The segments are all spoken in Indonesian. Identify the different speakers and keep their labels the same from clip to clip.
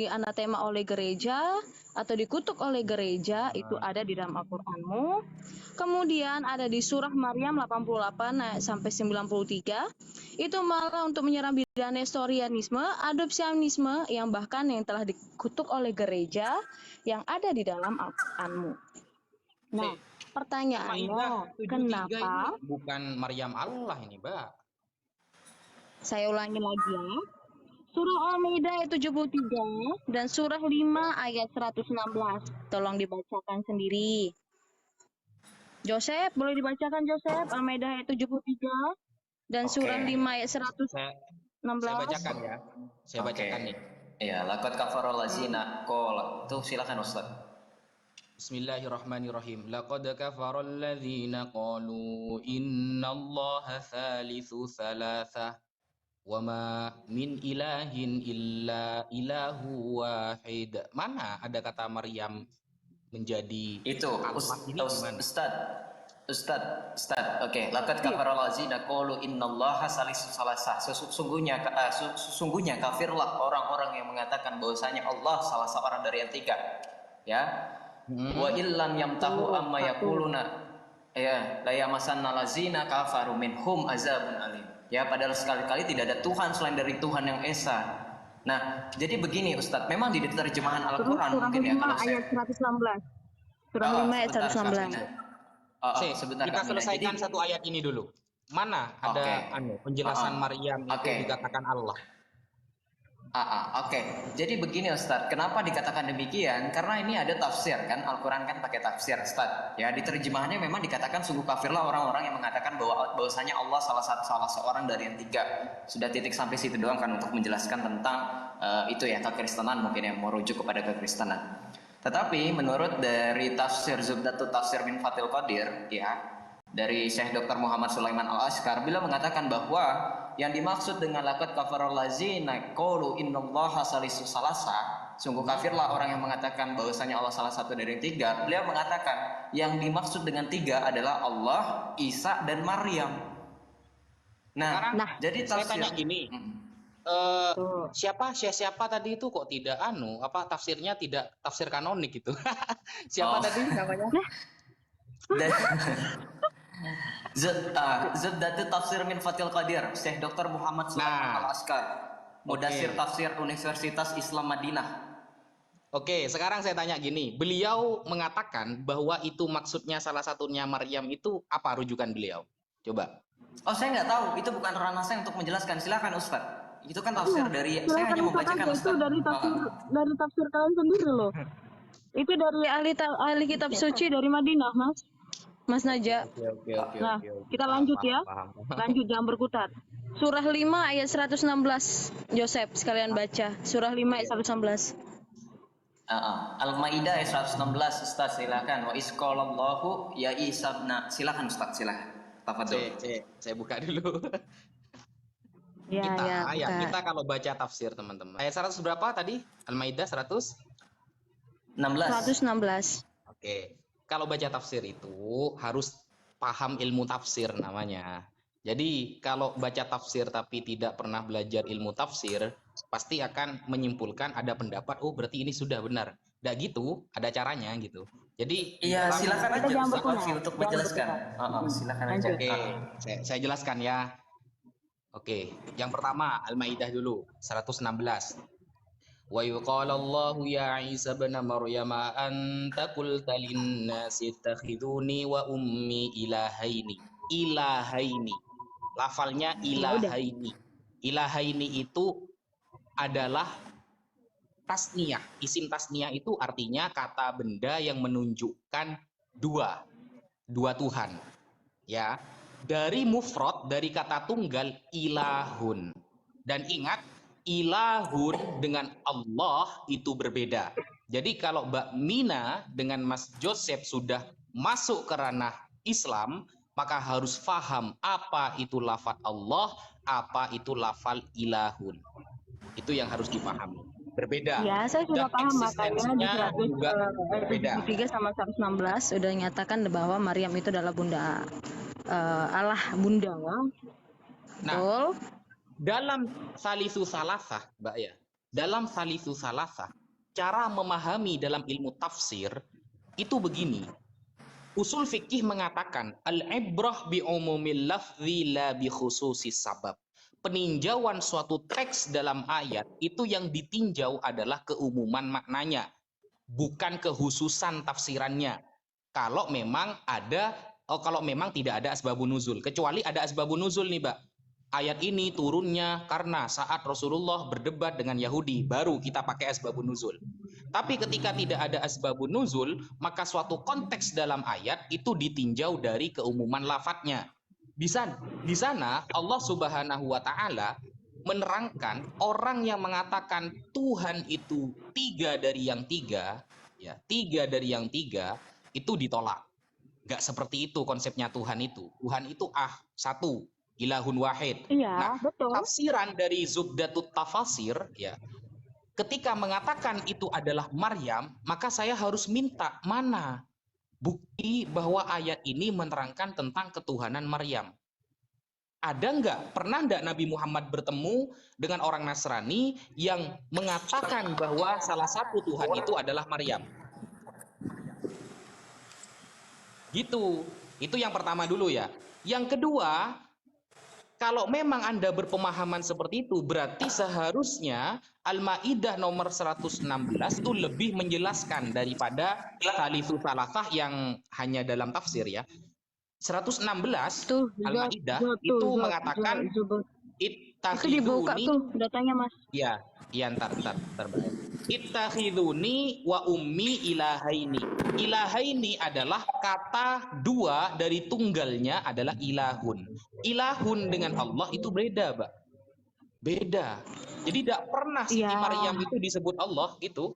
Speaker 1: anatema oleh gereja atau dikutuk oleh gereja itu ada di dalam Al-Qur'anmu. Kemudian ada di surah Maryam 88 ayat sampai 93. Itu malah untuk menyerang bidang nestorianisme, adopsionisme yang bahkan yang telah dikutuk oleh gereja yang ada di dalam Al-Qur'anmu. Nah, pertanyaannya,
Speaker 2: Al-Maidah 73
Speaker 1: kenapa?
Speaker 2: ini bukan Maryam Allah ini, Mbak.
Speaker 1: Saya ulangi lagi ya. Surah Al-Maidah ayat 73 dan surah 5 ayat 116. Tolong dibacakan sendiri. Joseph, boleh dibacakan Joseph? Al-Maidah ayat 73 dan surah 5 ayat 116.
Speaker 2: Saya bacakan ya. Saya bacakan nih.
Speaker 3: Iya, laqad kafara allazina qala. Tuh silakan Ustaz.
Speaker 2: Bismillahirrahmanirrahim. Laqad kafara alladzina qalu innallaha thalithu thalathah wa ma min ilahin illa ilahu wahid. Mana ada kata Maryam menjadi
Speaker 3: itu Ustaz. Oke, laqad kafara allazina qalu innallaha salisu salasah. Sesungguhnya kafirlah orang-orang yang mengatakan bahwasanya Allah salah seorang dari yang tiga. Ya. Wa illam yamtahu amma yaquluna ya la yamassanna allazina kafaru minhum azabun alim. Ya, padahal sekali-kali tidak ada Tuhan selain dari Tuhan yang esa. Nah, jadi begini Ustadz, memang di terjemahan Al-Quran mungkin ya kalau
Speaker 1: ayat 116. Surah 5 ayat 116.
Speaker 2: Sebentar, kita selesaikan satu ayat ini dulu. Mana ada penjelasan Maryam itu dikatakan Allah?
Speaker 3: Jadi begini Ustadz, kenapa dikatakan demikian? Karena ini ada tafsir kan, Al-Quran kan pakai tafsir Ustadz. Ya, di terjemahannya memang dikatakan sungguh kafirlah orang-orang yang mengatakan bahwasanya Allah salah seorang dari yang tiga. Sudah titik sampai situ doang kan untuk menjelaskan tentang itu ya kekristenan, mungkin yang merujuk kepada kekristenan. Tetapi menurut dari tafsir Zubdatut Tafsir min Fathil Qadir ya, dari Syekh Dr. Muhammad Sulaiman Al-Askar, beliau mengatakan bahwa yang dimaksud dengan laqad kafarul ladzina qalu innallaha salisu salasa, sungguh kafirlah orang yang mengatakan bahwasanya Allah salah satu dari tiga. Beliau mengatakan yang dimaksud dengan tiga adalah Allah, Isa dan Maryam. Nah, jadi
Speaker 2: saya tanya gini, siapa tadi itu kok tidak tafsirnya tidak tafsir kanonik gitu? Siapa tadi namanya?
Speaker 3: Zubdatut Tafsir min Fathil Qadir, Syekh Dr. Muhammad Sulaiman Al-Askar, Mudasir Tafsir Universitas Islam Madinah.
Speaker 2: Oke, sekarang saya tanya gini, beliau mengatakan bahwa itu maksudnya salah satunya Maryam, itu apa rujukan beliau? Coba.
Speaker 3: Oh, saya nggak tahu, itu bukan ranah saya untuk menjelaskan. Silakan Ustaz. Itu kan tafsir dari saya hanya membacakan Ustaz.
Speaker 1: Itu dari tafsir kalian sendiri loh. Itu dari ahli kitab suci dari Madinah, Mas Naja.
Speaker 2: Oke.
Speaker 1: Nah, kita lanjut ya. Lanjut, jangan berkutat. Surah 5 ayat 116. Joseph, sekalian baca. Surah 5 ayat 116.
Speaker 3: Al-Maidah ayat 116, Ustaz, silakan. Wa isqalallahu ya Isa silakan Ustaz, silakan. Tafadhol.
Speaker 2: Saya buka dulu.
Speaker 1: Ya,
Speaker 2: kita kalau baca tafsir teman-teman. Ayat 100 berapa tadi? Al-Maidah 116. Oke. Kalau baca tafsir itu harus paham ilmu tafsir namanya. Jadi kalau baca tafsir tapi tidak pernah belajar ilmu tafsir, pasti akan menyimpulkan ada pendapat, oh berarti ini sudah benar. Nggak gitu, ada caranya gitu. Jadi
Speaker 3: silakan aja Ustaz untuk menjelaskan. Silakan aja.
Speaker 2: Oke, saya jelaskan ya. Oke, yang pertama Al-Maidah dulu 116. Wa yuqala Allahu ya Isa ibn Maryam anta qulta lin-nasi ittakhiduni wa ummi ilahaini. Lafalnya ilahaini. Ilahaini itu adalah tasniyah. Isim tasniyah itu artinya kata benda yang menunjukkan dua Tuhan. Ya. Dari mufrad, dari kata tunggal ilahun. Dan ingat, ilahun dengan Allah itu berbeda. Jadi kalau Mbak Mina dengan Mas Joseph sudah masuk ke ranah Islam, maka harus paham apa itu lafaz Allah, apa itu lafal ilahun. Itu yang harus dipahami. Berbeda.
Speaker 1: Ya, saya sudah paham, makanya di
Speaker 2: juga berbeda.
Speaker 1: 103 sama 116 sudah menyatakan bahwa Maryam itu adalah bunda Allah, bunda.
Speaker 2: Nah, dalam salisu salasah, Mbak ya. dalam salisu salasah, cara memahami dalam ilmu tafsir itu begini. Usul fikih mengatakan al-ibrah bi umumil lafzi la bi khususis sabab. Peninjauan suatu teks dalam ayat itu yang ditinjau adalah keumuman maknanya, bukan kekhususan tafsirannya. Kalau memang tidak ada asbabun nuzul, kecuali ada asbabun nuzul nih, Mbak. Ayat ini turunnya karena saat Rasulullah berdebat dengan Yahudi, baru kita pakai asbabun nuzul. Tapi ketika tidak ada asbabun nuzul, maka suatu konteks dalam ayat itu ditinjau dari keumuman lafadznya. Di sana Allah Subhanahu wa taala menerangkan orang yang mengatakan Tuhan itu tiga dari yang tiga, ya, tiga dari yang tiga, itu ditolak. Gak seperti itu konsepnya Tuhan itu. Tuhan itu satu, ilahun wahid.
Speaker 1: Iya,
Speaker 2: Nah,
Speaker 1: betul.
Speaker 2: tafsiran dari Zubdatut Tafasir, ya, ketika mengatakan itu adalah Maryam, maka saya harus minta mana bukti bahwa ayat ini menerangkan tentang ketuhanan Maryam. Ada nggak? Pernah nggak Nabi Muhammad bertemu dengan orang Nasrani yang mengatakan bahwa salah satu Tuhan itu adalah Maryam? Gitu. Itu yang pertama dulu ya. Yang kedua, kalau memang Anda berpemahaman seperti itu, berarti seharusnya Al-Maidah nomor 116 itu lebih menjelaskan daripada salisu salasah yang hanya dalam tafsir ya. 116 Al-Maidah itu mengatakan
Speaker 1: itu dibuka tuh datanya, Mas.
Speaker 2: Ya, ntar. Ittakhiduni wa ummi ilahaini. Ilahaini adalah kata dua dari tunggalnya adalah ilahun. Ilahun dengan Allah itu beda, Mbak. Beda. Jadi tidak pernah Siti Maryam itu disebut Allah gitu.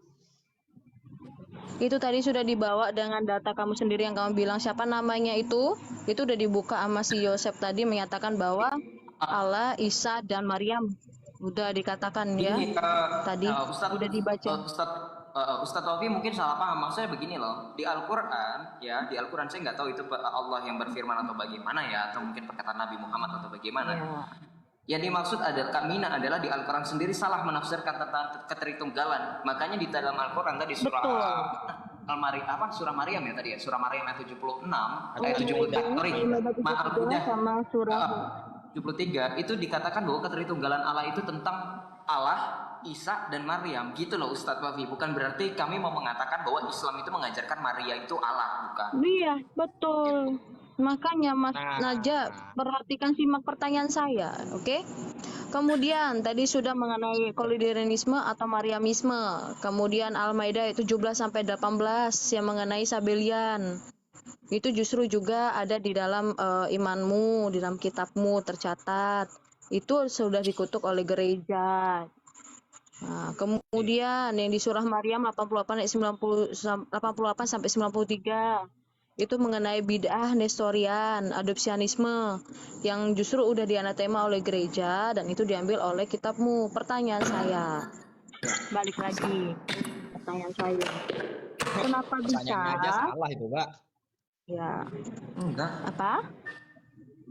Speaker 1: Itu tadi sudah dibawa dengan data kamu sendiri yang kamu bilang siapa namanya itu udah dibuka sama si Yosef tadi menyatakan bahwa Allah, Isa, dan Maryam udah dikatakan ya. Tadi udah dibaca.
Speaker 3: Ustadz Taufi mungkin salah paham. Maksudnya begini loh, di Al-Quran ya, di Al-Quran saya nggak tahu itu Allah yang berfirman atau bagaimana ya, atau mungkin perkataan Nabi Muhammad atau bagaimana. Yang dimaksud Kamina adalah di Al-Quran sendiri salah menafsirkan tentang keteritunggalan. Makanya di dalam Al-Quran tadi surah surah Maryam ya tadi ya, surah Maryam ayat 76 ayat 73
Speaker 1: sama surah
Speaker 3: 73 itu dikatakan bahwa keteritunggalan Allah itu tentang Allah, Isa, dan Maryam gitu loh Ustadz Wafi. Bukan berarti kami mau mengatakan bahwa Islam itu mengajarkan Maria itu Allah, bukan.
Speaker 1: Iya, betul. Makanya Mas Najah perhatikan simak pertanyaan saya, oke? Kemudian tadi sudah mengenai koliderenisme atau Mariamisme. Kemudian Al-Maidah 17 sampai 18 yang mengenai Sabelian. Itu justru juga ada di dalam imanmu, di dalam kitabmu tercatat. Itu sudah dikutuk oleh gereja. Nah, kemudian yang di surah Maryam 88 ayat 88 sampai 93 itu mengenai bid'ah Nestorian, adopsianisme yang justru udah dianatema oleh gereja dan itu diambil oleh kitabmu. Pertanyaan saya, balik lagi pertanyaan saya, kenapa bisa?
Speaker 2: Pertanyaannya aja salah itu, Mbak.
Speaker 1: Ya.
Speaker 3: Enggak.
Speaker 1: Apa?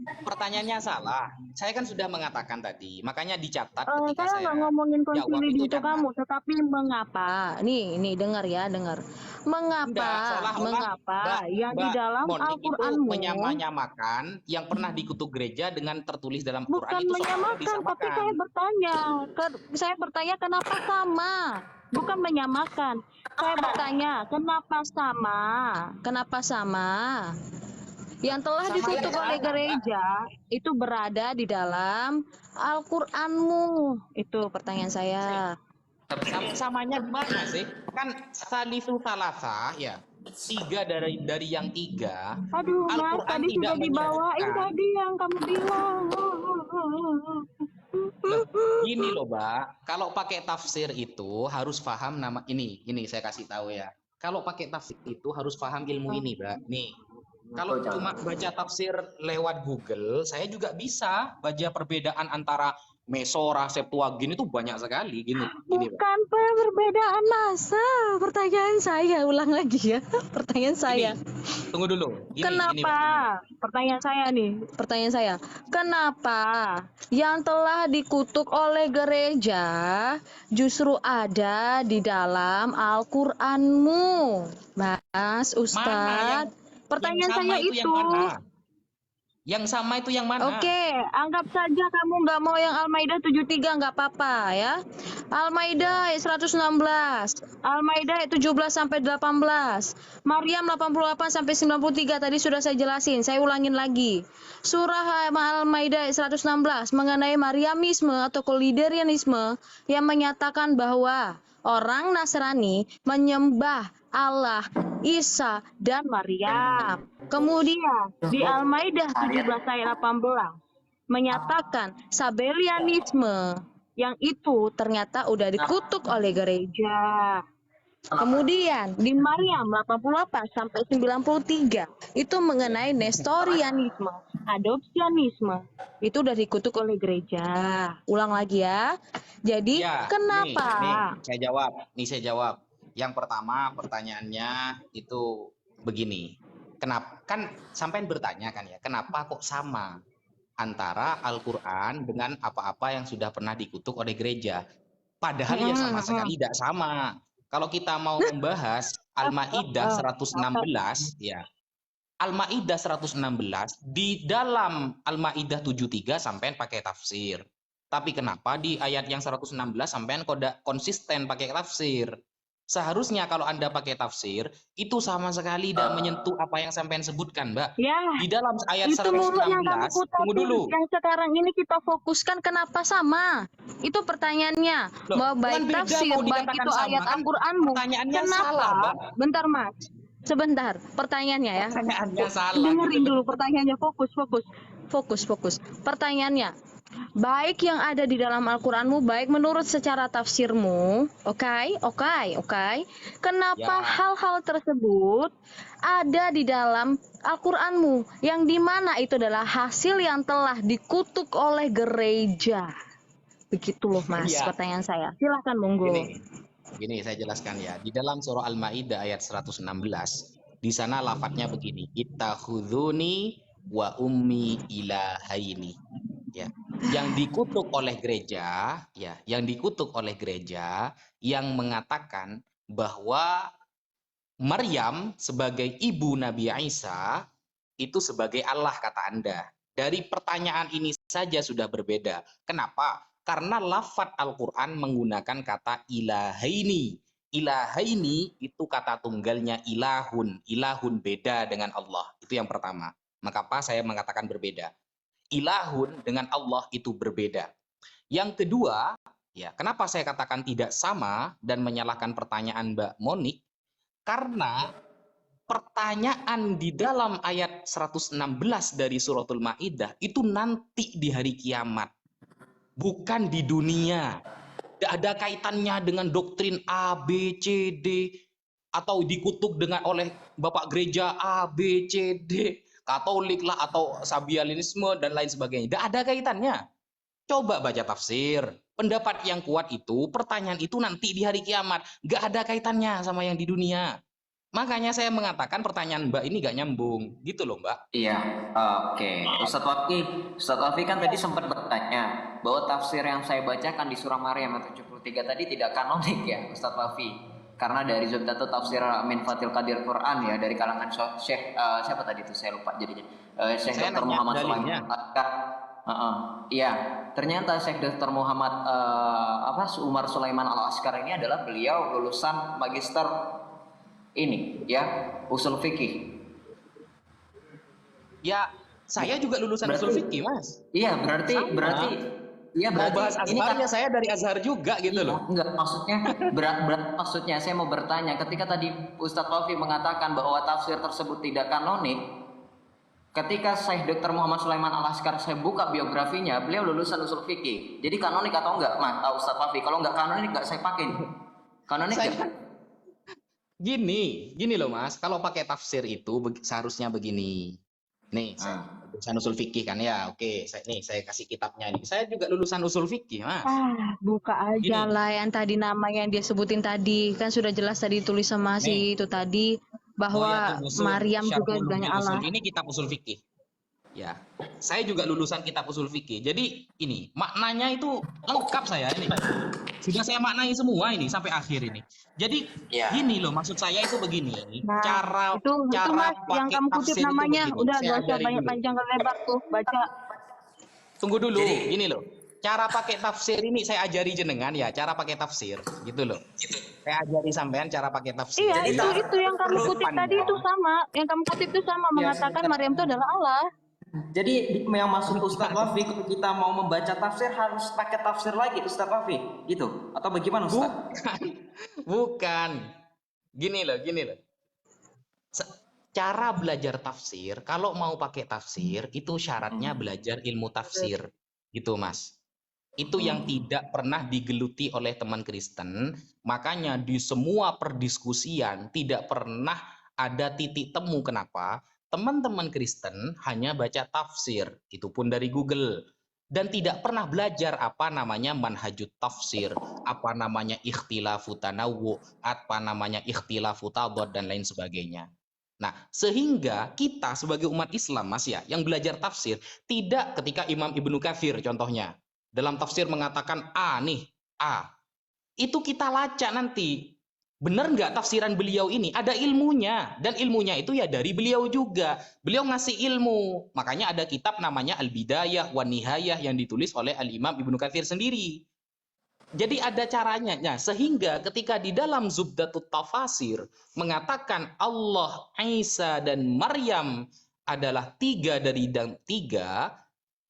Speaker 2: Pertanyaannya salah. Saya kan sudah mengatakan tadi, makanya dicatat ketika
Speaker 1: saya nggak ngomongin konsili itu
Speaker 2: catat.
Speaker 1: kamu, tetapi mengapa? Nih dengar ya, dengar. Mengapa? Mengapa? Yang di dalam Al-Qur'anmu
Speaker 2: menyamakan yang pernah dikutuk gereja dengan tertulis dalam Quran
Speaker 1: bukan
Speaker 2: itu
Speaker 1: menyamakan, tapi saya bertanya kenapa sama? Bukan menyamakan. Saya bertanya kenapa sama? Kenapa sama? Yang telah dikutuk oleh gereja itu berada di dalam Al-Qur'anmu. Itu pertanyaan saya.
Speaker 2: Samanya gimana sih? Kan salisu salasah ya. Tiga dari yang tiga.
Speaker 1: Aduh, Mas, tadi sudah dibawain tadi yang kamu bilang.
Speaker 2: Gini loh, Mbak. Kalau pakai tafsir itu harus paham nama ini saya kasih tahu ya. Kalau pakai tafsir itu harus paham ilmu ini, Mbak. Nih. Kalau cuma baca tafsir lewat Google, saya juga bisa baca perbedaan antara Mesora, Septuagint itu banyak sekali gini Pak.
Speaker 1: Bukan perbedaan masa. Pertanyaan saya, ulang lagi ya. Pertanyaan saya.
Speaker 2: Tunggu dulu. Gini,
Speaker 1: Kenapa? Pertanyaan saya. Kenapa yang telah dikutuk oleh gereja justru ada di dalam Al-Qur'anmu? Mas Ustadz. Pertanyaan saya itu.
Speaker 2: Yang sama itu yang mana?
Speaker 1: Oke, anggap saja kamu nggak mau yang Al-Maidah 73, nggak apa-apa ya. Al-Maidah ayat 116, Al-Maidah ayat 17 sampai 18, Maryam 88 sampai 93 tadi sudah saya jelasin, saya ulangin lagi. Surah Al-Maidah ayat 116 mengenai Maryamisme atau koliderianisme yang menyatakan bahwa orang Nasrani menyembah Allah, Isa, dan Maryam. Kemudian di Al-Maidah 17 ayat 18 menyatakan Sabelianisme yang itu ternyata udah dikutuk oleh gereja. Kemudian di Maryam 88 sampai 93 itu mengenai Nestorianisme, adopsianisme. Itu udah dikutuk oleh gereja. Ulang lagi ya. Jadi
Speaker 2: ya,
Speaker 1: kenapa?
Speaker 2: Nih saya jawab. Yang pertama pertanyaannya itu begini. Kenapa? Kan sampean bertanya kan ya, kenapa kok sama antara Al-Qur'an dengan apa-apa yang sudah pernah dikutuk oleh gereja? Padahal ya sama sekali tidak sama. Kalau kita mau membahas Al-Maidah 116 ya. Al-Maidah 116 di dalam Al-Maidah 73 sampean pakai tafsir. Tapi kenapa di ayat yang 116 sampean konsisten pakai tafsir? Seharusnya kalau Anda pakai tafsir, itu sama sekali tidak menyentuh apa yang sampean sebutkan, Mbak.
Speaker 1: Ya,
Speaker 2: di dalam ayat
Speaker 1: itu
Speaker 2: 116, tunggu dulu.
Speaker 1: Yang sekarang ini kita fokuskan kenapa sama? Itu pertanyaannya. Loh, baik tafsir, baik itu ayat Al-Qur'anmu.
Speaker 2: Pertanyaannya
Speaker 1: kenapa?
Speaker 2: Salah, Mbak.
Speaker 1: Bentar, Mas. Sebentar, pertanyaannya ya.
Speaker 2: Pertanyaannya salah.
Speaker 1: Dengerin dulu pertanyaannya, fokus. Pertanyaannya, baik yang ada di dalam Al-Qur'anmu, baik menurut secara tafsirmu, oke. Kenapa hal-hal tersebut ada di dalam Al-Qur'anmu, yang dimana itu adalah hasil yang telah dikutuk oleh gereja? Begitu loh Mas, pertanyaan saya. Silakan monggo.
Speaker 2: Gini saya jelaskan ya. Di dalam surah Al-Maidah ayat 116, di sana lafadznya begini, ittakhudhuni wa ummi ilahaini. Ya, yang dikutuk oleh gereja, yang mengatakan bahwa Maryam sebagai ibu Nabi Isa itu sebagai Allah kata Anda. Dari pertanyaan ini saja sudah berbeda. Kenapa? Karena lafadz Al-Qur'an menggunakan kata ilahaini. Ilahaini itu kata tunggalnya ilahun. Ilahun beda dengan Allah. Itu yang pertama. Maka apa saya mengatakan berbeda? Ilahun dengan Allah itu berbeda. Yang kedua, ya, kenapa saya katakan tidak sama dan menyalahkan pertanyaan Mbak Monik? Karena pertanyaan di dalam ayat 116 dari suratul Maidah itu nanti di hari kiamat, bukan di dunia. Tidak ada kaitannya dengan doktrin A, B, C, D, atau dikutuk oleh Bapak Gereja A, B, C, D, Katolik lah atau Sabialinisme dan lain sebagainya. Tidak ada kaitannya. Coba baca tafsir. Pendapat yang kuat itu, pertanyaan itu nanti di hari kiamat. Nggak ada kaitannya sama yang di dunia. Makanya saya mengatakan pertanyaan Mbak ini nggak nyambung. Gitu loh Mbak.
Speaker 3: Iya, oke. Ustadz Wafi kan tadi sempat bertanya bahwa tafsir yang saya bacakan di surah Maryam 73 tadi tidak kanonik ya Ustadz Wafi. Karena dari Zubdatu Tafsir Min Fathil Qadir Quran ya, dari kalangan Syekh siapa tadi itu saya lupa jadinya. Syekh Dr. Muhammad Sulaiman. Iya, ternyata Syekh Dr. Muhammad Umar Sulaiman Al-Askar ini adalah beliau lulusan magister ini ya, usul fikih.
Speaker 2: Ya, saya juga lulusan usul fikih, Mas.
Speaker 3: Iya, berarti iya,
Speaker 2: mau bahas Azharnya saya dari Azhar juga gitu loh.
Speaker 3: Enggak, maksudnya saya mau bertanya, ketika tadi Ustadz Wafi mengatakan bahwa tafsir tersebut tidak kanonik, ketika Syekh Dr. Muhammad Sulaiman Al-Askar saya buka biografinya, beliau lulusan usul fikih. Jadi kanonik atau enggak, Mas Ustadz Wafi? Kalau enggak kanonik enggak saya pakai. Kanonik
Speaker 2: Gini loh Mas, kalau pakai tafsir itu seharusnya begini. Nih,
Speaker 3: Ah.
Speaker 2: lulusan usul fikih kan ya. Oke, saya kasih kitabnya nih. Saya juga lulusan usul fikih, Mas.
Speaker 1: Buka aja
Speaker 2: Gini,
Speaker 1: lah yang tadi nama yang dia sebutin tadi. Kan sudah jelas tadi tulis sama
Speaker 2: nih,
Speaker 1: si itu tadi bahwa
Speaker 2: Ghayatul Wusul
Speaker 1: Maryam juga
Speaker 2: Syarhul
Speaker 1: bilangnya
Speaker 2: Ulumil Usul.
Speaker 1: Allah.
Speaker 2: Ini kitab usul fikih. Ya, saya juga lulusan kitab usul fikih. Jadi ini maknanya itu lengkap saya ini. Sudah saya maknai semua ini sampai akhir ini. Jadi
Speaker 3: Ya.
Speaker 2: gini loh, maksud saya itu begini.
Speaker 1: Nah,
Speaker 2: Cara
Speaker 1: itu Mas yang
Speaker 2: pakai
Speaker 1: kamu kutip
Speaker 2: tafsir itu
Speaker 1: namanya.
Speaker 2: begini.
Speaker 1: Udah
Speaker 2: Saya
Speaker 1: gak usah
Speaker 2: ajarin
Speaker 1: banyak
Speaker 2: dulu.
Speaker 1: panjang ke lebar tuh baca.
Speaker 2: Tunggu dulu,
Speaker 3: Jadi-
Speaker 2: gini loh. Cara pakai tafsir ini saya ajari jenengan ya, cara pakai tafsir, gitu loh. Saya ajari sampean cara pakai tafsir.
Speaker 1: Iya,
Speaker 3: Jadi
Speaker 1: itu yang kamu
Speaker 2: Menurut
Speaker 1: kutip tadi itu
Speaker 2: Anda,
Speaker 1: sama. Yang kamu kutip itu sama
Speaker 3: Ya,
Speaker 1: mengatakan
Speaker 3: sebentar.
Speaker 1: Maryam itu adalah Allah.
Speaker 3: Jadi yang maksud Ustadz Wafi kalau kita mau membaca tafsir harus pakai tafsir lagi Ustadz Wafi, gitu? Atau bagaimana Ustadz?
Speaker 2: bukan. Gini loh. Cara belajar tafsir, kalau mau pakai tafsir, itu syaratnya belajar ilmu tafsir. Gitu, Mas. Itu yang tidak pernah digeluti oleh teman Kristen. Makanya di semua perdiskusian tidak pernah ada titik temu. Kenapa? Teman-teman Kristen hanya baca tafsir. Itu pun dari Google. Dan tidak pernah belajar apa namanya manhajut tafsir, apa namanya ikhtilafu tanawwu, apa namanya ikhtilafu tadad, dan lain sebagainya. Nah, sehingga kita sebagai umat Islam, Mas ya, yang belajar tafsir, tidak ketika Imam Ibnu Katsir contohnya, dalam tafsir mengatakan A nih, A. Itu kita lacak nanti. Benar nggak tafsiran beliau ini? Ada ilmunya. Dan ilmunya itu ya dari beliau juga. Beliau ngasih ilmu. Makanya ada kitab namanya Al-Bidayah wa Nihayah yang ditulis oleh Al-Imam Ibnu Katsir sendiri. Jadi ada caranya. Nah, sehingga ketika di dalam Zubdatut Tafasir mengatakan Allah, Isa, dan Maryam adalah tiga dari dan tiga,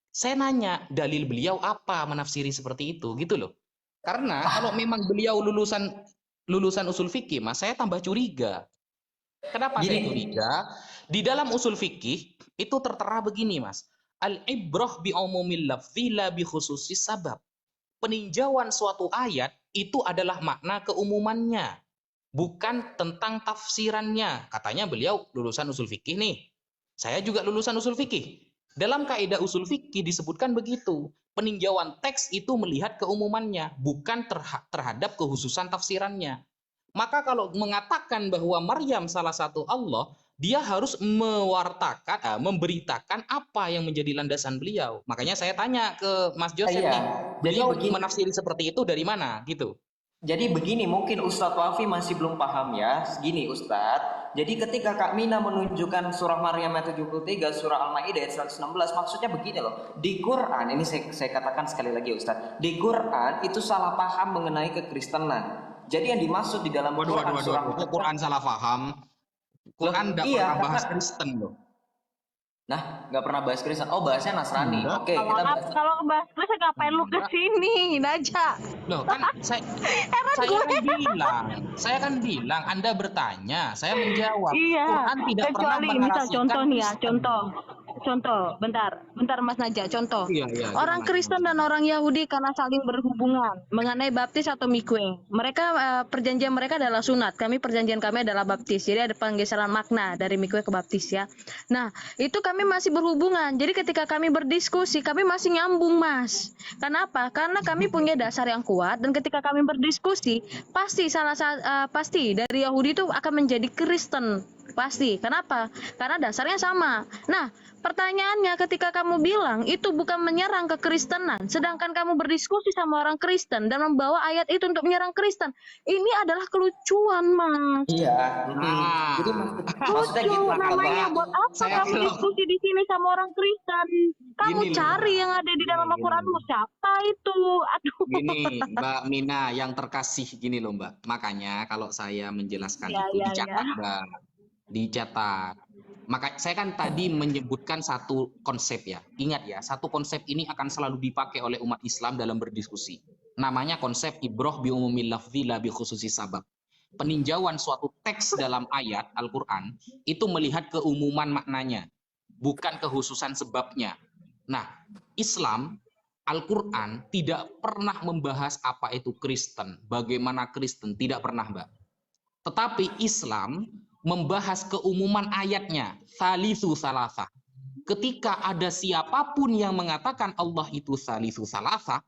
Speaker 2: saya nanya dalil beliau apa menafsiri seperti itu, gitu loh. Karena kalau memang beliau lulusan usul fikih, Mas, saya tambah curiga. Kenapa saya curiga? Di dalam usul fikih itu tertera begini, Mas. Al-ibrah bi umumil lafzi la bi khususis sabab. Peninjauan suatu ayat itu adalah makna keumumannya, bukan tentang tafsirannya. Katanya beliau lulusan usul fikih nih. Saya juga lulusan usul fikih. Dalam kaidah usul fikih disebutkan begitu. Peninjauan teks itu melihat keumumannya, bukan terhadap kekhususan tafsirannya. Maka kalau mengatakan bahwa Maryam salah satu Allah, dia harus memberitakan apa yang menjadi landasan beliau. Makanya saya tanya ke Mas Joseph nih, beliau menafsiri seperti itu dari mana gitu?
Speaker 3: Jadi begini, mungkin Ustadz Wafi masih belum paham ya. Gini Ustadz, jadi ketika Kak Mina menunjukkan surah Maryam ayat 73, surah Al-Maidah ayat 116, maksudnya begini loh. Di Quran, ini saya katakan sekali lagi Ustadz, di Quran itu salah paham mengenai kekristenan. Jadi yang dimaksud di dalam Quran surah
Speaker 2: Quran salah paham. Quran tidak pernah bahas Kristen loh.
Speaker 3: Nah, nggak pernah bahas Kristen. Oh, bahasnya Nasrani. Oke, kita bahas.
Speaker 1: Kalau bahas Kristen ngapain lu kesini, Naja?
Speaker 2: Loh, kan saya kan bilang Anda bertanya, saya menjawab.
Speaker 1: Iya.
Speaker 2: Quran tidak pernah
Speaker 1: Misal contoh nih ya,
Speaker 2: Kristen.
Speaker 1: contoh, bentar Mas Naja, contoh.
Speaker 2: Iya,
Speaker 1: Orang Kristen dan orang Yahudi karena saling berhubungan mengenai baptis atau mikwe. Mereka perjanjian mereka adalah sunat. Perjanjian kami adalah baptis. Jadi ada penggeseran makna dari mikwe ke baptis ya. Nah, itu kami masih berhubungan. Jadi ketika kami berdiskusi, kami masih nyambung, Mas. Kenapa? Karena kami punya dasar yang kuat dan ketika kami berdiskusi, pasti dari Yahudi itu akan menjadi Kristen. Pasti. Kenapa? Karena dasarnya sama. Nah, pertanyaannya ketika kamu bilang itu bukan menyerang kekristenan, sedangkan kamu berdiskusi sama orang Kristen dan membawa ayat itu untuk menyerang Kristen, ini adalah kelucuan, Mas.
Speaker 3: Iya.
Speaker 1: Jadi maksudnya gitu. Namanya buat apa kamu diskusi di sini sama orang Kristen? Kamu cari yang ada di dalam Al-Quranmu, siapa itu? Aduh.
Speaker 2: Gini, Mbak Mina yang terkasih, gini loh Mbak. Makanya kalau saya menjelaskan itu dicatat, Mbak. Dicatat. Maka saya kan tadi menyebutkan satu konsep ya. Ingat ya, satu konsep ini akan selalu dipakai oleh umat Islam dalam berdiskusi. Namanya konsep ibrah bi umumil lafzi la bi khususi sabab. Peninjauan suatu teks dalam ayat Al-Qur'an itu melihat keumuman maknanya, bukan kekhususan sebabnya. Nah, Islam Al-Qur'an tidak pernah membahas apa itu Kristen, bagaimana Kristen, tidak pernah, Mbak. Tetapi Islam membahas keumuman ayatnya, salisu salasah. ketika ada siapapun yang mengatakan Allah itu salisu salasa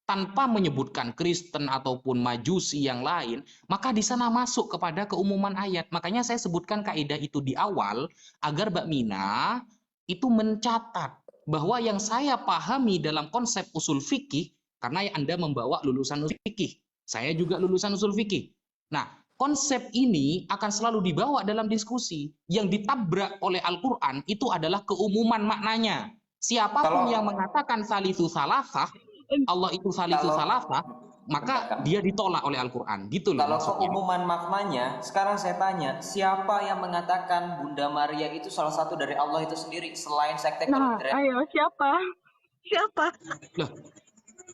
Speaker 2: tanpa menyebutkan Kristen ataupun Majusi yang lain, maka di sana masuk kepada keumuman ayat. Makanya saya sebutkan kaidah itu di awal agar Mbak Mina itu mencatat bahwa yang saya pahami dalam konsep usul fikih, karena Anda membawa lulusan usul fikih, saya juga lulusan usul fikih. Nah, konsep ini akan selalu dibawa dalam diskusi. Yang ditabrak oleh Al-Quran itu adalah keumuman maknanya. Siapapun yang mengatakan salisu salasah, Allah itu salisu salasah, maka dia ditolak oleh Al-Quran. Gitu loh.
Speaker 3: Kalau
Speaker 2: maksudnya.
Speaker 3: keumuman maknanya, sekarang saya tanya, siapa yang mengatakan Bunda Maria itu salah satu dari Allah itu sendiri selain sekte
Speaker 1: Nah,
Speaker 3: Kaligraf?
Speaker 1: ayo siapa? Siapa?
Speaker 2: Loh,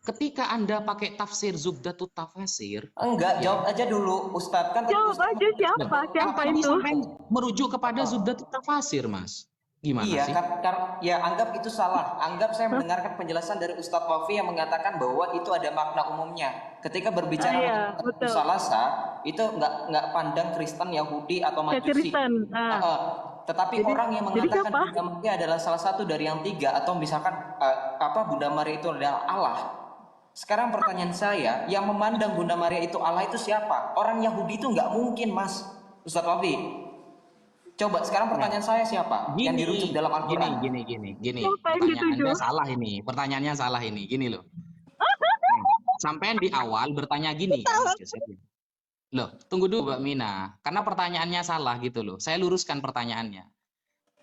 Speaker 2: ketika Anda pakai tafsir Zubdatut Tafasir,
Speaker 3: Enggak, jawab aja dulu, Ustadz. Kan tadi
Speaker 1: Jawab
Speaker 3: Ustadz
Speaker 1: aja siapa? Siapa
Speaker 2: ini
Speaker 1: itu?
Speaker 2: sampai merujuk kepada Zubdatut Tafasir, Mas. Gimana
Speaker 3: iya,
Speaker 2: sih?
Speaker 3: ya anggap itu salah. Anggap saya mendengarkan penjelasan dari Ustadz Wafi yang mengatakan bahwa itu ada makna umumnya. Ketika berbicara
Speaker 1: Iya,
Speaker 3: tentang
Speaker 1: betul.
Speaker 3: salasa, itu nggak pandang Kristen, Yahudi atau Majusi.
Speaker 1: Kristen.
Speaker 3: Tetapi
Speaker 1: Jadi-
Speaker 3: orang yang
Speaker 1: jadi
Speaker 3: mengatakan
Speaker 1: siapa?
Speaker 3: Bunda Maria adalah salah satu dari yang tiga, atau misalkan Bunda Maria itu adalah Allah. Sekarang pertanyaan saya, yang memandang Bunda Maria itu Allah itu siapa? Orang Yahudi itu nggak mungkin, Mas. Ustadz Wafi. Coba sekarang pertanyaan saya siapa? Yang dirujuk dalam Al-Quran.
Speaker 2: Gini.
Speaker 1: Siapa yang
Speaker 2: Pertanyaan
Speaker 1: dituju?
Speaker 2: Anda salah ini. Pertanyaannya salah ini. Gini loh. Sampai di awal bertanya gini kan, Mas Joseph. Loh, tunggu dulu Mbak Mina. Karena pertanyaannya salah gitu loh. Saya luruskan pertanyaannya.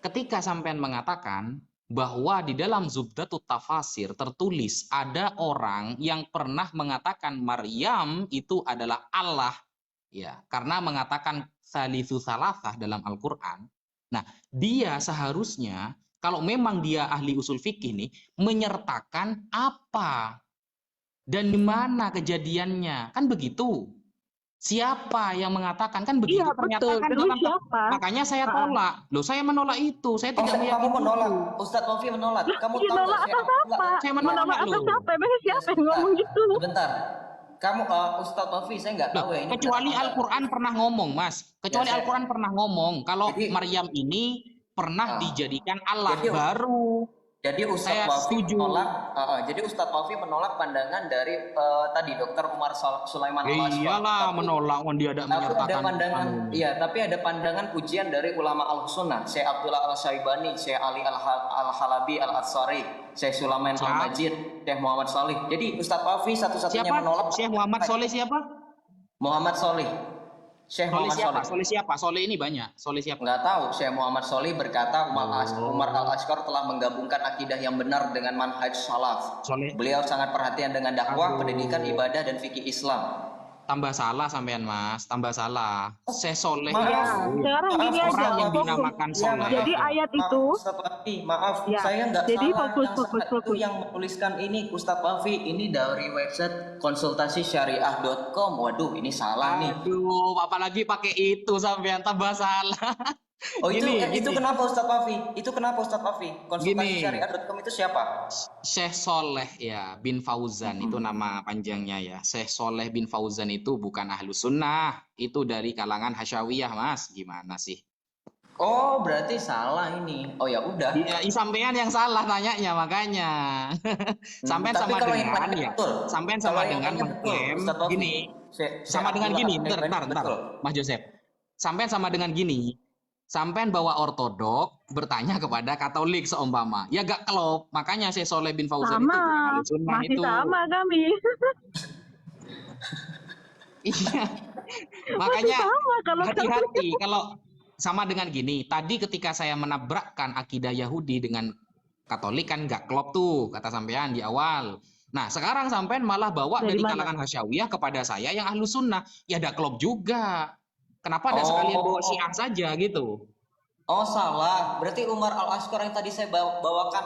Speaker 2: Ketika sampean mengatakan bahwa di dalam Zubdatut Tafasir tertulis ada orang yang pernah mengatakan Maryam itu adalah Allah, ya, karena mengatakan salisu salasah dalam Al-Quran. Nah, dia seharusnya kalau memang dia ahli usul fikih nih menyertakan apa dan di mana kejadiannya, kan begitu. Siapa yang mengatakan, kan begitu.
Speaker 1: Iya,
Speaker 2: Ternyata
Speaker 1: betul.
Speaker 2: kan
Speaker 1: Terus
Speaker 2: dalam
Speaker 1: siapa?
Speaker 2: makanya saya tolak. Loh, saya menolak itu. Saya tidak
Speaker 3: Kamu
Speaker 2: meyakini
Speaker 3: menolak,
Speaker 2: itu.
Speaker 3: Ustadz Wafi menolak. Kamu
Speaker 1: Iya,
Speaker 3: tahu
Speaker 1: nolak
Speaker 3: nggak
Speaker 1: atas apa?
Speaker 2: Saya menolak
Speaker 1: Menolak atas
Speaker 2: loh.
Speaker 1: apa? Emangnya siapa yang ngomong gitu?
Speaker 3: Sebentar. Kamu Ustadz Wafi, saya nggak tahu
Speaker 2: Loh,
Speaker 3: ya ini.
Speaker 2: kecuali
Speaker 3: benar apa
Speaker 2: Al-Quran pernah ngomong, Mas. Kecuali
Speaker 3: Ya, saya-
Speaker 2: Al-Quran pernah ngomong kalau
Speaker 3: Jadi-
Speaker 2: Maryam ini pernah dijadikan Allah
Speaker 3: Jadi-
Speaker 2: baru.
Speaker 3: Jadi Ustadz
Speaker 2: Saya
Speaker 3: Wafi
Speaker 2: setuju.
Speaker 3: menolak. Jadi Ustadz Wafi menolak pandangan dari tadi Dr. Umar Sulaiman
Speaker 2: Ya
Speaker 3: Al-Ashwar.
Speaker 2: iyalah,
Speaker 3: Tapi-
Speaker 2: menolak kan dia ada
Speaker 3: Tapi ada
Speaker 2: menyertakan.
Speaker 3: pandangan, iya, tapi ada pandangan pujian dari ulama al-sunnah, Syekh Abdullah al-Syaibani, Syekh Ali al-Halabi al-Atsari, Syekh Sulaiman
Speaker 2: Siapa?
Speaker 3: al-Majid, Syekh Muhammad Salih. Jadi Ustadz Wafi satu-satunya
Speaker 2: Siapa?
Speaker 3: menolak.
Speaker 2: Syekh Muhammad Soleh siapa?
Speaker 3: Muhammad Salih. Syekh
Speaker 2: Soleh
Speaker 3: Muhammad
Speaker 2: siapa?
Speaker 3: Salih.
Speaker 2: Soleh siapa? Soleh ini banyak. Soleh siapa?
Speaker 3: Nggak tahu. Syekh Muhammad Salih berkata
Speaker 2: Oh.
Speaker 3: Umar al-Ashqar telah menggabungkan akidah yang benar dengan manhaj salaf.
Speaker 2: Soleh
Speaker 3: Beliau sangat perhatian dengan dakwah,
Speaker 2: Aduh.
Speaker 3: pendidikan, ibadah, dan fikih Islam.
Speaker 2: tambah salah sampean, Mas. Tambah salah. Syekh Soleh
Speaker 3: Maaf.
Speaker 2: itu
Speaker 1: Sekarang gini aja.
Speaker 2: orang yang
Speaker 1: fokus.
Speaker 2: dinamakan
Speaker 3: Ya,
Speaker 2: Soleh.
Speaker 3: maaf.
Speaker 1: Jadi ayat itu,
Speaker 3: Ustadz Wafi, maaf,
Speaker 1: Ya,
Speaker 3: saya nggak
Speaker 1: jadi
Speaker 3: salah.
Speaker 1: fokus.
Speaker 3: Itu yang menuliskan ini Ustadz Wafi, ini dari website konsultasisyariah.com. Waduh, ini salah nih.
Speaker 2: Aduh, apalagi pakai itu sampean tambah salah.
Speaker 3: Oh, itu
Speaker 2: Gini.
Speaker 3: kenapa Ustadz Wafi? Itu kenapa Ustadz Wafi? Konsultasisyariah.com itu siapa?
Speaker 2: Syekh Soleh ya bin Fauzan itu nama panjangnya ya. Syekh Soleh bin Fauzan itu bukan ahlus sunnah, itu dari kalangan Hasyawiyah, Mas. Gimana sih?
Speaker 3: Oh, berarti salah ini. Oh ya udah.
Speaker 2: Ya, sampean yang salah nanyanya makanya. Sampean
Speaker 3: Tapi
Speaker 2: sama
Speaker 3: kalau yang
Speaker 2: dengan
Speaker 3: nanya
Speaker 2: ya.
Speaker 3: betul.
Speaker 2: Sampean
Speaker 3: Kalau
Speaker 2: sama
Speaker 3: yang
Speaker 2: dengan
Speaker 3: nanya betul,
Speaker 2: mengklaim
Speaker 3: Ustadz Wafi.
Speaker 2: gini. Sama dengan gini, bentar. Mas Joseph. Sampean sama dengan gini. Sampean bawa ortodok bertanya kepada Katolik seumpama. Ya gak klop. Makanya Syekh Soleh bin Fauzan itu bukan
Speaker 1: sama.
Speaker 2: ahlus sunnah
Speaker 1: Masih
Speaker 2: itu.
Speaker 1: sama kami.
Speaker 2: Iya. Makanya
Speaker 1: sama kalau
Speaker 2: hati-hati kalau sama dengan gini. Tadi ketika saya menabrakkan akidah Yahudi dengan Katolik kan gak klop tuh kata sampean di awal. Nah sekarang sampean malah bawa
Speaker 1: Dari
Speaker 2: dari
Speaker 1: mana?
Speaker 2: kalangan Hasyawiyah kepada saya yang ahlus sunnah. Ya ada klop juga. Kenapa ada
Speaker 3: Oh.
Speaker 2: sekalian bawa Syiah saja gitu?
Speaker 3: Oh salah. Berarti Umar al-Ashqar yang tadi saya bawakan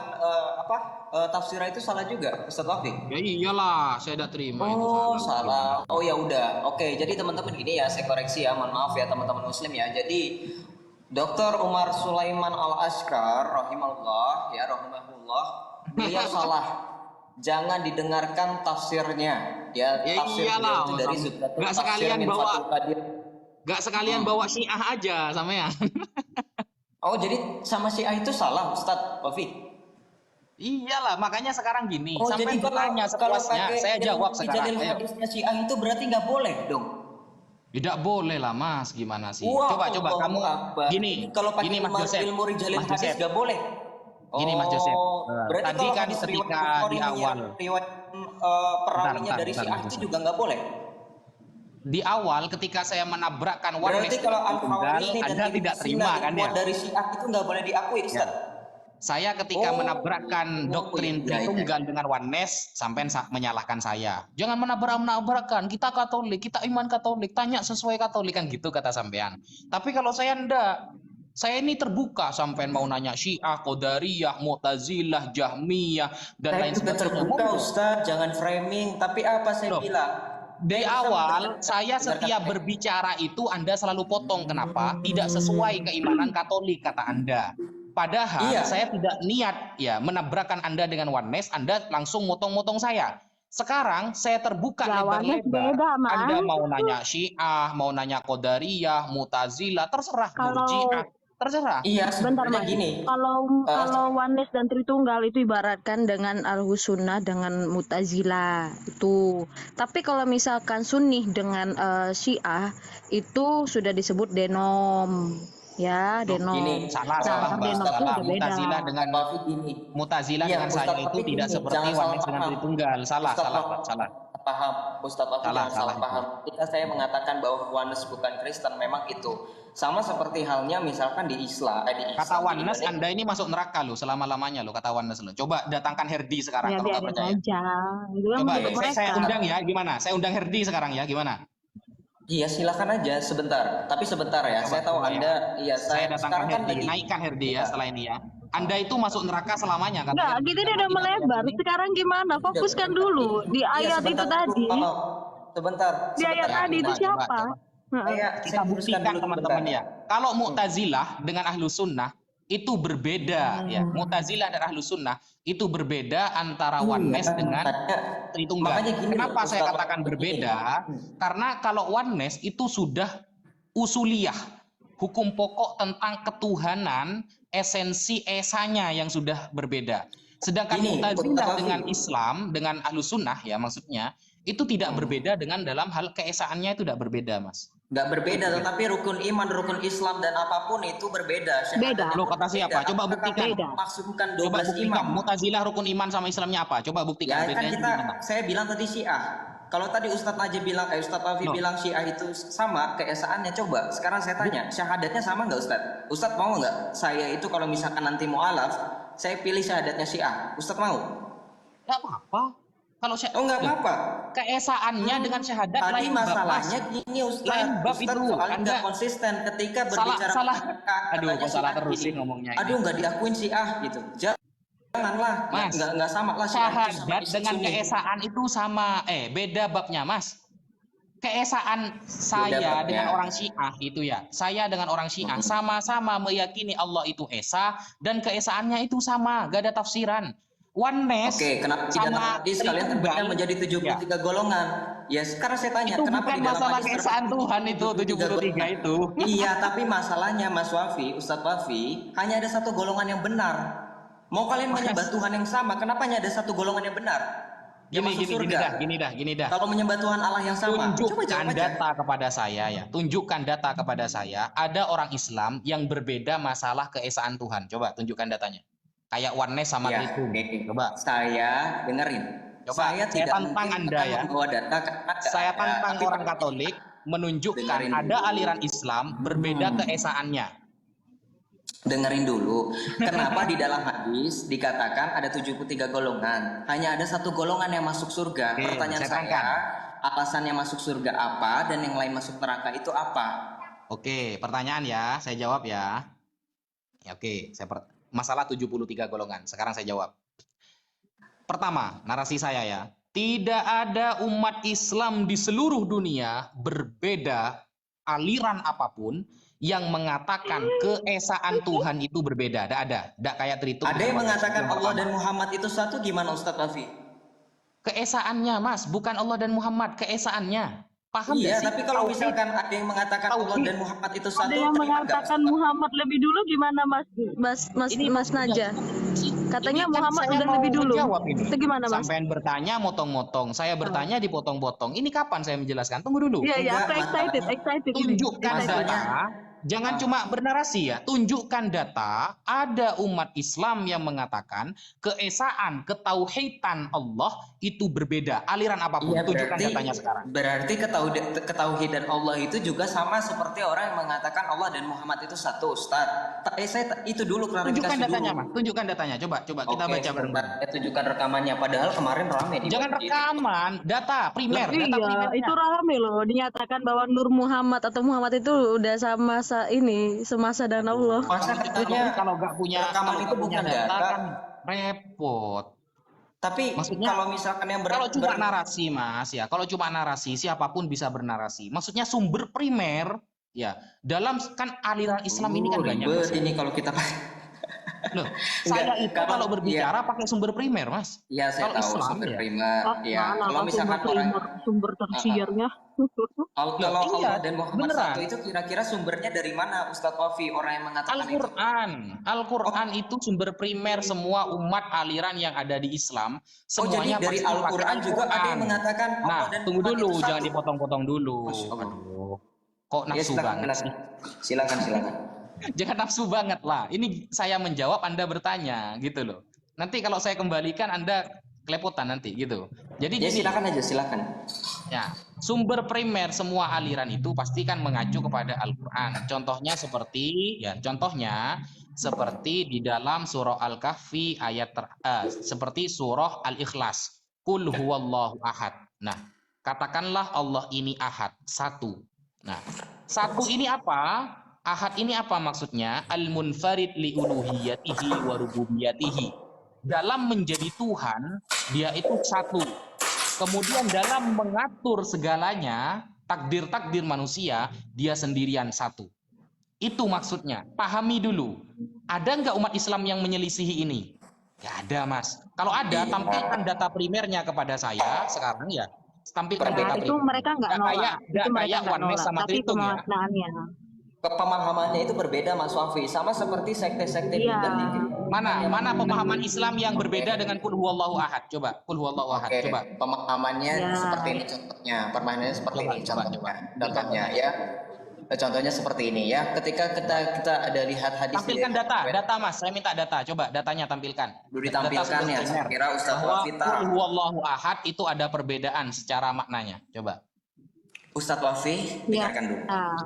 Speaker 3: tafsirnya itu salah juga, Ustadz Wafi.
Speaker 2: Ya iyalah, saya tidak terima itu
Speaker 3: Oh salah. Oh ya udah. Oke, jadi teman-teman gini ya, saya koreksi ya. Mohon maaf ya teman-teman Muslim ya. Jadi Dr. Umar Sulaiman al-Ashqar rahimahullah beliau salah. Jangan didengarkan tafsirnya. Ya,
Speaker 2: Ya
Speaker 3: tafsir
Speaker 2: iyalah,
Speaker 3: beliau itu dari
Speaker 2: Mas.
Speaker 3: Zubdatul
Speaker 2: Nggak
Speaker 3: Tafsir
Speaker 2: sekalian
Speaker 3: min
Speaker 2: bawa.
Speaker 3: Fathul Qadir.
Speaker 2: Gak sekalian bawa Syiah aja sampean.
Speaker 3: Oh, jadi sama Syiah itu salah, Ustadz Taufik?
Speaker 2: Iyalah, makanya sekarang gini,
Speaker 3: Oh,
Speaker 2: sampai
Speaker 3: jadi
Speaker 2: bertanya
Speaker 3: kalau
Speaker 2: sepuasnya.
Speaker 3: pakai
Speaker 2: Saya
Speaker 3: ilmu
Speaker 2: jawab sekarang.
Speaker 3: jalil
Speaker 2: Ayo.
Speaker 3: hadisnya Syiah itu berarti nggak boleh dong?
Speaker 2: Tidak boleh lah, Mas. Gimana sih?
Speaker 3: Wah,
Speaker 2: Coba kamu
Speaker 3: Allahu Akbar.
Speaker 2: gini,
Speaker 3: Kalau pakai
Speaker 2: gini Mas Joseph.
Speaker 3: ilmu rijalil
Speaker 2: Mas
Speaker 3: hadis
Speaker 2: Joseph,
Speaker 3: nggak boleh.
Speaker 2: gini Mas Joseph.
Speaker 3: Berarti
Speaker 2: Tadi
Speaker 3: kalau
Speaker 2: kan
Speaker 3: hadis riwayat
Speaker 2: ketika
Speaker 3: Bukhari
Speaker 2: di awal,
Speaker 3: riwayat perawinya dari
Speaker 2: bentar,
Speaker 3: Syiah
Speaker 2: Mas
Speaker 3: itu
Speaker 2: Joseph.
Speaker 3: juga nggak boleh.
Speaker 2: Di awal ketika saya menabrakkan
Speaker 3: Berarti
Speaker 2: oneness
Speaker 3: kalau
Speaker 2: tunggal,
Speaker 3: Al-Hawarizmi dan
Speaker 2: Anda
Speaker 3: Ibnu
Speaker 2: tidak
Speaker 3: Sina
Speaker 2: terima kan
Speaker 3: dibuat
Speaker 2: ya?
Speaker 3: dari Syiah itu nggak boleh diakui, Ustaz.
Speaker 2: Saya ketika
Speaker 3: Oh,
Speaker 2: menabrakkan doktrin
Speaker 3: iya.
Speaker 2: Tritunggal dengan oneness, sampai menyalahkan saya. Jangan menabrakkan, kita Katolik, kita iman Katolik, tanya sesuai Katolik kan gitu kata sampean. Tapi kalau saya enggak, saya ini terbuka sampean mau nanya Syiah, Qadariyah, Mu'tazilah, Jahmiyah dan
Speaker 3: Saya
Speaker 2: lain
Speaker 3: juga
Speaker 2: sebagainya.
Speaker 3: terbuka, Ustaz. Jangan framing. Tapi apa saya
Speaker 2: Loh,
Speaker 3: bilang?
Speaker 2: di awal saya setiap berbicara itu Anda selalu potong. Kenapa? Tidak sesuai keimanan Katolik kata Anda. Padahal
Speaker 3: Iya.
Speaker 2: saya tidak niat ya menabrakkan Anda dengan oneness, Anda langsung motong-motong saya. Sekarang saya terbuka
Speaker 1: Jawabannya
Speaker 2: lebar-lebar.
Speaker 1: beda, Mas.
Speaker 2: Anda mau nanya Syiah, mau nanya Qadariyah, Mu'tazilah, terserah.
Speaker 1: Kalau
Speaker 2: Murji'ah, terserah.
Speaker 3: Iya,
Speaker 1: bentar
Speaker 3: sebenarnya
Speaker 1: Mas,
Speaker 3: gini.
Speaker 1: kalau oneness dan Tritunggal itu ibaratkan dengan Ahlussunnah dengan Mu'tazilah itu. Tapi kalau misalkan Sunni dengan Syiah itu sudah disebut denom. Ya,
Speaker 2: Loh,
Speaker 1: denom.
Speaker 3: gini,
Speaker 2: salah
Speaker 1: Nah,
Speaker 2: Mbak,
Speaker 1: denom itu
Speaker 2: salah.
Speaker 1: udah beda.
Speaker 2: Mu'tazilah dengan
Speaker 3: Taufik gini.
Speaker 2: Mu'tazilah
Speaker 3: Iya,
Speaker 2: dengan saya
Speaker 3: Ustaz
Speaker 2: itu
Speaker 3: Taufik
Speaker 2: tidak
Speaker 3: gini,
Speaker 2: seperti
Speaker 3: jangan salah
Speaker 2: oneness dengan
Speaker 3: paham.
Speaker 2: Tritunggal. Salah,
Speaker 3: Ustaz
Speaker 2: salah,
Speaker 3: Taufik,
Speaker 2: Pak, salah.
Speaker 3: Paham, Ustaz Taufik
Speaker 2: Salah,
Speaker 3: jangan
Speaker 2: salah
Speaker 3: salah paham. Ketika saya mengatakan bahwa oneness bukan Kristen, memang itu sama seperti halnya misalkan di Islam, di
Speaker 2: Kata
Speaker 3: Islam, di
Speaker 2: oneness
Speaker 3: Indonesia.
Speaker 2: Anda ini masuk neraka loh selama-lamanya loh kata oneness loh. Coba datangkan Herdi sekarang
Speaker 1: Ya
Speaker 2: kalau nggak
Speaker 1: biarin
Speaker 2: percaya.
Speaker 1: aja. Itu kan
Speaker 2: Coba
Speaker 1: menurut
Speaker 2: saya
Speaker 1: mereka.
Speaker 2: undang ya gimana? Saya undang Herdi sekarang ya gimana?
Speaker 3: Iya, silakan aja sebentar. Tapi sebentar ya,
Speaker 2: Coba,
Speaker 3: saya tahu
Speaker 2: coba ya.
Speaker 3: Anda, iya
Speaker 2: Saya datangkan
Speaker 3: sekarang kan
Speaker 2: Herdi,
Speaker 3: lagi.
Speaker 2: naikkan Herdi ya setelah ini ya. Anda itu masuk neraka selamanya kata
Speaker 1: Enggak,
Speaker 2: Herdi.
Speaker 1: kita
Speaker 2: Karena
Speaker 1: udah
Speaker 2: tidak
Speaker 1: melebar.
Speaker 2: meyakini-
Speaker 1: Sekarang gimana? Fokuskan dulu di
Speaker 3: Iya,
Speaker 1: ayat itu
Speaker 3: sebentar
Speaker 1: tadi.
Speaker 3: dulu. Sebentar.
Speaker 1: Di ayat
Speaker 3: sebentar.
Speaker 1: tadi itu
Speaker 2: coba,
Speaker 1: siapa?
Speaker 2: Kita buktikan teman-teman ya. Kalau Mu'tazilah dengan Ahlus Sunnah itu berbeda ya. Mu'tazilah dan Ahlus Sunnah itu berbeda antara oneness dengan Tritunggal.
Speaker 3: Makanya gini,
Speaker 2: Kenapa saya
Speaker 3: Ustaz,
Speaker 2: katakan
Speaker 3: begini.
Speaker 2: berbeda? Karena kalau oneness itu sudah usuliyah, hukum pokok tentang ketuhanan, esensi esanya yang sudah berbeda. Sedangkan
Speaker 3: Gini,
Speaker 2: Mu'tazilah
Speaker 3: Ustaz
Speaker 2: dengan
Speaker 3: Taufik.
Speaker 2: Islam, dengan Ahlus Sunnah ya maksudnya, itu tidak berbeda dengan dalam hal keesaannya itu tidak berbeda, Mas.
Speaker 3: Nggak berbeda, tetapi rukun iman, rukun Islam dan apapun itu berbeda.
Speaker 1: Beda.
Speaker 2: Loh, kata siapa? Coba
Speaker 3: Apakah
Speaker 2: buktikan.
Speaker 3: kamu maksudkan
Speaker 2: Coba
Speaker 3: 12
Speaker 2: buktikan.
Speaker 3: imam.
Speaker 2: Mu'tazilah rukun iman sama Islamnya apa? Coba
Speaker 3: Ya
Speaker 2: buktikan.
Speaker 3: kan
Speaker 2: Bedanya
Speaker 3: kita,
Speaker 2: gimana?
Speaker 3: saya bilang tadi Syiah. Kalau tadi Ustadz aja bilang, Ustadz Taufik
Speaker 2: Loh.
Speaker 3: bilang Syiah itu sama keesaannya. Coba sekarang saya tanya, syahadatnya sama nggak Ustadz? Ustadz mau nggak? Saya itu kalau misalkan nanti mu'alaf, saya pilih syahadatnya Syiah. Ustadz mau?
Speaker 2: Nggak apa-apa. Kalau saya,
Speaker 3: Oh nggak apa-apa.
Speaker 2: keesaannya dengan syahadat
Speaker 3: Tadi
Speaker 2: lain bab, Mas.
Speaker 3: masalahnya gini Ustadz.
Speaker 2: Lain bab
Speaker 3: Ustadz
Speaker 2: itu.
Speaker 3: soalnya
Speaker 2: Anda
Speaker 3: nggak konsisten ketika
Speaker 2: salah-
Speaker 3: berbicara
Speaker 2: salah.
Speaker 3: tentang
Speaker 2: Aduh,
Speaker 3: katanya
Speaker 2: kok salah
Speaker 3: Syiah
Speaker 2: terus
Speaker 3: gini.
Speaker 2: sih ngomongnya ini.
Speaker 3: Aduh nggak diakuin Syiah gitu. Janganlah,
Speaker 2: Mas,
Speaker 3: nggak sama lah Syiah itu sama
Speaker 2: syahadat
Speaker 3: Islam
Speaker 2: dengan
Speaker 3: Sunni.
Speaker 2: keesaan itu sama. Beda babnya, Mas. Keesaan saya
Speaker 3: babnya.
Speaker 2: dengan orang Syiah itu ya. Saya dengan orang Syiah sama-sama meyakini Allah itu esa dan keesaannya itu sama, gak ada tafsiran. Oneness
Speaker 3: Oke, kenapa di dalam
Speaker 2: sama
Speaker 3: hadis kalian
Speaker 2: Tritunggal
Speaker 3: terbagi menjadi 73 golongan? Ya, sekarang saya tanya,
Speaker 2: itu
Speaker 3: kenapa
Speaker 2: bukan
Speaker 3: di dalam
Speaker 2: masalah
Speaker 3: hadis
Speaker 2: keesaan
Speaker 3: terbagi
Speaker 2: Tuhan itu 73 itu.
Speaker 3: Iya, tapi masalahnya Mas Wafi, Ustadz Wafi, hanya ada satu golongan yang benar. Mau kalian menyembah Tuhan yang sama, kenapa hanya ada satu golongan yang benar? Yang masuk surga.
Speaker 2: Gini dah.
Speaker 3: Kalau menyembah Tuhan Allah yang sama, coba
Speaker 2: Tunjukkan
Speaker 3: jawab aja.
Speaker 2: data kepada saya ya. Tunjukkan data kepada saya. Ada orang Islam yang berbeda masalah keesaan Tuhan. Coba tunjukkan datanya. Kayak oneness sama
Speaker 3: Ya,
Speaker 2: Tritunggal.
Speaker 3: oke.
Speaker 2: Coba.
Speaker 3: Saya dengerin.
Speaker 2: Coba, saya
Speaker 3: tidak
Speaker 2: tantang
Speaker 3: mungkin
Speaker 2: Anda
Speaker 3: akan
Speaker 2: ya.
Speaker 3: membawa data karena
Speaker 2: Saya
Speaker 3: ada,
Speaker 2: tantang
Speaker 3: tapi
Speaker 2: orang Katolik menunjukkan
Speaker 3: Dengerin
Speaker 2: ada
Speaker 3: dulu.
Speaker 2: aliran Islam berbeda keesaannya.
Speaker 3: Dengerin dulu, kenapa di dalam hadis dikatakan ada 73 golongan, hanya ada satu golongan yang masuk surga.
Speaker 2: Oke,
Speaker 3: Pertanyaan
Speaker 2: saya
Speaker 3: saya,
Speaker 2: terangkan.
Speaker 3: alasannya masuk surga apa dan yang lain masuk neraka itu apa?
Speaker 2: Oke, pertanyaan ya, saya jawab ya. Ya oke, masalah 73 golongan. Sekarang saya jawab. Pertama, narasi saya ya. Tidak ada umat Islam di seluruh dunia berbeda aliran apapun yang mengatakan keesaan Tuhan itu berbeda. Tidak ada. Tidak kayak Tritunggal.
Speaker 3: Ada yang mengatakan
Speaker 2: Yang
Speaker 3: Allah
Speaker 2: pertama.
Speaker 3: dan Muhammad itu satu, gimana Ustadz Rafi?
Speaker 2: Keesaannya, Mas, bukan Allah dan Muhammad, keesaannya. Paham
Speaker 3: Iya,
Speaker 2: nggak sih?
Speaker 3: tapi kalau
Speaker 2: Tauhid,
Speaker 3: misalkan ada yang mengatakan Allah
Speaker 2: tauhid.
Speaker 3: dan Muhammad itu
Speaker 1: Ada
Speaker 3: satu,
Speaker 1: yang
Speaker 3: terima nggak
Speaker 1: mengatakan
Speaker 3: Ustaz?
Speaker 1: Muhammad lebih dulu gimana
Speaker 2: Ini
Speaker 1: Mas
Speaker 2: maksudnya
Speaker 1: Naja?
Speaker 2: sih,
Speaker 1: Katanya
Speaker 2: ini kan
Speaker 1: Muhammad
Speaker 2: saya
Speaker 1: udah
Speaker 2: mau
Speaker 1: lebih dulu.
Speaker 2: menjawab ini.
Speaker 1: Itu gimana Mas?
Speaker 2: Sampean bertanya motong-motong, saya
Speaker 1: Ah.
Speaker 2: bertanya dipotong-potong. Ini kapan saya menjelaskan? Tunggu dulu.
Speaker 1: Iya iya,
Speaker 3: Enggak,
Speaker 1: aku excited ini.
Speaker 2: Tunjukkan
Speaker 1: Excited.
Speaker 2: data, jangan
Speaker 3: Ah.
Speaker 2: cuma bernarasi ya. Tunjukkan data, ada umat Islam yang mengatakan keesaan, ketauhidan Allah itu berbeda. Aliran apapun,
Speaker 3: Iya,
Speaker 2: tunjukkan datanya sekarang.
Speaker 3: berarti ketauhidan Allah itu juga sama seperti orang yang mengatakan Allah dan Muhammad itu satu, Ustaz. Itu dulu
Speaker 2: Tunjukkan
Speaker 3: klarifikasi
Speaker 2: datanya,
Speaker 3: dulu.
Speaker 2: Mas. Tunjukkan datanya. Coba kita
Speaker 3: Oke,
Speaker 2: baca
Speaker 3: sebentar.
Speaker 2: bareng-bareng.
Speaker 3: Saya tunjukkan rekamannya. Padahal kemarin rame di
Speaker 2: Jangan
Speaker 3: masjid.
Speaker 2: rekaman, data primer, data
Speaker 1: Iya,
Speaker 2: primernya.
Speaker 1: itu rame loh. Dinyatakan bahwa Nur Muhammad atau Muhammad itu udah sama semasa dan Allah.
Speaker 3: Masa katanya
Speaker 2: Kalau nggak punya
Speaker 3: rekaman
Speaker 2: kalau
Speaker 3: itu
Speaker 2: nggak punya
Speaker 3: bukan
Speaker 2: data
Speaker 3: data.
Speaker 2: kan repot.
Speaker 3: Tapi
Speaker 2: Maksudnya,
Speaker 3: kalau misalkan yang
Speaker 2: Kalau cuma narasi, Mas, ya, kalau cuma narasi siapapun bisa bernarasi. Maksudnya sumber primer, ya, dalam kan aliran Islam ini kan banyak.
Speaker 3: ribet
Speaker 2: Mas.
Speaker 3: ini kalau kita
Speaker 2: Loh,
Speaker 3: Enggak,
Speaker 2: saya itu kalau
Speaker 3: kalau-
Speaker 2: berbicara pakai sumber primer, Mas.
Speaker 3: ya saya
Speaker 2: Kalau
Speaker 3: tahu
Speaker 2: Islam,
Speaker 3: sumber
Speaker 2: ya.
Speaker 3: primer ya.
Speaker 1: Mana
Speaker 3: Kalau
Speaker 1: kan
Speaker 3: misalkan orang
Speaker 1: sumber tersiernya.
Speaker 3: kalau
Speaker 2: Loh, iya,
Speaker 3: Allah dan Muhammad
Speaker 2: beneran.
Speaker 3: satu itu kira-kira sumbernya dari mana Ustadz Wafi, orang yang mengatakan itu?
Speaker 2: Al-Quran itu sumber primer semua umat aliran yang ada di Islam.
Speaker 3: Oh, jadi
Speaker 2: Semuanya
Speaker 3: dari
Speaker 2: pasti pakai
Speaker 3: Al-Quran juga ada yang mengatakan
Speaker 2: Nah,
Speaker 3: Allah dan
Speaker 2: tunggu
Speaker 3: Muhammad
Speaker 2: dulu,
Speaker 3: itu
Speaker 2: jangan
Speaker 3: satu.
Speaker 2: dipotong-potong dulu.
Speaker 3: Masya Allah.
Speaker 2: Aduh, kok
Speaker 3: Ya,
Speaker 2: nafsu banget sih?
Speaker 3: silakan.
Speaker 2: Jangan nafsu banget lah. Ini saya menjawab, Anda bertanya, gitu loh. Nanti kalau saya kembalikan, Anda kelepotan nanti, gitu. Jadi
Speaker 3: Ya
Speaker 2: gini,
Speaker 3: silakan.
Speaker 2: ya, sumber primer semua aliran itu pasti kan mengacu kepada Al-Quran. Contohnya seperti di dalam surah Al-Kahfi seperti surah Al-Ikhlas. Qul huwallahu ahad. Nah, katakanlah Allah ini ahad, satu. Nah, satu ini apa? Ahad ini apa maksudnya? Al-munfarid li uluhiyatihi wa rububiyatihi. Dalam menjadi Tuhan, dia itu satu. Kemudian dalam mengatur segalanya, takdir-takdir manusia, dia sendirian satu. Itu maksudnya. Pahami dulu. Ada nggak umat Islam yang menyelisihi ini? Nggak ada, Mas. Kalau ada, tampilkan data primernya kepada saya sekarang ya. Tampilkan
Speaker 1: Nah,
Speaker 2: data
Speaker 1: itu
Speaker 2: primer.
Speaker 1: mereka nggak
Speaker 2: Nggak
Speaker 1: nolak.
Speaker 2: kayak
Speaker 1: nggak
Speaker 2: Oneness sama
Speaker 1: Tapi
Speaker 2: Tritung ya.
Speaker 1: pemaknaannya.
Speaker 3: Pemahamannya itu berbeda Mas Wafi, sama seperti sekte-sekte
Speaker 1: Iya.
Speaker 3: bidah di
Speaker 2: Mana pemahaman Islam yang berbeda dengan Qul huwallahu ahad? Coba, Qul huwallahu ahad.
Speaker 3: Oke,
Speaker 2: Coba.
Speaker 3: pemahamannya
Speaker 1: Ya.
Speaker 3: seperti ini contohnya, permainannya seperti
Speaker 2: Coba,
Speaker 3: ini
Speaker 2: coba.
Speaker 3: contohnya ya. Contohnya seperti ini ya. Ketika kita ada lihat hadis
Speaker 2: Tampilkan data Mas. Saya minta data. Coba datanya tampilkan.
Speaker 3: Dulu ditampilkan ya. Saya kira Ustaz
Speaker 2: Bahwa
Speaker 3: Wafi
Speaker 2: Qul
Speaker 3: tahu.
Speaker 2: huwallahu ahad itu ada perbedaan secara maknanya. Coba.
Speaker 3: Ustaz Wafi,
Speaker 1: Ya.
Speaker 3: dengarkan dulu.
Speaker 1: Nah,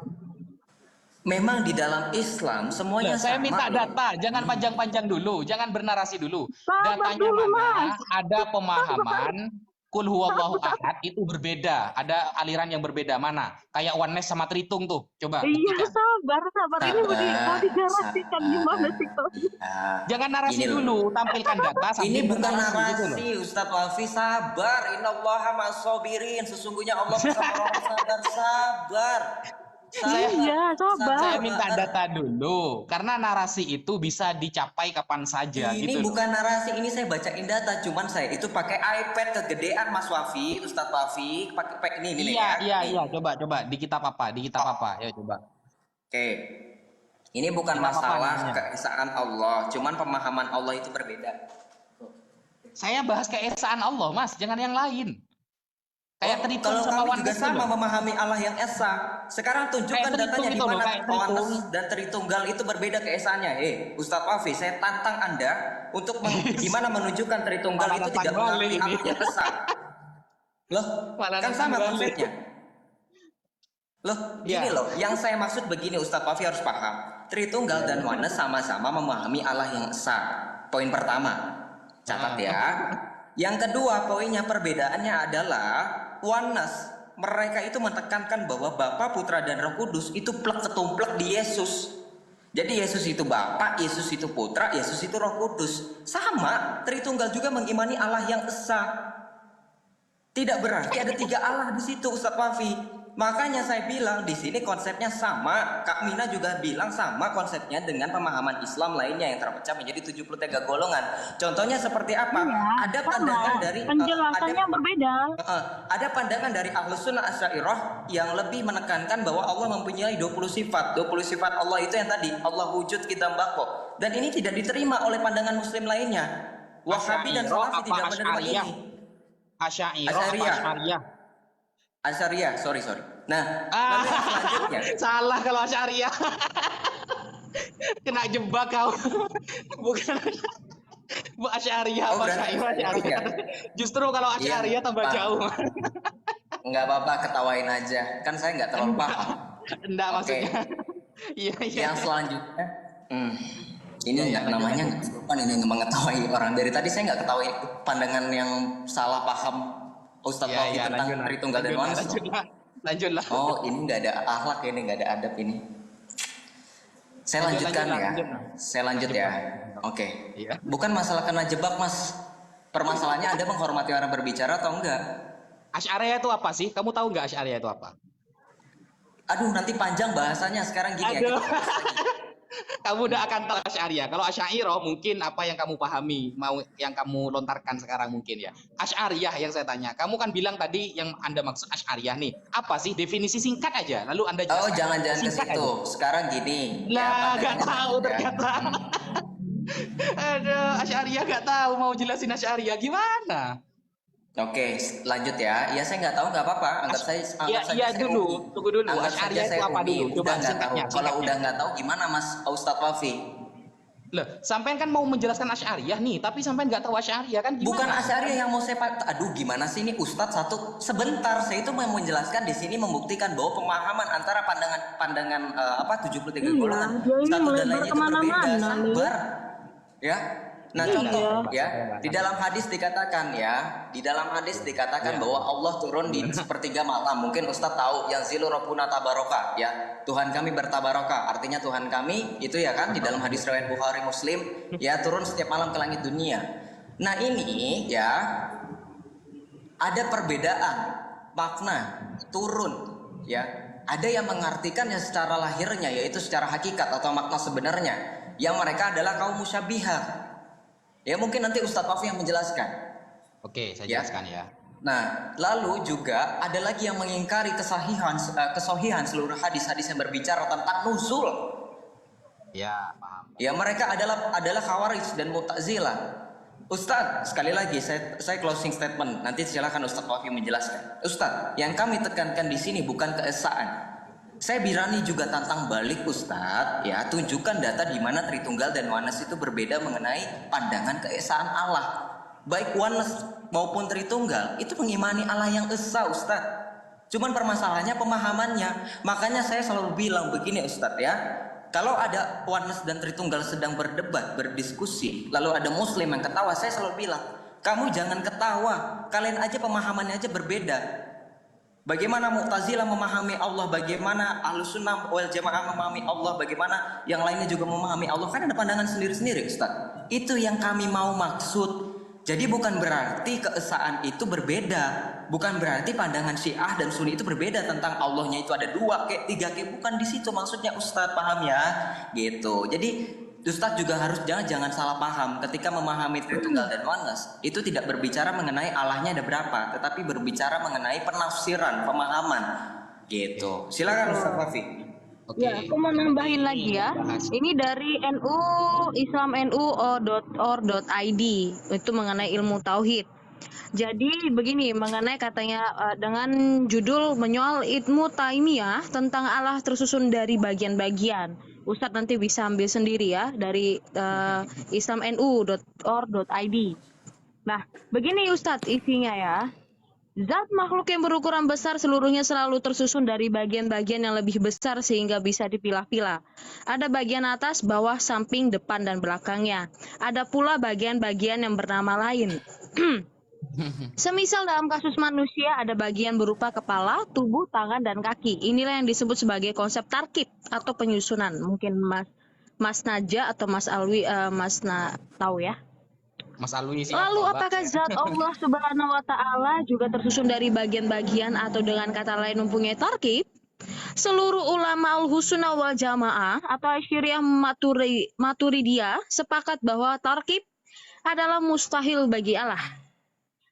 Speaker 3: Memang di dalam Islam semuanya
Speaker 2: Saya
Speaker 3: sama.
Speaker 2: minta
Speaker 3: loh.
Speaker 2: data, jangan panjang-panjang dulu, jangan bernarasi dulu.
Speaker 1: Sabar
Speaker 2: Datanya
Speaker 1: dulu,
Speaker 2: mana?
Speaker 1: Mas.
Speaker 2: Ada pemahaman Qul huwallahu ahad itu berbeda. Ada aliran yang berbeda mana? Kayak Oneness sama Tritung tuh. Coba
Speaker 1: iya
Speaker 2: buktikan.
Speaker 1: sabar. Ini mau digarasikan gimana sih kalau?
Speaker 3: Nah,
Speaker 2: Jangan narasi
Speaker 3: Ini loh.
Speaker 2: dulu, tampilkan data sambil
Speaker 3: ini bukan
Speaker 2: bernarasi gitu loh.
Speaker 3: narasi Ustaz Wafi, sabar. Innallaha ma'as-sabirin. Sesungguhnya Allah bersama orang sabar.
Speaker 1: Iya, sabar.
Speaker 2: Saya minta data dulu, karena narasi itu bisa dicapai kapan saja.
Speaker 3: Ini
Speaker 2: gitu loh.
Speaker 3: bukan narasi, ini saya bacain data. Cuman saya itu pakai iPad kegedean Mas Wafi, Ustadz Wafi, pakai ini nih ya.
Speaker 2: Iya. Coba di kitab apa? Ya coba.
Speaker 3: Oke. Ini bukan
Speaker 2: Kitab apa
Speaker 3: masalah
Speaker 2: namanya?
Speaker 3: keesaan Allah, cuman pemahaman Allah itu berbeda.
Speaker 2: Saya bahas keesaan Allah, Mas, jangan yang lain. Kayak Tritung
Speaker 3: Kalau
Speaker 2: sama
Speaker 3: kami juga
Speaker 2: Oneness
Speaker 3: sama
Speaker 2: loh.
Speaker 3: memahami Allah yang esa. Sekarang tunjukkan
Speaker 2: Kayak
Speaker 3: datanya
Speaker 2: Tritung
Speaker 3: di
Speaker 2: itu loh,
Speaker 3: mana
Speaker 2: kayak Tritung.
Speaker 3: Oneness dan Tritunggal itu berbeda keesaannya. Ustadz Wafi, saya tantang Anda untuk gimana menunjukkan Tritunggal
Speaker 2: Malah
Speaker 3: itu
Speaker 2: datang
Speaker 3: tidak mengakui
Speaker 2: balik ini.
Speaker 3: Allah yang esa. Loh,
Speaker 2: Malah
Speaker 3: kan
Speaker 2: datang
Speaker 3: sama
Speaker 2: balik.
Speaker 3: konsepnya. Loh, gini
Speaker 2: Ya.
Speaker 3: loh. Yang saya maksud begini, Ustadz Wafi harus paham. Tritunggal dan Oneness sama-sama memahami Allah yang esa. Poin pertama, catat ya. Yang kedua, poinnya perbedaannya adalah Oneness. Mereka itu menekankan bahwa Bapa, Putra, dan Roh Kudus itu plek ketumplek di Yesus. Jadi Yesus itu Bapa, Yesus itu Putra, Yesus itu Roh Kudus. Sama, Tritunggal juga mengimani Allah yang esa. Tidak berarti ada 3 Allah di situ, Ustadz Wafi.
Speaker 4: Makanya saya bilang di sini konsepnya sama. Kak Mina juga bilang sama konsepnya dengan pemahaman Islam lainnya yang terpecah menjadi 73 golongan. Contohnya seperti apa?
Speaker 1: Iya,
Speaker 4: Ada
Speaker 1: sama.
Speaker 4: pandangan dari
Speaker 1: Penjelasannya berbeda.
Speaker 4: ada pandangan dari Ahlus Sunnah Asy'ariyah yang lebih menekankan bahwa Allah mempunyai 20 sifat. 20 sifat Allah itu yang tadi, Allah wujud kita bako. Dan ini tidak diterima oleh pandangan muslim lainnya. Wahabi dan Salafi tidak menerima ini. Asy'ariyah, sorry. Nah, lalu yang selanjutnya.
Speaker 2: Salah kalau Asy'ariyah. Kena jebak kau. Bukan Bu Asy'ariyah apa Asy'ariyah. Justru kalau Asy'ariyah tambah jauh.
Speaker 4: Enggak apa-apa, ketawain aja. Kan saya enggak terlalu paham.
Speaker 2: Enggak maksudnya. Iya.
Speaker 4: Yang selanjutnya ini namanya bukan ini mengetahui orang. Dari tadi saya nggak ketahui pandangan yang salah paham Ustadz Fauzi tentang Tritunggal dan Oneness.
Speaker 2: Lanjutlah.
Speaker 4: Oh, ini nggak ada akhlak ini, nggak ada adab ini. Saya lanjutkan ya. Saya lanjut ya. Oke.
Speaker 2: Iya.
Speaker 4: Bukan masalah kena jebak, Mas. Permasalahannya Anda menghormati orang berbicara atau enggak?
Speaker 2: Asy'ariyah itu apa sih? Kamu tahu nggak Asy'ariyah itu apa?
Speaker 4: Aduh, nanti panjang bahasanya. Sekarang gini ya.
Speaker 2: Kamu udah akan tahu Asy'ariyah. Kalau Asy'ariyah mungkin apa yang kamu pahami, mau yang kamu lontarkan sekarang mungkin ya. Asy'ariyah yang saya tanya. Kamu kan bilang tadi yang Anda maksud Asy'ariyah nih. Apa sih definisi singkat aja? Lalu Anda jelaskan.
Speaker 4: Oh, jangan ke situ. Sekarang gini.
Speaker 2: Lah, nggak tahu ternyata. Aduh, Asy'ariyah nggak tahu mau jelasin Asy'ariyah gimana?
Speaker 4: Oke, lanjut ya. Ya saya nggak tahu, nggak apa-apa. Anggap saya
Speaker 2: dulu. Tunggu dulu. Asy'ariyah itu apa dulu? Coba singkatnya.
Speaker 4: Kalau udah nggak tahu gimana Mas Ustadz Fauzi?
Speaker 2: Loh, sampean kan mau menjelaskan Asy'ariyah nih, tapi sampean nggak tahu Asy'ariyah kan gimana?
Speaker 4: Bukan Asy'ariyah yang mau saya aduh gimana sih ini Ustadz satu sebentar, saya itu mau menjelaskan di sini membuktikan bahwa pemahaman antara pandangan 73 golongan satu dan lainnya itu berbeda. Sabar. Ya. Nah, contoh ya, di dalam hadis dikatakan bahwa Allah turun di sepertiga malam. Mungkin Ustadz tahu yang zilu rabbuna tabaraka ya. Tuhan kami bertabaraka, artinya Tuhan kami itu ya kan di dalam hadis riwayat Bukhari Muslim ya turun setiap malam ke langit dunia. Nah, ini ya ada perbedaan makna turun ya. Ada yang mengartikannya secara lahirnya yaitu secara hakikat atau makna sebenarnya. Yang mereka adalah kaum musyabihah. Ya mungkin nanti Ustadz Fauzi yang menjelaskan.
Speaker 2: Oke, saya jelaskan ya.
Speaker 4: Nah, lalu juga ada lagi yang mengingkari kesohihan seluruh hadis-hadis yang berbicara tentang nuzul.
Speaker 2: Ya, paham.
Speaker 4: Ya mereka adalah Khawarij dan Mu'tazilah. Ustadz, sekali lagi saya closing statement. Nanti silakan Ustadz Fauzi menjelaskan. Ustadz, yang kami tekankan di sini bukan keesaan. Saya berani juga tantang balik Ustadz, ya tunjukkan data di mana Tritunggal dan Oneness itu berbeda mengenai pandangan keesaan Allah. Baik Oneness maupun Tritunggal itu mengimani Allah yang esa Ustadz. Cuman permasalahannya pemahamannya. Makanya saya selalu bilang begini Ustadz ya. Kalau ada Oneness dan Tritunggal sedang berdebat, berdiskusi, lalu ada Muslim yang ketawa, saya selalu bilang, kamu jangan ketawa, kalian aja pemahamannya aja berbeda. Bagaimana Mu'tazilah memahami Allah, bagaimana Ahlus Sunnah wal Jamaah memahami Allah, bagaimana yang lainnya juga memahami Allah. Kan ada pandangan sendiri-sendiri Ustaz. Itu yang kami mau maksud. Jadi bukan berarti keesaan itu berbeda. Bukan berarti pandangan Syiah dan Sunni itu berbeda tentang Allahnya itu ada 2 kayak 3 kayak, bukan di situ maksudnya Ustaz, paham ya? Gitu. Jadi Ustadz juga harus jangan salah paham ketika memahami Tritunggal dan Oneness. Itu tidak berbicara mengenai Allahnya ada berapa, tetapi berbicara mengenai penafsiran, pemahaman. Gitu. Silakan Ustadz Fauzi.
Speaker 1: Ya, aku mau nambahin lagi ya. Ini dari NU islamnu.org.id itu mengenai ilmu tauhid. Jadi begini mengenai katanya dengan judul menyoal ilmu taimiyah tentang Allah tersusun dari bagian-bagian. Ustadz nanti bisa ambil sendiri ya dari islamnu.org.id. Nah, begini Ustadz isinya ya. Zat makhluk yang berukuran besar seluruhnya selalu tersusun dari bagian-bagian yang lebih besar sehingga bisa dipilah-pilah. Ada bagian atas, bawah, samping, depan, dan belakangnya. Ada pula bagian-bagian yang bernama lain. Semisal dalam kasus manusia ada bagian berupa kepala, tubuh, tangan, dan kaki. Inilah yang disebut sebagai konsep tarkib atau penyusunan. Mungkin Mas Naja atau Mas Alwi tahu ya.
Speaker 2: Mas Alwi siap
Speaker 1: Lalu
Speaker 2: loh, Mbak.
Speaker 1: apakah zat Allah Subhanahu wa taala juga tersusun dari bagian-bagian atau dengan kata lain mempunyai tarkib? Seluruh ulama Al-Sunnah wal Jamaah atau Asy'ariyah Maturidiyah sepakat bahwa tarkib adalah mustahil bagi Allah.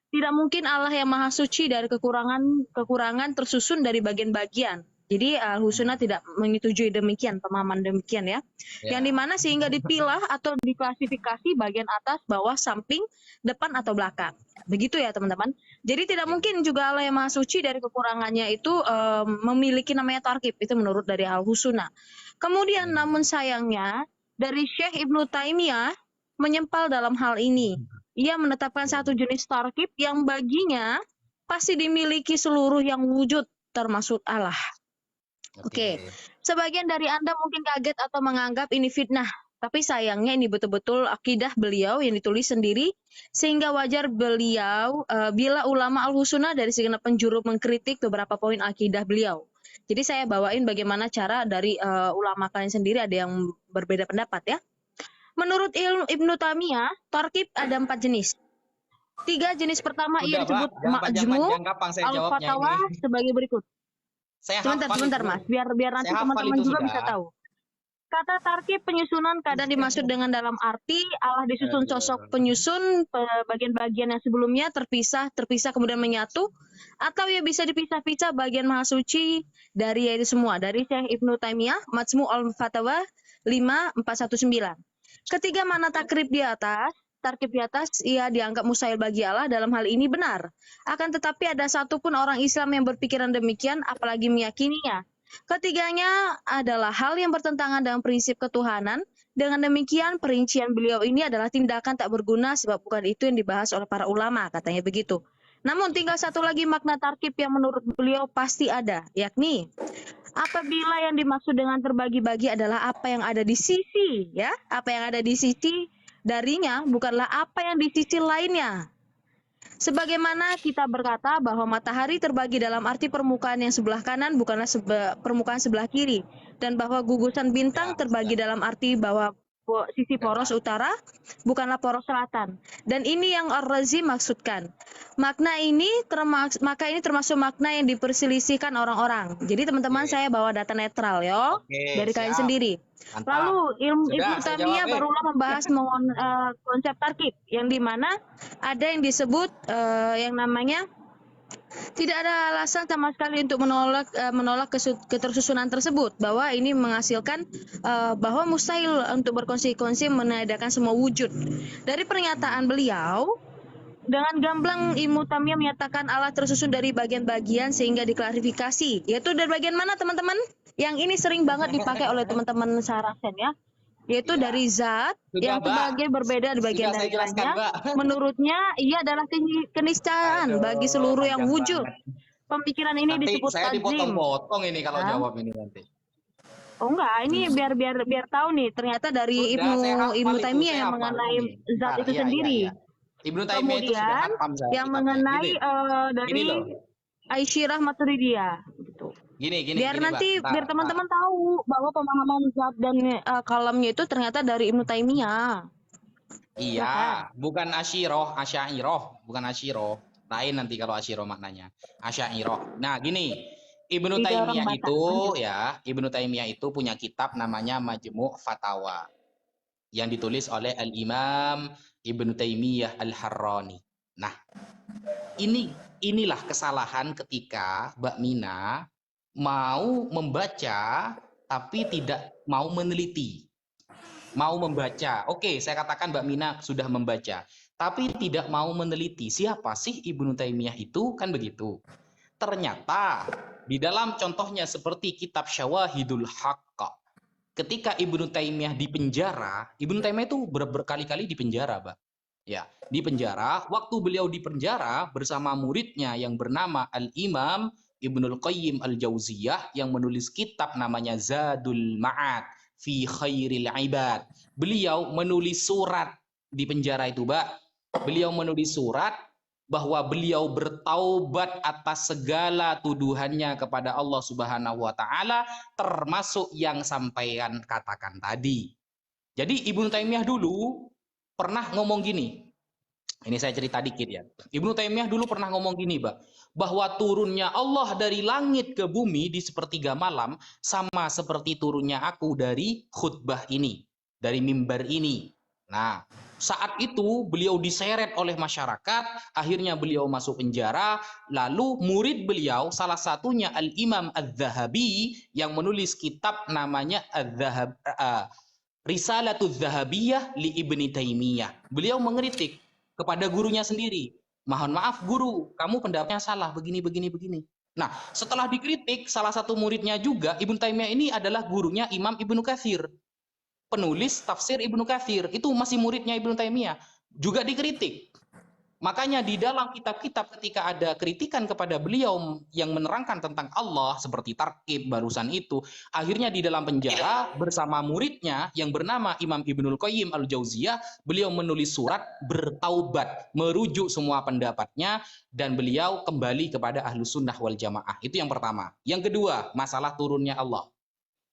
Speaker 1: Tidak mungkin Allah yang maha suci dari kekurangan tersusun dari bagian-bagian. Jadi Al-Sunnah tidak menyetujui demikian, pemahaman demikian ya.
Speaker 2: Ya.
Speaker 1: Yang dimana sehingga dipilah atau diklasifikasi bagian atas, bawah, samping, depan atau belakang. Begitu ya teman-teman. Jadi tidak mungkin juga Allah yang maha suci dari kekurangannya itu memiliki namanya tarkib. Itu menurut dari Al-Sunnah. Kemudian namun sayangnya dari Syekh Ibnu Taimiyah menyempal dalam hal ini. Ia menetapkan satu jenis tarkib yang baginya pasti dimiliki seluruh yang wujud termasuk Allah. Oke. Sebagian dari Anda mungkin kaget atau menganggap ini fitnah. Tapi sayangnya ini betul-betul akidah beliau yang ditulis sendiri. Sehingga wajar beliau bila ulama Al-Sunnah dari segenap penjuru mengkritik beberapa poin akidah beliau. Jadi saya bawain bagaimana cara dari ulama kalian sendiri, ada yang berbeda pendapat ya. Menurut Ibnu Taimiyah, tarkib ada 4 jenis. 3 jenis pertama ia disebut Majmu' Al-Fatawa sebagai berikut. Sebentar Mas, biar nanti teman-teman juga bisa tahu. Kata tarkib penyusunan kadang dimaksud dengan dalam arti Allah disusun sosok penyusun bagian-bagian yang sebelumnya terpisah kemudian menyatu, atau ya bisa dipisah-pisah bagian maha suci dari yaitu semua. Dari Syekh Ibnu Taimiyah, Majmu' Al-Fatawa 5419. Ketiga mana tarkib di atas ia dianggap mustahil bagi Allah, dalam hal ini benar. Akan tetapi ada satu pun orang Islam yang berpikiran demikian, apalagi meyakininya. Ketiganya adalah hal yang bertentangan dengan prinsip ketuhanan. Dengan demikian perincian beliau ini adalah tindakan tak berguna sebab bukan itu yang dibahas oleh para ulama, katanya begitu. Namun tinggal satu lagi makna tarkib yang menurut beliau pasti ada, yakni apabila yang dimaksud dengan terbagi-bagi adalah apa yang ada di sisi, ya, apa yang ada di sisi darinya bukanlah apa yang di sisi lainnya. Sebagaimana kita berkata bahwa matahari terbagi dalam arti permukaan yang sebelah kanan bukanlah permukaan sebelah kiri, dan bahwa gugusan bintang terbagi dalam arti bahwa sisi poros utara bukanlah poros selatan. Dan ini yang Ar-Razi maksudkan. Maka ini termasuk makna yang diperselisihkan orang-orang. Jadi teman-teman saya bawa data netral yo, dari kalian sendiri.
Speaker 2: Mantap.
Speaker 1: Lalu Ibnu Taimiyah barulah membahas konsep tarkib yang dimana ada yang disebut yang namanya tidak ada alasan sama sekali untuk menolak ketersusunan tersebut, bahwa ini menghasilkan bahwa mustahil untuk berkonsekuensi menadakan semua wujud. Dari pernyataan beliau, dengan gamblang Ibnu Taimiyah menyatakan Allah tersusun dari bagian-bagian sehingga diklarifikasi, yaitu dari bagian mana teman-teman? Yang ini sering banget dipakai oleh teman-teman Sarasen ya, yaitu dari zat yang sebagai berbeda di bagian dari lainnya. Menurutnya ia adalah keniscayaan bagi seluruh yang wujud. Pemikiran ini
Speaker 2: nanti
Speaker 1: disebut
Speaker 2: saya
Speaker 1: tajim.
Speaker 2: dipotong-potong ini kalau jawab ini nanti.
Speaker 1: Oh enggak, ini biar tahu nih, ternyata dari Ibnu Taimiyah yang mengenai zat itu sendiri.
Speaker 2: Ibnu Taimiyah itu sudah
Speaker 1: Kemudian
Speaker 2: paham saya.
Speaker 1: yang mengenai dari Asy'ariyah Maturidiyah gitu. Biar teman-teman tahu bahwa pemahaman zat dan kalamnya itu ternyata dari Ibnu Taimiyah.
Speaker 2: Iya, bukan Asy'ariyah, bukan Asy'ariyah. Lain nanti kalau Asy'ariyah maknanya. Asy'ariyah. Nah, gini, Ibnu Taimiyah itu punya kitab namanya Majmu' Fatawa yang ditulis oleh Al-Imam Ibnu Taimiyah Al-Harrani. Nah, inilah kesalahan ketika Mbak Mina mau membaca tapi tidak mau meneliti. Mau membaca, oke, saya katakan Mbak Mina sudah membaca, tapi tidak mau meneliti siapa sih Ibnu Taimiyah itu, kan begitu. Ternyata di dalam contohnya seperti kitab Syawahidul Haqq, ketika Ibnu Taimiyah di penjara, Ibnu Taimiyah itu berkali-kali di penjara, Mbak. Ya, di penjara. Waktu beliau di penjara bersama muridnya yang bernama Al-Imam Ibnul Qayyim Al-Jauziyah yang menulis kitab namanya Zadul Ma'ad fi Khairil Ibad. Beliau menulis surat di penjara itu, Mbak. Beliau menulis surat bahwa beliau bertaubat atas segala tuduhannya kepada Allah Subhanahu wa taala, termasuk yang sampaian katakan tadi. Jadi Ibnu Taimiyah dulu pernah ngomong gini, Ini saya cerita dikit ya. Ibnu Taimiyah dulu pernah ngomong gini, Mbak, bahwa turunnya Allah dari langit ke bumi di sepertiga malam sama seperti turunnya aku dari khutbah ini, dari mimbar ini. Nah, saat itu beliau diseret oleh masyarakat, akhirnya beliau masuk penjara, lalu murid beliau salah satunya Al-Imam Az-Zahabi yang menulis kitab namanya Risalatuz Zahabiyah li Ibni Taimiyah. Beliau mengkritik kepada gurunya sendiri. Mohon maaf guru, kamu pendapatnya salah begini begini begini. Nah, setelah dikritik, salah satu muridnya juga Ibnu Taimiyah ini adalah gurunya Imam Ibnu Katsir. Penulis tafsir Ibnu Katsir, itu masih muridnya Ibnu Taimiyah, juga dikritik. Makanya di dalam kitab-kitab ketika ada kritikan kepada beliau yang menerangkan tentang Allah seperti Tarkib barusan itu, akhirnya di dalam penjara bersama muridnya yang bernama Imam Ibnul Qayyim Al-Jauziyah, beliau menulis surat bertaubat, merujuk semua pendapatnya, dan beliau kembali kepada Ahlus Sunnah wal Jamaah. Itu yang pertama. Yang kedua, masalah turunnya Allah.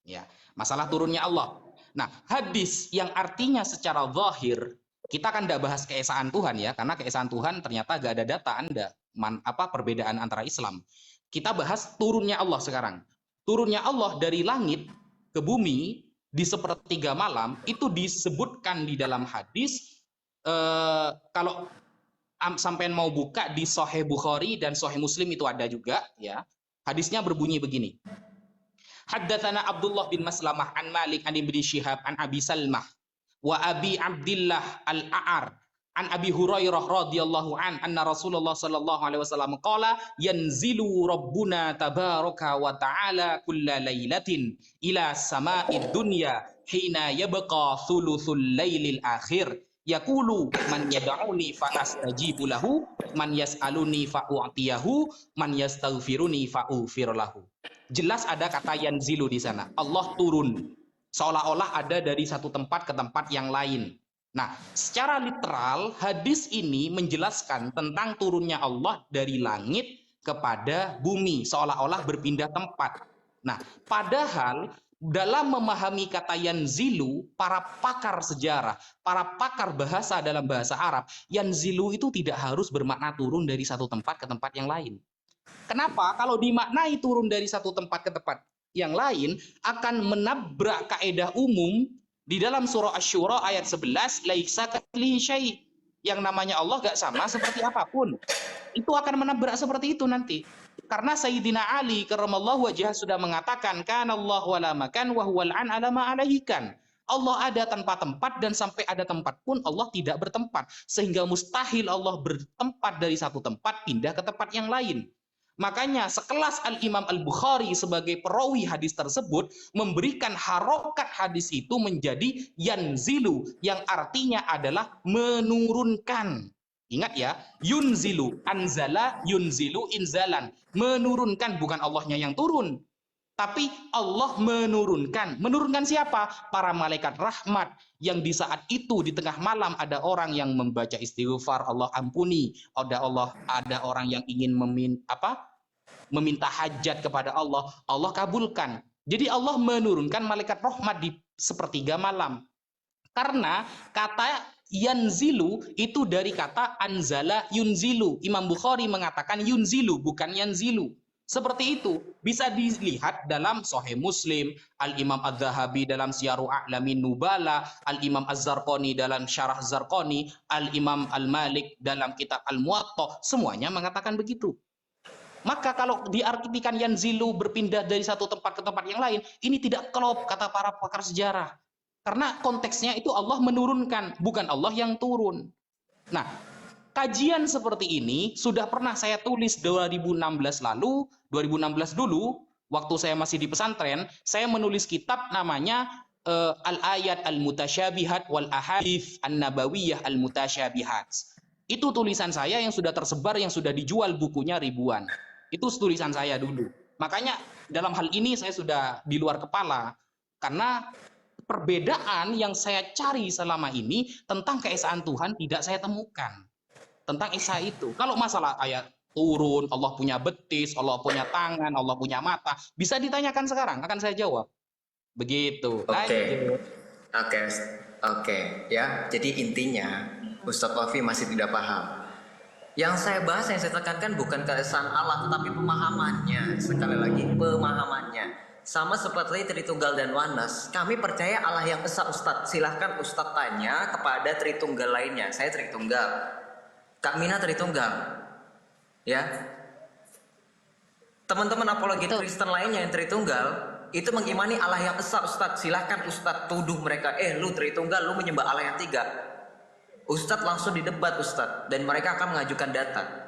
Speaker 2: Ya, masalah turunnya Allah. Nah, hadis yang artinya secara zahir, kita kan tidak bahas keesaan Tuhan ya, karena keesaan Tuhan ternyata gak ada data Anda perbedaan antara Islam. Kita bahas turunnya Allah sekarang. Turunnya Allah dari langit ke bumi di sepertiga malam itu disebutkan di dalam hadis. Kalau sampai mau buka di Sahih Bukhari dan Sahih Muslim itu ada juga ya. Hadisnya berbunyi begini. Haddatsana Abdullah bin Maslamah an Malik an Ibnu Syihab an Abi Salmah wa Abi Abdillah al-A'ar an Abi Hurairah radhiyallahu an anna Rasulullah sallallahu alaihi wasallam qala yanzilu rabbuna tabaraka wa ta'ala kulla lailatin ila sama'id dunya hina yabqa thuluthul lailil akhir yaqulu man yad'uni fa astajibu lahu man yas'aluni fa u'tiyahu man yastaghfiruni fa ughfir lahu. Jelas ada kata yanzilu di sana. Allah turun. Seolah-olah ada dari satu tempat ke tempat yang lain. Nah, secara literal, hadis ini menjelaskan tentang turunnya Allah dari langit kepada bumi. Seolah-olah berpindah tempat. Nah, padahal dalam memahami kata yanzilu, para pakar sejarah, para pakar bahasa dalam bahasa Arab, yanzilu itu tidak harus bermakna turun dari satu tempat ke tempat yang lain. Kenapa? Kalau dimaknai turun dari satu tempat ke tempat yang lain akan menabrak kaidah umum di dalam surah Asy-Syura ayat 11, laisa kamitslihi syai'. Yang namanya Allah gak sama seperti apapun. Itu akan menabrak seperti itu nanti. Karena Sayyidina Ali karramallahu wajhah sudah mengatakan kana Allahu wala makan wa huwal an ala ma alaihikan. Allah ada tanpa tempat dan sampai ada tempat pun Allah tidak bertempat. Sehingga mustahil Allah bertempat dari satu tempat pindah ke tempat yang lain. Makanya sekelas Al-Imam Al-Bukhari sebagai perawi hadis tersebut memberikan harokat hadis itu menjadi yanzilu yang artinya adalah menurunkan. Ingat ya, yunzilu, anzala, yunzilu, inzalan. Menurunkan, bukan Allahnya yang turun. Tapi Allah menurunkan. Menurunkan siapa? Para malaikat rahmat yang di saat itu di tengah malam ada orang yang membaca istighfar, Allah ampuni. Ada orang yang ingin meminta hajat kepada Allah, Allah kabulkan. Jadi Allah menurunkan malaikat rahmat di sepertiga malam. Karena kata yanzilu itu dari kata anzala yunzilu. Imam Bukhari mengatakan yunzilu bukan yanzilu. Seperti itu bisa dilihat dalam Sahih Muslim, Al-Imam Az-Zahabi dalam Syiaru A'lamin Nubala, Al-Imam Az-Zarqani dalam Syarah Zarqani, Al-Imam Al-Malik dalam kitab Al-Muwatta, semuanya mengatakan begitu. Maka kalau diartikan yanzilu berpindah dari satu tempat ke tempat yang lain, ini tidak klop kata para pakar sejarah. Karena konteksnya itu Allah menurunkan, bukan Allah yang turun. Nah, kajian seperti ini sudah pernah saya tulis 2016 lalu, 2016 dulu, waktu saya masih di pesantren, saya menulis kitab namanya Al-Ayat Al-Mutasyabihat wal Ahadits An-Nabawiyah Al-Mutasyabihat. Itu tulisan saya yang sudah tersebar, yang sudah dijual bukunya ribuan. Itu tulisan saya dulu. Makanya dalam hal ini saya sudah di luar kepala. Karena perbedaan yang saya cari selama ini tentang keesaan Tuhan tidak saya temukan. Tentang Esa itu. Kalau masalah ayat turun, Allah punya betis, Allah punya tangan, Allah punya mata, bisa ditanyakan sekarang, akan saya jawab. Begitu.
Speaker 4: Oke. Ya. Jadi intinya
Speaker 3: Ustadz Wafi masih tidak paham. Yang saya bahas, yang saya tekankan bukan keesaan Allah, tetapi pemahamannya. Sekali lagi, pemahamannya. Sama seperti Tritunggal dan Wanas, kami percaya Allah yang esa, Ustadz. Silahkan Ustadz tanya kepada Tritunggal lainnya. Saya Tritunggal, Kak Mina Tritunggal, ya. Teman-teman apologet Kristen lainnya yang Tritunggal itu mengimani Allah yang esa, Ustadz. Silahkan Ustadz tuduh mereka, lu Tritunggal, lu menyembah Allah yang tiga. Ustadz langsung didebat Ustadz, dan mereka akan mengajukan data.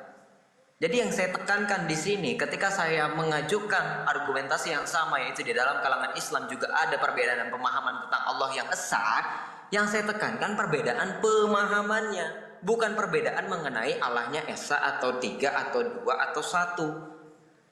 Speaker 3: Jadi yang saya tekankan di sini, ketika saya mengajukan argumentasi yang sama, yaitu di dalam kalangan Islam juga ada perbedaan pemahaman tentang Allah yang esa, yang saya tekankan perbedaan pemahamannya, bukan perbedaan mengenai Allahnya esa atau tiga atau dua atau satu.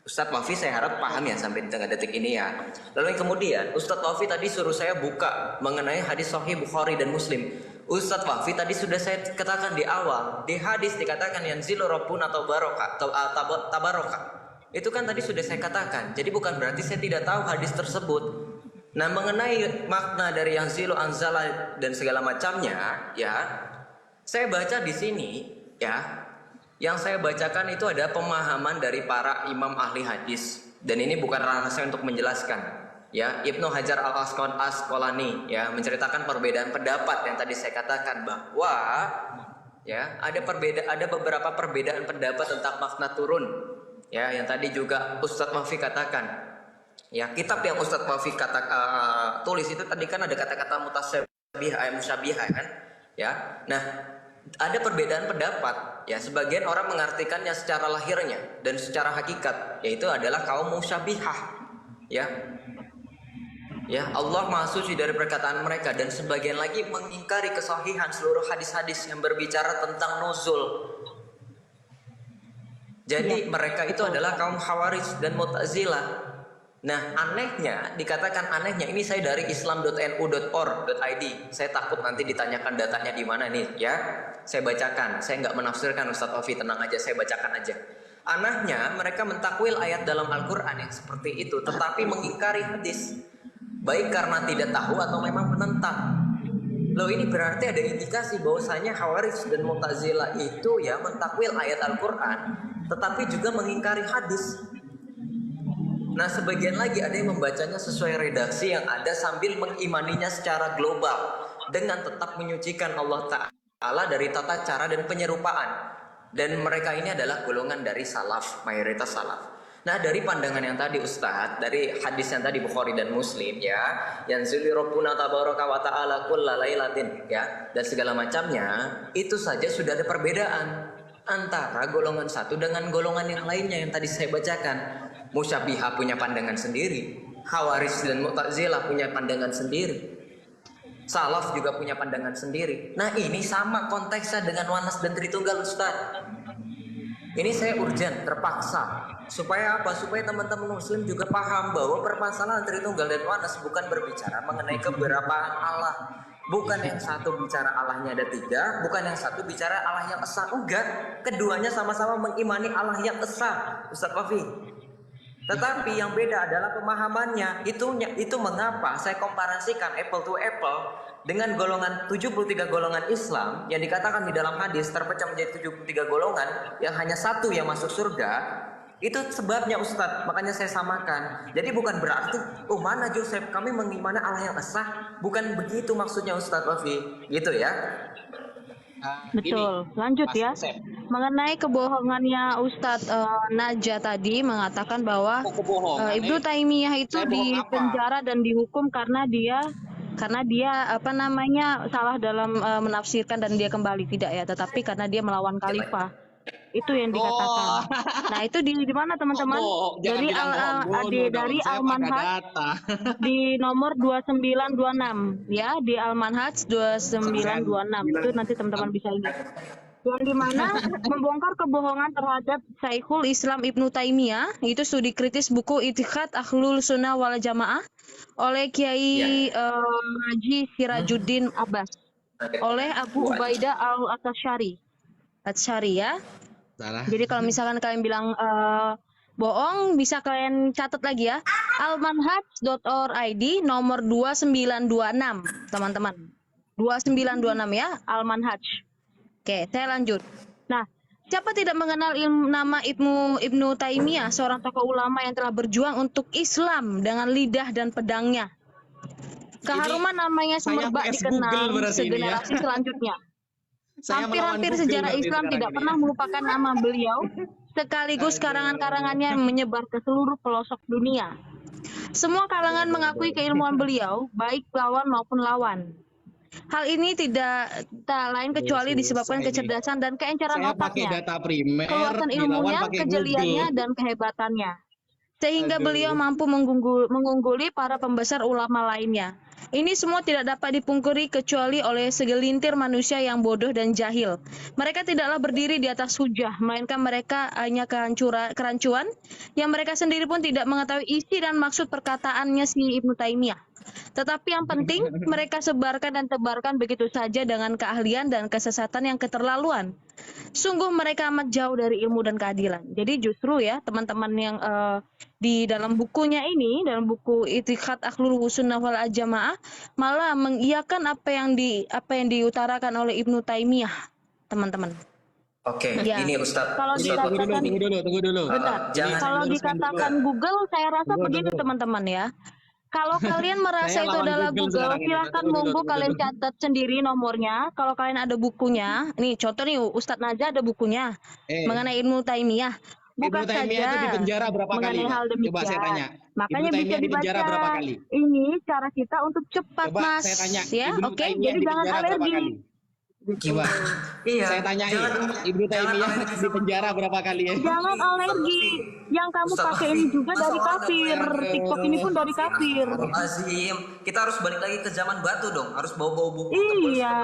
Speaker 3: Ustadz Wafi saya harap paham ya sampai di tengah detik ini ya. Lalu kemudian Ustadz Wafi tadi suruh saya buka mengenai hadis Sahih Bukhari dan Muslim. Ustadz Wafi tadi sudah saya katakan di awal, di hadis dikatakan yanzilu rabbuna tabaraka. Itu kan tadi sudah saya katakan. Jadi bukan berarti saya tidak tahu hadis tersebut. Nah, mengenai makna dari yanzilu, anzala dan segala macamnya, ya. Saya baca di sini, ya. Yang saya bacakan itu ada pemahaman dari para imam ahli hadis, dan ini bukan ranah saya untuk menjelaskan. Ya, Ibnu Hajar Al-Asqalani ya menceritakan perbedaan pendapat yang tadi saya katakan bahwa ya ada beberapa perbedaan pendapat tentang makna turun. Ya, yang tadi juga Ustadz Wafi katakan. Ya, kitab yang Ustadz Wafi tulis itu tadi kan ada kata-kata musyabihah kan? Ya. Nah, ada perbedaan pendapat. Ya, sebagian orang mengartikannya secara lahirnya dan secara hakikat, yaitu adalah kaum musyabihah. Ya. Ya, Allah Maha Suci dari perkataan mereka, dan sebagian lagi mengingkari kesahihan seluruh hadis-hadis yang berbicara tentang nuzul. Jadi mereka itu adalah kaum Khawarij dan Mu'tazilah. Nah, anehnya, dikatakan anehnya, ini saya dari islam.nu.or.id. Saya takut nanti ditanyakan datanya di mana nih, ya. Saya bacakan, saya nggak menafsirkan Ustadz Wafi, tenang aja, saya bacakan aja. Anehnya, mereka mentakwil ayat dalam Al-Quran yang seperti itu, tetapi mengingkari hadis. Baik karena tidak tahu atau memang menentang. Loh, ini berarti ada indikasi bahwasanya Khawarij dan Mu'tazilah itu ya mentakwil ayat Al-Quran, tetapi juga mengingkari hadis. Nah, sebagian lagi ada yang membacanya sesuai redaksi yang ada sambil mengimaninya secara global, dengan tetap menyucikan Allah Ta'ala dari tata cara dan penyerupaan. Dan mereka ini adalah golongan dari salaf, mayoritas salaf. Nah, dari pandangan yang tadi Ustadz, dari hadis yang tadi Bukhari dan Muslim ya, yanzilu rabbuna tabaraka wa ta'ala kulla lailatin ya, dan segala macamnya, itu saja sudah ada perbedaan antara golongan satu dengan golongan yang lainnya yang tadi saya bacakan. Musyabihah punya pandangan sendiri, Khawarij dan Mu'tazilah punya pandangan sendiri, Salaf juga punya pandangan sendiri. Nah, ini sama konteksnya dengan Wanas dan Tritunggal Ustadz. Ini saya urgent, terpaksa. Supaya apa? Supaya teman-teman muslim juga paham bahwa permasalahan Tritunggal dan Wanas bukan berbicara mengenai keberapaan Allah. Bukan yang satu bicara Allahnya ada tiga, bukan yang satu bicara Allah yang esa. Enggak, keduanya sama-sama mengimani Allah yang esa, Ustaz Wafi. Tetapi yang beda adalah pemahamannya. Itu mengapa saya komparasikan apple to apple dengan golongan 73 golongan Islam yang dikatakan di dalam hadis terpecah menjadi 73 golongan yang hanya satu yang masuk surga. Itu sebabnya Ustadz, makanya saya samakan. Jadi bukan berarti mana Joseph kami mengimani Allah yang esa, bukan begitu maksudnya Ustadz Wafi, gitu ya.
Speaker 1: Betul. Lanjut ya. Mengenai kebohongannya Ustadz Naja tadi mengatakan bahwa Ibnu Taimiyah itu dipenjara dan dihukum karena dia salah dalam menafsirkan dan dia kembali, tidak ya, tetapi karena dia melawan khalifah. Itu yang dikatakan. Nah, itu di mana teman-teman? Dari Al-Manhaj di nomor 2926 ya, di Al-Manhaj 2926. Itu nanti teman-teman bisa lihat. Yang dimana membongkar kebohongan terhadap Syekhul Islam Ibnu Taimiyah, itu studi kritis buku I'tiqad Ahlus Sunnah wal Jamaah oleh Kiai Haji Sirajuddin Abbas oleh Abu Ubaidah Al-Atsyari ya. Jadi kalau misalkan kalian bilang bohong, bisa kalian catat lagi ya, almanhaj.or.id nomor 2926 teman-teman, 2926 ya, Al-Manhaj. Oke, saya lanjut. Nah, siapa tidak mengenal nama Ibnu Taimiyah, seorang tokoh ulama yang telah berjuang untuk Islam dengan lidah dan pedangnya. Keharuman namanya
Speaker 2: saya
Speaker 1: semerbak
Speaker 2: PS Google
Speaker 1: dikenang
Speaker 2: berarti ini ya.
Speaker 1: segenerasi selanjutnya.
Speaker 2: Saya melawan
Speaker 1: Hampir-hampir
Speaker 2: Google
Speaker 1: sejarah
Speaker 2: berarti
Speaker 1: Islam
Speaker 2: sekarang
Speaker 1: tidak
Speaker 2: ini
Speaker 1: pernah
Speaker 2: ya.
Speaker 1: melupakan nama beliau, sekaligus karangan-karangannya menyebar ke seluruh pelosok dunia. Semua kalangan mengakui keilmuan beliau, baik lawan maupun lawan. Hal ini tidak lain kecuali disebabkan kecerdasan dan keenceran
Speaker 2: Saya pakai
Speaker 1: otaknya,
Speaker 2: data primer,
Speaker 1: keluasan
Speaker 2: dilawan
Speaker 1: ilmunya,
Speaker 2: pakai
Speaker 1: kejeliannya,
Speaker 2: Google.
Speaker 1: dan kehebatannya. Sehingga
Speaker 2: Aduh.
Speaker 1: beliau mampu mengungguli para pembesar ulama lainnya. Ini semua tidak dapat dipungkiri kecuali oleh segelintir manusia yang bodoh dan jahil. Mereka tidaklah berdiri di atas hujah, melainkan mereka hanya kerancuan yang mereka sendiri pun tidak mengetahui isi dan maksud perkataannya si Ibnu Taimiyah. Tetapi yang penting mereka sebarkan dan tebarkan begitu saja dengan keahlian dan kesesatan yang keterlaluan. Sungguh mereka amat jauh dari ilmu dan keadilan. Jadi justru ya teman-teman yang di dalam bukunya ini, dalam buku I'tiqad Ahlul Sunnah wal Jamaah, malah mengiyakan apa yang diutarakan oleh Ibnu Taimiyah, teman-teman.
Speaker 3: Oke,
Speaker 1: Ya.
Speaker 3: ini Ustadz.
Speaker 1: Kalau dikatakan
Speaker 2: Tunggu dulu.
Speaker 1: Bentar.
Speaker 3: Jangan
Speaker 1: Kalau dikatakan Google, saya rasa begini teman-teman ya. Kalau kalian merasa
Speaker 2: Saya
Speaker 1: itu
Speaker 2: lawan
Speaker 1: adalah
Speaker 2: Google
Speaker 1: Google,
Speaker 2: sekarang ini.
Speaker 1: silahkan
Speaker 2: Tunggu
Speaker 1: monggo
Speaker 2: dulu.
Speaker 1: kalian catat sendiri nomornya. Kalau kalian ada bukunya, nih contoh nih Ustadz Najah ada bukunya mengenai Ibnu Taimiyah. Buka
Speaker 2: Ibnu Taimiyah itu
Speaker 1: saja
Speaker 2: di penjara berapa kali,
Speaker 1: mengenai
Speaker 2: Pak?
Speaker 1: hal demikian.
Speaker 2: Coba saya tanya.
Speaker 1: Makanya
Speaker 2: Ibnu
Speaker 1: bisa
Speaker 2: Taimiyah di penjara
Speaker 1: dibaca.
Speaker 2: berapa kali?
Speaker 1: Ini cara kita untuk cepat,
Speaker 2: Coba
Speaker 1: Mas.
Speaker 2: saya tanya,
Speaker 1: Ya,
Speaker 2: Ibnu
Speaker 1: oke.
Speaker 2: Taimiyah
Speaker 1: Jadi
Speaker 2: di
Speaker 1: jangan
Speaker 2: penjara berapa
Speaker 1: alergi.
Speaker 2: kali? Coba.
Speaker 3: Iya.
Speaker 2: Saya tanyain, Ibnu Taimiyah di penjara berapa kali ya?
Speaker 1: Jangan alergi. Yang kamu
Speaker 3: Ustaz
Speaker 1: pakai
Speaker 3: Taufik,
Speaker 1: ini juga
Speaker 3: masa
Speaker 1: dari
Speaker 3: orang
Speaker 1: kafir.
Speaker 3: nggak bayar?
Speaker 1: TikTok ini pun dari kafir.
Speaker 3: Azim, kita harus balik lagi ke zaman batu dong. Harus bawa-bawa buku.
Speaker 1: Iya,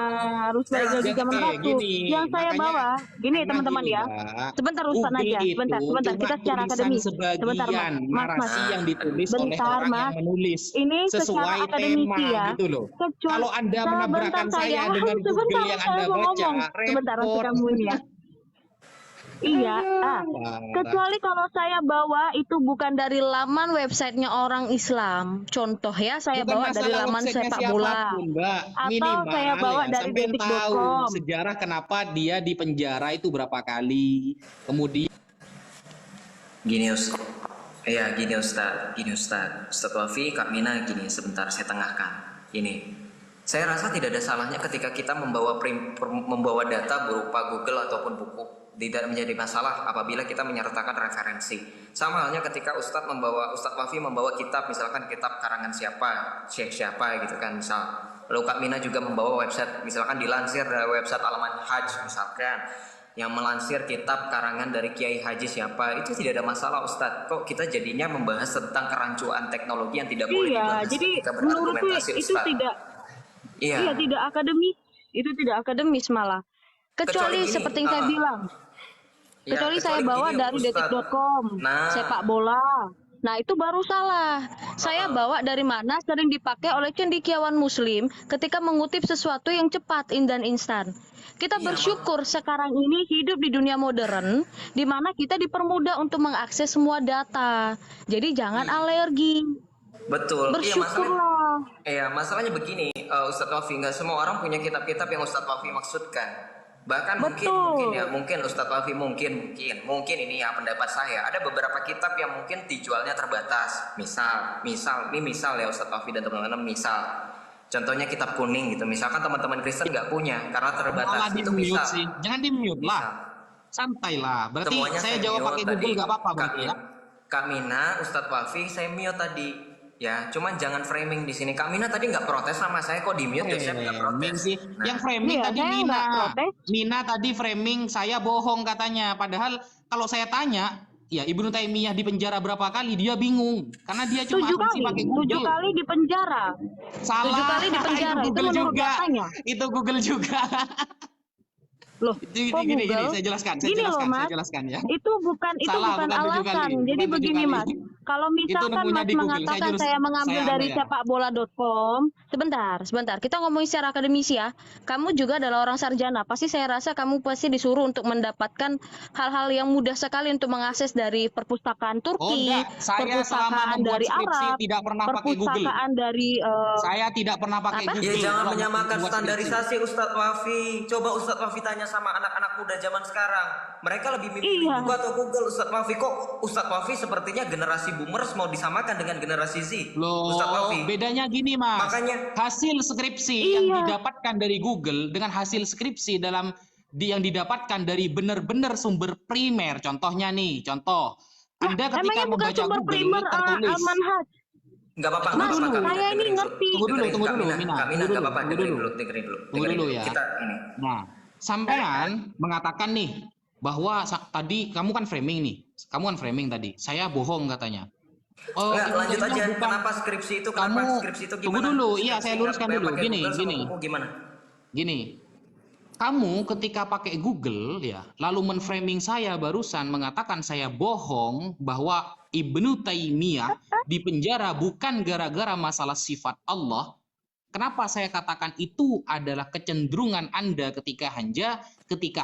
Speaker 1: harus balik lagi
Speaker 2: Jadi,
Speaker 1: zaman batu.
Speaker 2: gini,
Speaker 1: Yang saya
Speaker 2: makanya-
Speaker 1: bawa, gini
Speaker 2: karena
Speaker 1: teman-teman
Speaker 2: gini,
Speaker 1: ya.
Speaker 2: Mbak,
Speaker 1: Sebentar Ustaz
Speaker 2: Google
Speaker 1: aja,
Speaker 2: itu
Speaker 1: sebentar
Speaker 2: cuma
Speaker 1: kita secara
Speaker 2: tulisan
Speaker 1: akademis.
Speaker 2: sebagian
Speaker 1: Sebentar, Mas.
Speaker 2: narasi yang ditulis oleh
Speaker 1: Bentar,
Speaker 2: orang
Speaker 1: Mas.
Speaker 2: yang menulis
Speaker 1: Ini
Speaker 2: sesuai
Speaker 1: secara akademisi
Speaker 2: tema
Speaker 1: ya.
Speaker 2: gitu loh.
Speaker 1: Kecuali
Speaker 2: Kalau Anda menabrakkan saya dengan Google
Speaker 1: sebentar,
Speaker 2: yang
Speaker 1: saya
Speaker 2: Anda
Speaker 1: mau
Speaker 2: baca,
Speaker 1: ngomong. Sebentar nanti
Speaker 2: repot.
Speaker 1: kamu ini ya. Iya,
Speaker 2: Parah.
Speaker 1: kecuali kalau saya bawa itu bukan dari laman websitenya orang Islam. Contoh ya, saya
Speaker 2: Bukan
Speaker 1: bawa dari
Speaker 2: masalah
Speaker 1: laman
Speaker 2: websitenya
Speaker 1: sepak bola.
Speaker 2: siapapun, Mbak.
Speaker 1: Atau
Speaker 2: Minimal
Speaker 1: saya bawa
Speaker 2: ya,
Speaker 1: dari
Speaker 2: sampai tahu
Speaker 1: detik.com.
Speaker 2: sejarah kenapa dia di penjara itu berapa kali. Kemudian
Speaker 3: Gini Ustaz. Iya, gini Ustaz. Ustaz Wafi, Kak Mina, gini sebentar saya tengahkan. Gini. Saya rasa tidak ada salahnya ketika kita membawa data berupa Google ataupun buku. Tidak menjadi masalah apabila kita menyertakan referensi. Sama halnya ketika Ustaz Wafi membawa kitab, misalkan kitab karangan siapa, syekh siapa gitu kan misal. Lalu Kak Mina juga membawa website, misalkan dilansir dari website Al-Manhaj misalkan, yang melansir kitab karangan dari Kiai Haji siapa, itu tidak ada masalah Ustadz. Kok kita jadinya membahas tentang kerancuan teknologi yang tidak boleh
Speaker 1: Iya,
Speaker 3: dibahas
Speaker 1: jadi
Speaker 3: ketika
Speaker 1: menurutku
Speaker 3: berargumentasi
Speaker 1: itu
Speaker 3: Ustadz.
Speaker 1: iya tidak akademis. Itu tidak akademis malah. Kecuali
Speaker 3: gini,
Speaker 1: seperti yang saya bilang.
Speaker 3: Ya,
Speaker 1: Kecuali saya bawa
Speaker 3: gini,
Speaker 1: dari
Speaker 3: Ustadz.
Speaker 1: detik.com,
Speaker 3: Nah.
Speaker 1: sepak bola. Nah, itu baru salah. Saya bawa dari mana sering dipakai oleh cendekiawan muslim ketika mengutip sesuatu yang cepat dan instan. Kita
Speaker 3: Iya,
Speaker 1: bersyukur sekarang ini hidup di dunia modern di mana kita dipermudah untuk mengakses semua data. Jadi jangan alergi.
Speaker 3: Betul.
Speaker 1: Bersyukurlah.
Speaker 3: Masalahnya begini, Ustadz Wafi, nggak semua orang punya kitab-kitab yang Ustadz Wafi maksudkan. Bahkan
Speaker 1: Betul.
Speaker 3: mungkin Ustadz Wafi mungkin ini ya pendapat saya. Ada beberapa kitab yang mungkin dijualnya terbatas. Misal ya Ustadz Wafi dan teman-teman, misal. Contohnya kitab kuning gitu. Misalkan teman-teman Kristen nggak punya karena terbatas.
Speaker 2: malah
Speaker 3: Itu
Speaker 2: di-mute
Speaker 3: bisa.
Speaker 2: sih. Jangan di-mute lah. Santai lah. Berarti
Speaker 3: Semuanya
Speaker 2: saya jawab
Speaker 3: mute
Speaker 2: pakai
Speaker 3: tadi.
Speaker 2: Google nggak apa-apa berarti ya.
Speaker 3: Kak Mina, Ustadz Wafi, saya mute tadi. Ya, cuman jangan framing di sini. Kak Mina tadi nggak protes sama saya kok di mute, saya nggak
Speaker 2: Framing
Speaker 3: protes.
Speaker 2: sih.
Speaker 3: Nah,
Speaker 2: Yang framing
Speaker 1: Iya,
Speaker 2: tadi
Speaker 1: saya
Speaker 2: Mina.
Speaker 1: nggak protes.
Speaker 2: Mina tadi framing saya bohong katanya. Padahal kalau saya tanya, ya Ibnu Taimiyah di penjara berapa kali, dia bingung. Karena dia cuma
Speaker 1: 7
Speaker 2: asumsi
Speaker 1: kali,
Speaker 2: pakai
Speaker 1: 7
Speaker 2: Google.
Speaker 1: kali di penjara.
Speaker 2: Salah.
Speaker 1: 7 kali di penjara.
Speaker 2: Itu
Speaker 1: Itu
Speaker 2: Google
Speaker 1: menurut
Speaker 2: juga.
Speaker 1: datanya.
Speaker 2: Itu Google juga.
Speaker 1: Loh,
Speaker 2: Gini,
Speaker 1: kok Google?
Speaker 2: saya jelaskan
Speaker 1: Gini loh, Mas.
Speaker 2: ya.
Speaker 1: Itu bukan
Speaker 2: Salah, bukan 7
Speaker 1: alasan.
Speaker 2: kali.
Speaker 1: Jadi
Speaker 2: Bukan 7
Speaker 1: begini,
Speaker 2: kali.
Speaker 1: Mas. Kalau
Speaker 2: Itu
Speaker 1: misalkan
Speaker 2: nemunya
Speaker 1: Mas
Speaker 2: di Google.
Speaker 1: mengatakan
Speaker 2: Saya
Speaker 1: saya mengambil
Speaker 2: saya
Speaker 1: dari
Speaker 2: ya.
Speaker 1: sepakbola.com, sebentar. Kita ngomongin secara akademisi ya. Kamu juga adalah orang sarjana. Pasti saya rasa kamu pasti disuruh untuk mendapatkan hal-hal yang mudah sekali untuk mengakses dari perpustakaan
Speaker 2: Oh
Speaker 1: Turki,
Speaker 2: enggak, saya selama
Speaker 1: perpustakaan
Speaker 2: membuat
Speaker 1: dari
Speaker 2: skripsi
Speaker 1: Arab,
Speaker 2: tidak pernah pakai Google.
Speaker 1: perpustakaan dari
Speaker 2: Saya tidak pernah pakai
Speaker 1: apa?
Speaker 4: Ya
Speaker 2: Google
Speaker 4: jangan
Speaker 2: kalau
Speaker 4: menyamakan
Speaker 2: membuat skripsi.
Speaker 4: standarisasi Ustadz Wafi. Coba Ustadz Wafi tanya sama anak-anak muda zaman sekarang. Mereka lebih memilih
Speaker 1: Iya.
Speaker 4: buku atau Google Ustadz Wafi. Kok Ustadz Wafi sepertinya generasi boomers mau disamakan dengan generasi Z? Ustadz
Speaker 2: Loh,
Speaker 4: Wafi.
Speaker 2: bedanya gini Mas.
Speaker 4: Makanya-
Speaker 2: hasil skripsi yang didapatkan dari Google dengan hasil skripsi yang didapatkan dari benar-benar sumber primer. Contohnya nih, contoh. Anda ketika
Speaker 1: Emangnya bukan
Speaker 2: membaca
Speaker 1: sumber
Speaker 2: Google
Speaker 1: primer
Speaker 2: tertulis.
Speaker 1: Manhaj.
Speaker 4: Nggak apa-apa,
Speaker 1: Mas,
Speaker 4: nggak apa-apa. Kak
Speaker 1: saya
Speaker 4: Mina,
Speaker 1: ini
Speaker 4: dengerin
Speaker 1: ngerti.
Speaker 2: Tunggu dulu,
Speaker 4: Dengerin, Kak Mina,
Speaker 2: Mina.
Speaker 4: Kak Mina,
Speaker 2: Tunggu
Speaker 4: nggak apa-apa,
Speaker 2: dulu,
Speaker 4: dengerin dulu. Dengerin
Speaker 2: dulu ya.
Speaker 4: Kita ini.
Speaker 2: Nah, sampean mengatakan nih bahwa tadi kamu kan framing nih. Kamu kan framing tadi. Saya bohong katanya. Oh,
Speaker 4: Nggak,
Speaker 2: itu
Speaker 4: lanjut
Speaker 2: kayaknya
Speaker 4: aja.
Speaker 2: bukan.
Speaker 4: Kenapa skripsi itu? Kenapa
Speaker 2: Kamu-
Speaker 4: skripsi itu
Speaker 2: tunggu
Speaker 4: gimana?
Speaker 2: dulu. Iya,
Speaker 4: Skripsi
Speaker 2: saya luruskan
Speaker 4: nggak
Speaker 2: dulu.
Speaker 4: pakai
Speaker 2: Gini,
Speaker 4: Google sama
Speaker 2: gini.
Speaker 4: buku gimana?
Speaker 2: Gini, kamu ketika pakai Google ya, lalu menframing saya barusan mengatakan saya bohong bahwa Ibnu Taimiyah dipenjara bukan gara-gara masalah sifat Allah. Kenapa saya katakan itu adalah kecenderungan Anda ketika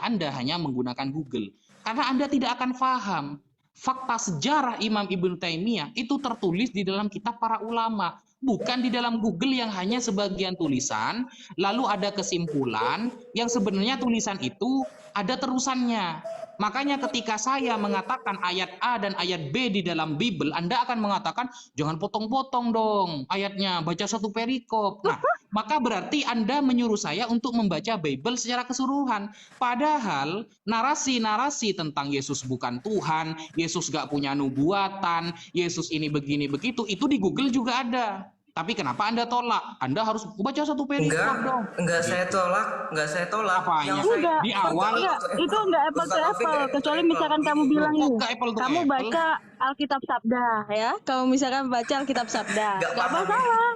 Speaker 2: Anda hanya menggunakan Google? Karena Anda tidak akan paham fakta sejarah Imam Ibnu Taimiyah itu tertulis di dalam kitab para ulama, bukan di dalam Google yang hanya sebagian tulisan, lalu ada kesimpulan yang sebenarnya tulisan itu ada terusannya. Makanya ketika saya mengatakan ayat A dan ayat B di dalam Bible, Anda akan mengatakan jangan potong-potong dong ayatnya, baca satu perikop. Nah, maka berarti Anda menyuruh saya untuk membaca Bible secara keseluruhan. Padahal narasi-narasi tentang Yesus bukan Tuhan, Yesus gak punya nubuatan, Yesus ini begini begitu, itu di Google juga ada. Tapi kenapa Anda tolak? Anda harus baca satu perikop dong.
Speaker 4: Enggak saya tolak, enggak saya tolak.
Speaker 2: Apanya?
Speaker 1: Enggak,
Speaker 2: Di awal
Speaker 1: itu enggak apple to apple, kecuali misalkan kamu bilang
Speaker 2: Kok
Speaker 1: nih,
Speaker 2: nggak apple to
Speaker 1: kamu
Speaker 2: apple?
Speaker 1: baca Alkitab Sabda ya, kamu misalkan baca Alkitab Sabda,
Speaker 4: Nggak
Speaker 1: nggak
Speaker 4: apa-apa.
Speaker 1: masalah.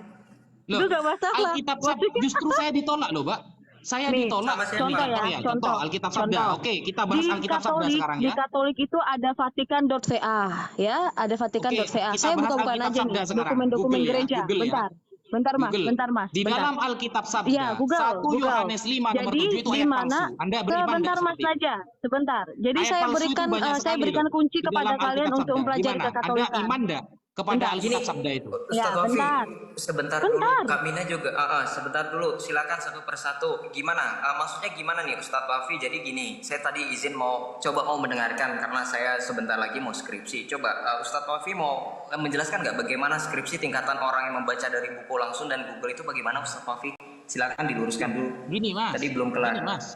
Speaker 2: Loh,
Speaker 1: Itu nggak masalah.
Speaker 2: Alkitab Sabda justru saya ditolak loh, Mbak. Saya
Speaker 1: Nih,
Speaker 2: ditolak.
Speaker 4: sama siapa?
Speaker 1: Contoh ya,
Speaker 2: Contoh
Speaker 1: contoh.
Speaker 2: Alkitab Sabda.
Speaker 1: Contoh.
Speaker 2: Oke, kita bahas Alkitab Sabda sekarang
Speaker 1: Di
Speaker 2: ya.
Speaker 1: Katolik itu ada Vatikan.va ya, ada Vatikan.va.
Speaker 2: Oke, kita
Speaker 1: Saya
Speaker 2: bahas
Speaker 1: buka-bukaan
Speaker 2: Alkitab
Speaker 1: aja
Speaker 2: Sabda
Speaker 1: nih,
Speaker 2: sekarang.
Speaker 1: dokumen-dokumen
Speaker 2: Google ya,
Speaker 1: gereja.
Speaker 2: Google ya.
Speaker 1: Bentar Mas,
Speaker 2: Google.
Speaker 1: bentar Mas.
Speaker 2: Di
Speaker 1: bentar.
Speaker 2: dalam Alkitab Sabda,
Speaker 1: Iya, Google,
Speaker 2: 1
Speaker 1: Google.
Speaker 2: Yohanes 5 nomor
Speaker 1: Jadi
Speaker 2: 7 itu
Speaker 1: di
Speaker 2: ayat
Speaker 1: mana?
Speaker 2: palsu. Anda beriman
Speaker 1: Sebentar
Speaker 2: nggak
Speaker 1: Mas
Speaker 2: seperti itu?
Speaker 1: saja, sebentar. Jadi
Speaker 2: Ayat
Speaker 1: saya
Speaker 2: palsu itu
Speaker 1: berikan
Speaker 2: banyak sekali loh.
Speaker 1: kunci
Speaker 2: Di
Speaker 1: kepada
Speaker 2: dalam
Speaker 1: kalian
Speaker 2: Alkitab
Speaker 1: untuk
Speaker 2: Sabda.
Speaker 1: mempelajari
Speaker 2: Gimana?
Speaker 1: kekatolikan.
Speaker 2: Anda iman nggak kepada
Speaker 1: Bentar.
Speaker 2: Alkitab Sabda itu?
Speaker 4: Ustadz
Speaker 1: Ya,
Speaker 4: Wafi,
Speaker 1: bentar.
Speaker 4: sebentar
Speaker 1: Bentar.
Speaker 4: dulu. Kak Mina juga, sebentar dulu. Silakan satu persatu. Gimana? Maksudnya gimana nih Ustadz Wafi? Jadi gini, saya tadi izin mau mendengarkan karena saya sebentar lagi mau skripsi. Coba Ustadz Wafi mau menjelaskan nggak bagaimana skripsi tingkatan orang yang membaca dari buku langsung dan Google itu bagaimana Ustadz Wafi? Silakan diluruskan dulu.
Speaker 2: Gini Mas,
Speaker 4: Tadi belum kelar.
Speaker 2: Gini Mas,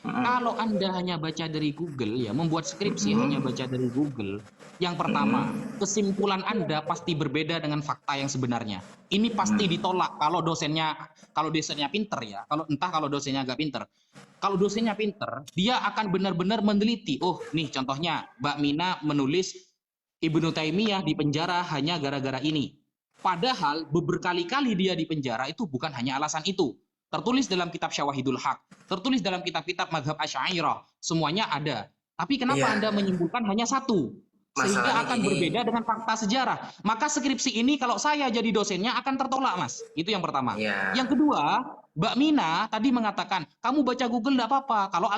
Speaker 2: kalau Anda hanya baca dari Google ya, membuat skripsi hanya baca dari Google. Yang pertama, kesimpulan Anda pasti berbeda dengan fakta yang sebenarnya. Ini pasti ditolak kalau dosennya pinter ya. Kalau dosennya agak pinter. Kalau dosennya pinter, dia akan benar-benar meneliti. Oh, nih contohnya Mbak Mina menulis Ibnu Taimiyah dipenjara hanya gara-gara ini. Padahal berkali-kali dia dipenjara itu bukan hanya alasan itu. Tertulis dalam kitab Syawahidul Haq, tertulis dalam kitab-kitab Mazhab Asy'ariyah, semuanya ada. Tapi kenapa
Speaker 4: Iya.
Speaker 2: Anda menyimpulkan hanya satu? Sehingga
Speaker 4: Masalahnya
Speaker 2: akan
Speaker 4: gini.
Speaker 2: berbeda dengan fakta sejarah. Maka skripsi ini kalau saya jadi dosennya akan tertolak, Mas. Itu yang pertama.
Speaker 4: Iya.
Speaker 2: Yang kedua, Mbak Mina tadi mengatakan, kamu baca Google enggak apa-apa. Kalau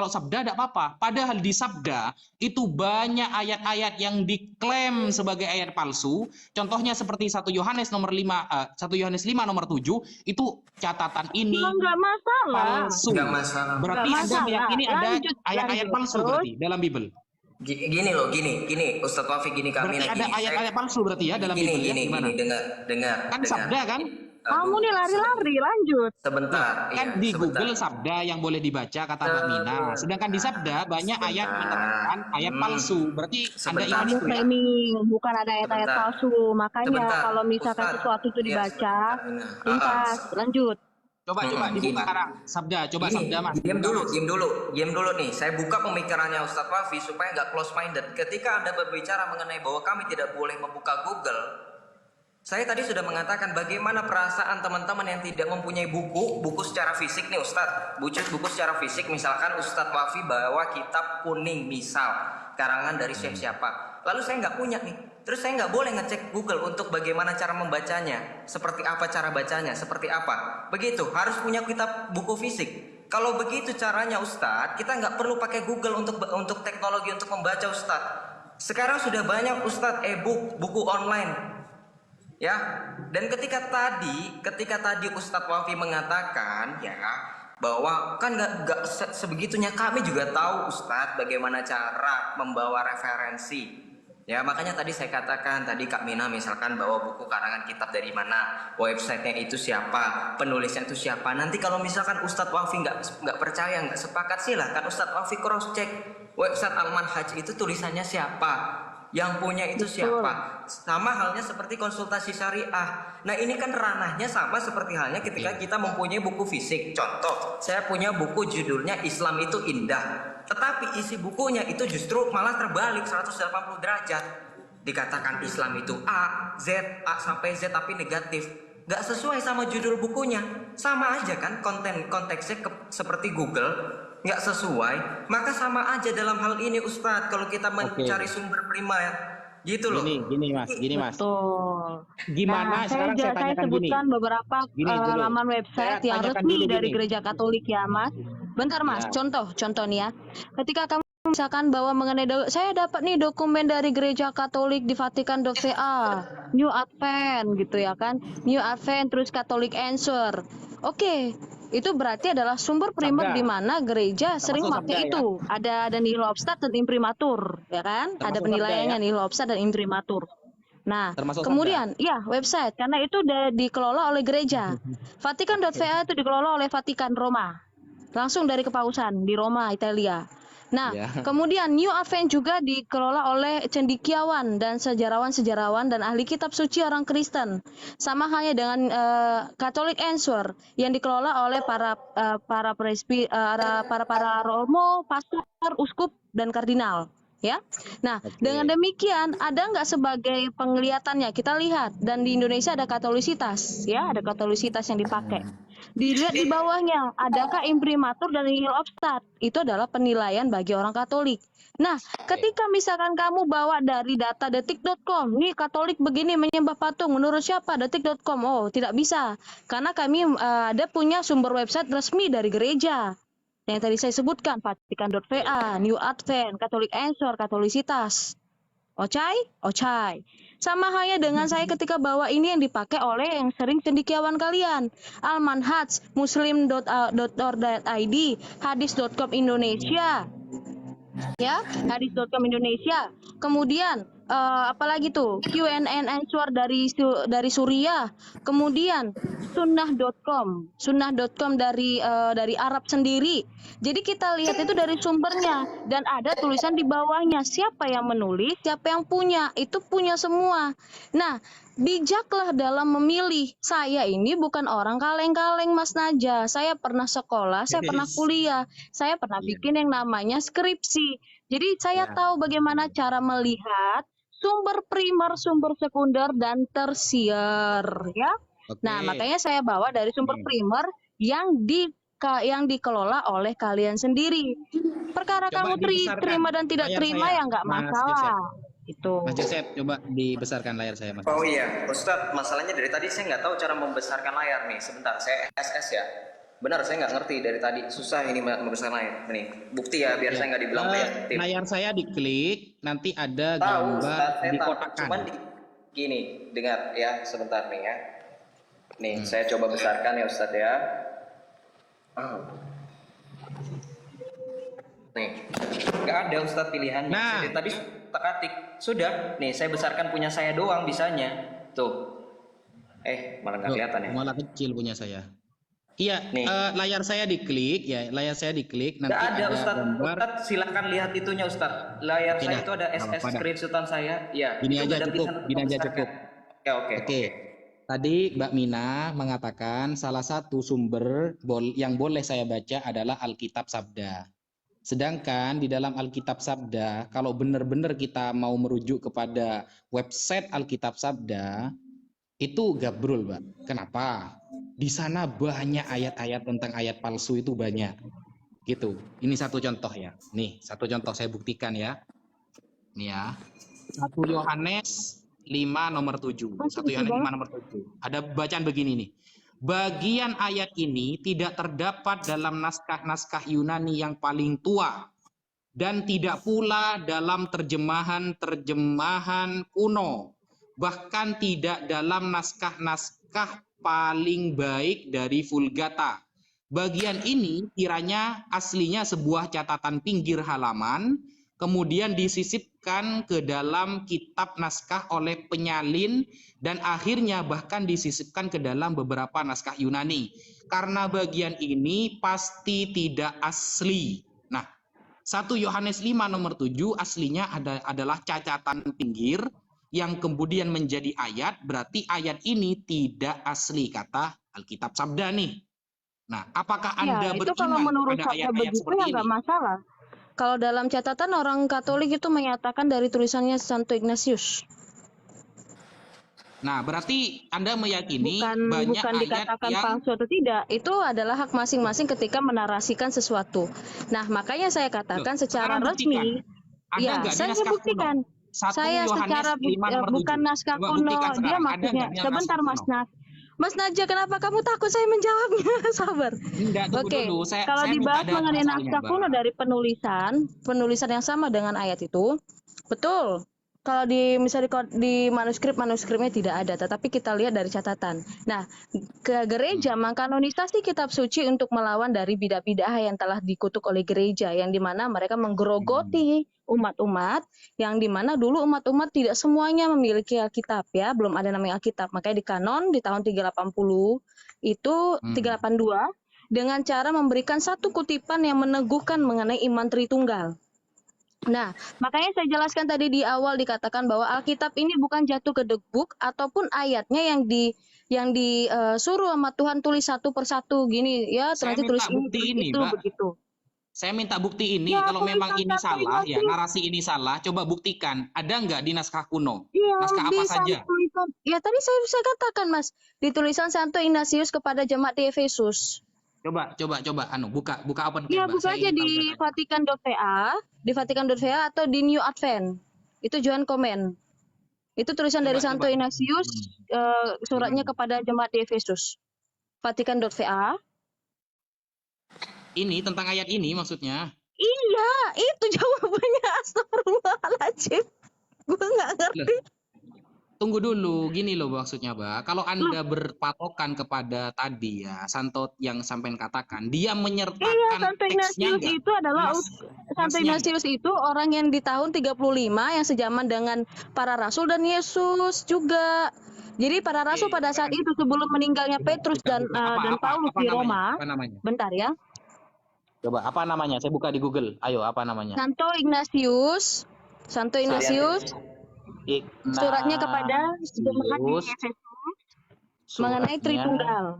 Speaker 2: Sabda enggak apa-apa. Padahal di Sabda itu banyak ayat-ayat yang diklaim sebagai ayat palsu. Contohnya seperti 1 Yohanes 5 nomor 7, itu catatan ini
Speaker 1: Nggak masalah.
Speaker 2: palsu.
Speaker 4: Nggak masalah.
Speaker 2: Berarti
Speaker 1: Nggak
Speaker 2: Anda
Speaker 1: masalah.
Speaker 2: meyakini ada
Speaker 1: Lanjut,
Speaker 2: ayat-ayat
Speaker 1: lanjut.
Speaker 2: palsu
Speaker 1: Terus?
Speaker 2: berarti dalam Bible.
Speaker 4: Gini loh, gini Ustadz Wafi, gini Kak
Speaker 2: Berarti
Speaker 4: Mina,
Speaker 2: ada
Speaker 4: gini.
Speaker 2: ayat-ayat palsu berarti ya dalam
Speaker 4: Gini,
Speaker 2: Bible ya? Gimana?
Speaker 4: dengar.
Speaker 2: Kan Sabda kan?
Speaker 1: Kamu nih lari-lari, lanjut.
Speaker 4: Sebentar.
Speaker 2: Kan
Speaker 4: iya,
Speaker 2: di
Speaker 4: sebentar.
Speaker 2: Google Sabda yang boleh dibaca kata Mbak Mina. Sedangkan di Sabda banyak ayat menerangkan ayat palsu. Berarti Anda
Speaker 4: Sebentar.
Speaker 2: ingat
Speaker 1: Kamu
Speaker 2: itu ya?
Speaker 1: framing, bukan ada ayat-ayat
Speaker 4: Sebentar.
Speaker 1: palsu. Makanya
Speaker 4: Sebentar,
Speaker 1: kalau misalkan
Speaker 4: Ustadz.
Speaker 1: sesuatu itu
Speaker 4: Iya,
Speaker 1: dibaca,
Speaker 4: sebentar, Mina.
Speaker 1: lintas, lanjut.
Speaker 2: Coba dibuka
Speaker 4: Gini.
Speaker 2: sekarang. Sabda, coba
Speaker 4: Gini,
Speaker 2: Sabda Mas.
Speaker 4: diam dulu nih. Saya buka pemikirannya Ustadz Wafi supaya nggak close minded. Ketika Anda berbicara mengenai bahwa kami tidak boleh membuka Google, saya tadi sudah mengatakan bagaimana perasaan teman-teman yang tidak mempunyai buku secara fisik nih Ustadz. Buku secara fisik, misalkan Ustadz Wafi bawa kitab kuning misal, karangan dari siapa. Lalu saya nggak punya nih. Terus saya nggak boleh ngecek Google untuk bagaimana cara membacanya, seperti apa cara bacanya, seperti apa. Begitu, harus punya kitab buku fisik. Kalau begitu caranya Ustadz, kita nggak perlu pakai Google untuk teknologi untuk membaca Ustadz. Sekarang sudah banyak Ustadz e-book, buku online. Ya, dan ketika tadi Ustadz Wafi mengatakan ya bahwa kan nggak sebegitunya, kami juga tahu Ustadz bagaimana cara membawa referensi. Ya, makanya tadi saya katakan, tadi Kak Mina misalkan bawa buku karangan kitab dari mana, websitenya itu siapa, penulisnya itu siapa. Nanti kalau misalkan Ustadz Wafi nggak percaya, nggak sepakat, silahkan Ustadz Wafi cross check website Al-Manhaj itu tulisannya siapa, yang punya itu siapa. Sama halnya seperti konsultasi syariah. Nah ini kan ranahnya sama seperti halnya ketika kita mempunyai buku fisik. Contoh, saya punya buku judulnya Islam itu Indah, tetapi isi bukunya itu justru malah terbalik 180 derajat. Dikatakan Islam itu A sampai Z tapi negatif. Gak sesuai sama judul bukunya. Sama aja kan konteksnya seperti Google. Gak sesuai. Maka sama aja dalam hal ini Ustadz. Kalau kita mencari sumber primer. Gitu loh.
Speaker 2: Gini mas.
Speaker 1: Betul.
Speaker 2: Gimana
Speaker 1: Nah,
Speaker 2: sekarang saya tanyakan
Speaker 1: sebutkan
Speaker 2: gini.
Speaker 1: beberapa laman website yang
Speaker 2: tanyakan
Speaker 1: resmi
Speaker 2: dulu
Speaker 1: dari
Speaker 2: gini.
Speaker 1: Gereja Katolik ya Mas. Bentar Mas,
Speaker 2: Ya.
Speaker 1: contoh nih ya. Ketika kamu misalkan bahwa mengenai saya dapat nih dokumen dari Gereja Katolik di Vatikan.va, New Advent gitu ya kan, New Advent terus Catholic Answer. Oke, itu berarti adalah sumber primer
Speaker 2: Sabda.
Speaker 1: di mana gereja sering
Speaker 2: Termasuk
Speaker 1: pakai
Speaker 2: Sabda,
Speaker 1: itu. Ada nihil obstat dan imprimatur, ya kan? Ada
Speaker 2: Termasuk
Speaker 1: penilaiannya
Speaker 2: Sabda, ya?
Speaker 1: nihil obstat dan imprimatur. Nah,
Speaker 2: Termasuk
Speaker 1: kemudian ya website karena itu udah dikelola oleh gereja. Vatikan.va itu dikelola oleh Vatikan Roma. Langsung dari kepausan di Roma, Italia. Nah,
Speaker 2: Ya.
Speaker 1: kemudian New Advent juga dikelola oleh cendekiawan dan sejarawan-sejarawan dan ahli kitab suci orang Kristen. Sama halnya dengan Catholic Answer yang dikelola oleh para romo, pastor, uskup dan kardinal. Ya, nah dengan demikian ada nggak sebagai penglihatannya kita lihat dan di Indonesia ada katolisitas, ya ada katolisitas yang dipakai. Dilihat di bawahnya, adakah imprimatur dan nihil obstat? Itu adalah penilaian bagi orang Katolik. Nah, ketika misalkan kamu bawa dari data detik.com, nih Katolik begini menyembah patung, menurut siapa? Detik.com. Oh, tidak bisa. Karena kami ada punya sumber website resmi dari gereja. Yang tadi saya sebutkan, Vatikan.va, New Advent, Catholic Answer, Katolisitas. Ocai. Sama halnya dengan saya ketika bawa ini yang dipakai oleh yang sering cendekiawan kalian. Al-Manhaj, muslim.org.id, hadis.com Indonesia. Ya, hadis.com Indonesia. Kemudian apalagi tuh? QNN Answer dari Suriah. Kemudian sunnah.com dari Arab sendiri. Jadi kita lihat itu dari sumbernya dan ada tulisan di bawahnya siapa yang menulis, siapa yang punya, itu punya semua. Nah, bijaklah dalam memilih. Saya ini bukan orang kaleng-kaleng Mas Naja. Saya pernah sekolah, saya pernah kuliah, saya pernah bikin yang namanya skripsi. Jadi saya tahu bagaimana cara melihat sumber primer, sumber sekunder dan tersier, ya. Nah, makanya saya bawa dari sumber primer yang dikelola oleh kalian sendiri. Perkara
Speaker 2: Coba
Speaker 1: kamu terima dan tidak
Speaker 2: layar
Speaker 1: terima
Speaker 2: saya,
Speaker 1: ya nggak
Speaker 2: Mas
Speaker 1: masalah. Itu.
Speaker 2: Mas Joseph, coba dibesarkan layar saya, Mas.
Speaker 4: Oh iya, Ustadz, masalahnya dari tadi saya nggak tahu cara membesarkan layar nih. Sebentar, saya SS ya. Benar, saya nggak ngerti dari tadi. Susah ini membesarkan layar. Nih, bukti ya, biar saya nggak dibilang kreatif.
Speaker 2: Layar saya diklik, nanti ada
Speaker 4: Tahu,
Speaker 2: gambar
Speaker 4: Ustadz, saya tahu.
Speaker 2: dikotakkan.
Speaker 4: Cuman gini, dengar ya, sebentar nih ya. Nih, saya coba besarkan ya Ustadz ya. Nih, nggak ada Ustadz pilihannya.
Speaker 2: Nah.
Speaker 4: Dari tadi tak-atik. Sudah, nih saya besarkan punya saya doang bisanya. Tuh. Malah nggak kelihatan ya.
Speaker 2: Malah kecil punya saya. Iya,
Speaker 4: Nih.
Speaker 2: layar saya diklik, ya, layar saya diklik. Nanti
Speaker 4: Nggak ada Ustadz.
Speaker 2: gambar.
Speaker 4: Ustadz silahkan lihat itunya Ustadz. Layar
Speaker 2: Ini
Speaker 4: saya
Speaker 2: dah.
Speaker 4: itu ada
Speaker 2: Nggak
Speaker 4: SS
Speaker 2: apa-apa dah.
Speaker 4: screenshotan saya. Ya.
Speaker 2: Gini
Speaker 4: itu
Speaker 2: aja
Speaker 4: nggak ada
Speaker 2: cukup,
Speaker 4: tulisan
Speaker 2: gini aja
Speaker 4: membesarkan.
Speaker 2: cukup.
Speaker 4: Oke.
Speaker 2: Tadi Mbak Mina mengatakan salah satu sumber yang boleh saya baca adalah Alkitab Sabda. Sedangkan di dalam Alkitab Sabda, kalau benar-benar kita mau merujuk kepada website Alkitab Sabda, itu gabrul, Mbak. Kenapa? Di sana banyak ayat-ayat tentang ayat palsu itu banyak. Gitu. Ini satu contoh ya. Nih, satu contoh saya buktikan ya. Nih ya. 1 Yohanes 5 nomor 7. 1 Yohanes 5 nomor 7. Ada bacaan begini nih. Bagian ayat ini tidak terdapat dalam naskah-naskah Yunani yang paling tua dan tidak pula dalam terjemahan-terjemahan kuno. Bahkan tidak dalam naskah-naskah paling baik dari Vulgata. Bagian ini kiranya aslinya sebuah catatan pinggir halaman, kemudian disisipkan ke dalam kitab naskah oleh penyalin, dan akhirnya bahkan disisipkan ke dalam beberapa naskah Yunani. Karena bagian ini pasti tidak asli. Nah, 1 Yohanes 5 nomor 7 aslinya adalah cacatan pinggir yang kemudian menjadi ayat, berarti ayat ini tidak asli, kata Alkitab Sabda nih. Nah, apakah Anda
Speaker 1: itu kalau
Speaker 2: beriman
Speaker 1: menurut
Speaker 2: pada
Speaker 1: saya
Speaker 2: ayat-ayat
Speaker 1: begitu
Speaker 2: seperti
Speaker 1: ya
Speaker 2: ini?
Speaker 1: nggak masalah. Kalau dalam catatan orang Katolik itu menyatakan dari tulisannya Santo Ignatius.
Speaker 2: Nah, berarti Anda meyakini banyak
Speaker 1: Bukan
Speaker 2: ayat
Speaker 1: dikatakan
Speaker 2: yang
Speaker 1: palsu atau tidak. Itu adalah hak masing-masing ketika menarasikan sesuatu. Nah, makanya saya katakan secara
Speaker 2: sekarang buktikan.
Speaker 1: resmi.
Speaker 2: Ada
Speaker 1: Ya,
Speaker 2: nggak di
Speaker 1: saya
Speaker 2: naskah
Speaker 1: buktikan.
Speaker 2: kuno? 1
Speaker 1: Saya
Speaker 2: Yohanes
Speaker 1: secara
Speaker 2: 5 nomor 7.
Speaker 1: bukan naskah
Speaker 2: Coba
Speaker 1: kuno.
Speaker 2: buktikan
Speaker 1: Dia
Speaker 2: sekarang. Ada
Speaker 1: maksudnya
Speaker 2: nggak di
Speaker 1: sebentar
Speaker 2: naskah
Speaker 1: Mas
Speaker 2: kuno?
Speaker 1: Mas Najwa, kenapa kamu takut saya menjawabnya? Sabar.
Speaker 2: Enggak, tunggu
Speaker 1: Oke,
Speaker 2: dulu.
Speaker 1: kalau
Speaker 2: Saya minta
Speaker 1: dibahas
Speaker 2: data
Speaker 1: mengenai
Speaker 2: soalnya,
Speaker 1: naskah
Speaker 2: Mbak.
Speaker 1: kuno dari penulisan yang sama dengan ayat itu, betul. Kalau misalnya di manuskripnya tidak ada, tetapi kita lihat dari catatan. Nah, ke gereja mengkanonisasi kitab suci untuk melawan dari bidah-bidah yang telah dikutuk oleh gereja, yang dimana mereka menggerogoti umat-umat, yang dimana dulu umat-umat tidak semuanya memiliki Alkitab ya, belum ada namanya Alkitab. Makanya di kanon di tahun 380 itu 382 dengan cara memberikan satu kutipan yang meneguhkan mengenai iman Tritunggal. Nah, makanya saya jelaskan tadi di awal dikatakan bahwa Alkitab ini bukan jatuh ke debuk ataupun ayatnya yang disuruh sama Tuhan tulis satu persatu gini ya,
Speaker 2: Saya
Speaker 1: nanti tulis
Speaker 2: minta
Speaker 1: ini
Speaker 2: bukti
Speaker 1: tulis
Speaker 2: ini,
Speaker 1: itu
Speaker 2: Mbak.
Speaker 1: begitu.
Speaker 2: Saya minta bukti ini.
Speaker 1: Ya,
Speaker 2: Kalau memang
Speaker 1: tulisan
Speaker 2: ini
Speaker 1: Santo
Speaker 2: salah, ya
Speaker 1: Ignatius.
Speaker 2: narasi ini salah, coba buktikan. Ada nggak di naskah kuno?
Speaker 1: Iya,
Speaker 2: Naskah apa saja?
Speaker 1: tulisan. Ya tadi saya katakan Mas, di tulisan Santo Ignatius kepada jemaat di Efesus.
Speaker 2: Coba, buka open
Speaker 1: Ya,
Speaker 2: Mbak.
Speaker 1: buka
Speaker 2: Saya
Speaker 1: aja
Speaker 2: ingin tahu
Speaker 1: di
Speaker 2: datanya.
Speaker 1: Vatikan.va atau di New Advent. Itu Johan Komen. Itu tulisan dari Santo
Speaker 2: Coba.
Speaker 1: Ignatius, suratnya kepada jemaat di Efesus. Vatikan.va.
Speaker 2: Ini tentang ayat ini maksudnya.
Speaker 1: Iya, itu jawabannya. Astagfirullahaladzim. Gue nggak ngerti.
Speaker 2: Tunggu dulu, gini loh maksudnya, Mbak. Kalau Anda berpatokan kepada tadi ya, Santo yang sampean katakan, dia menyertakan
Speaker 1: Iya, Santo
Speaker 2: teksnya
Speaker 1: Ignatius
Speaker 2: enggak?
Speaker 1: itu adalah Santo Ignatius itu orang yang di tahun 35 yang sejaman dengan para rasul dan Yesus juga. Jadi para rasul pada saat itu sebelum meninggalnya Petrus dan Paulus di Roma.
Speaker 2: Apa namanya?
Speaker 1: Bentar ya.
Speaker 2: Coba, apa namanya? Saya buka di Google. Ayo, apa namanya?
Speaker 1: Santo Ignatius. Suratnya kepada jemaat di Efesus mengenai Tritunggal.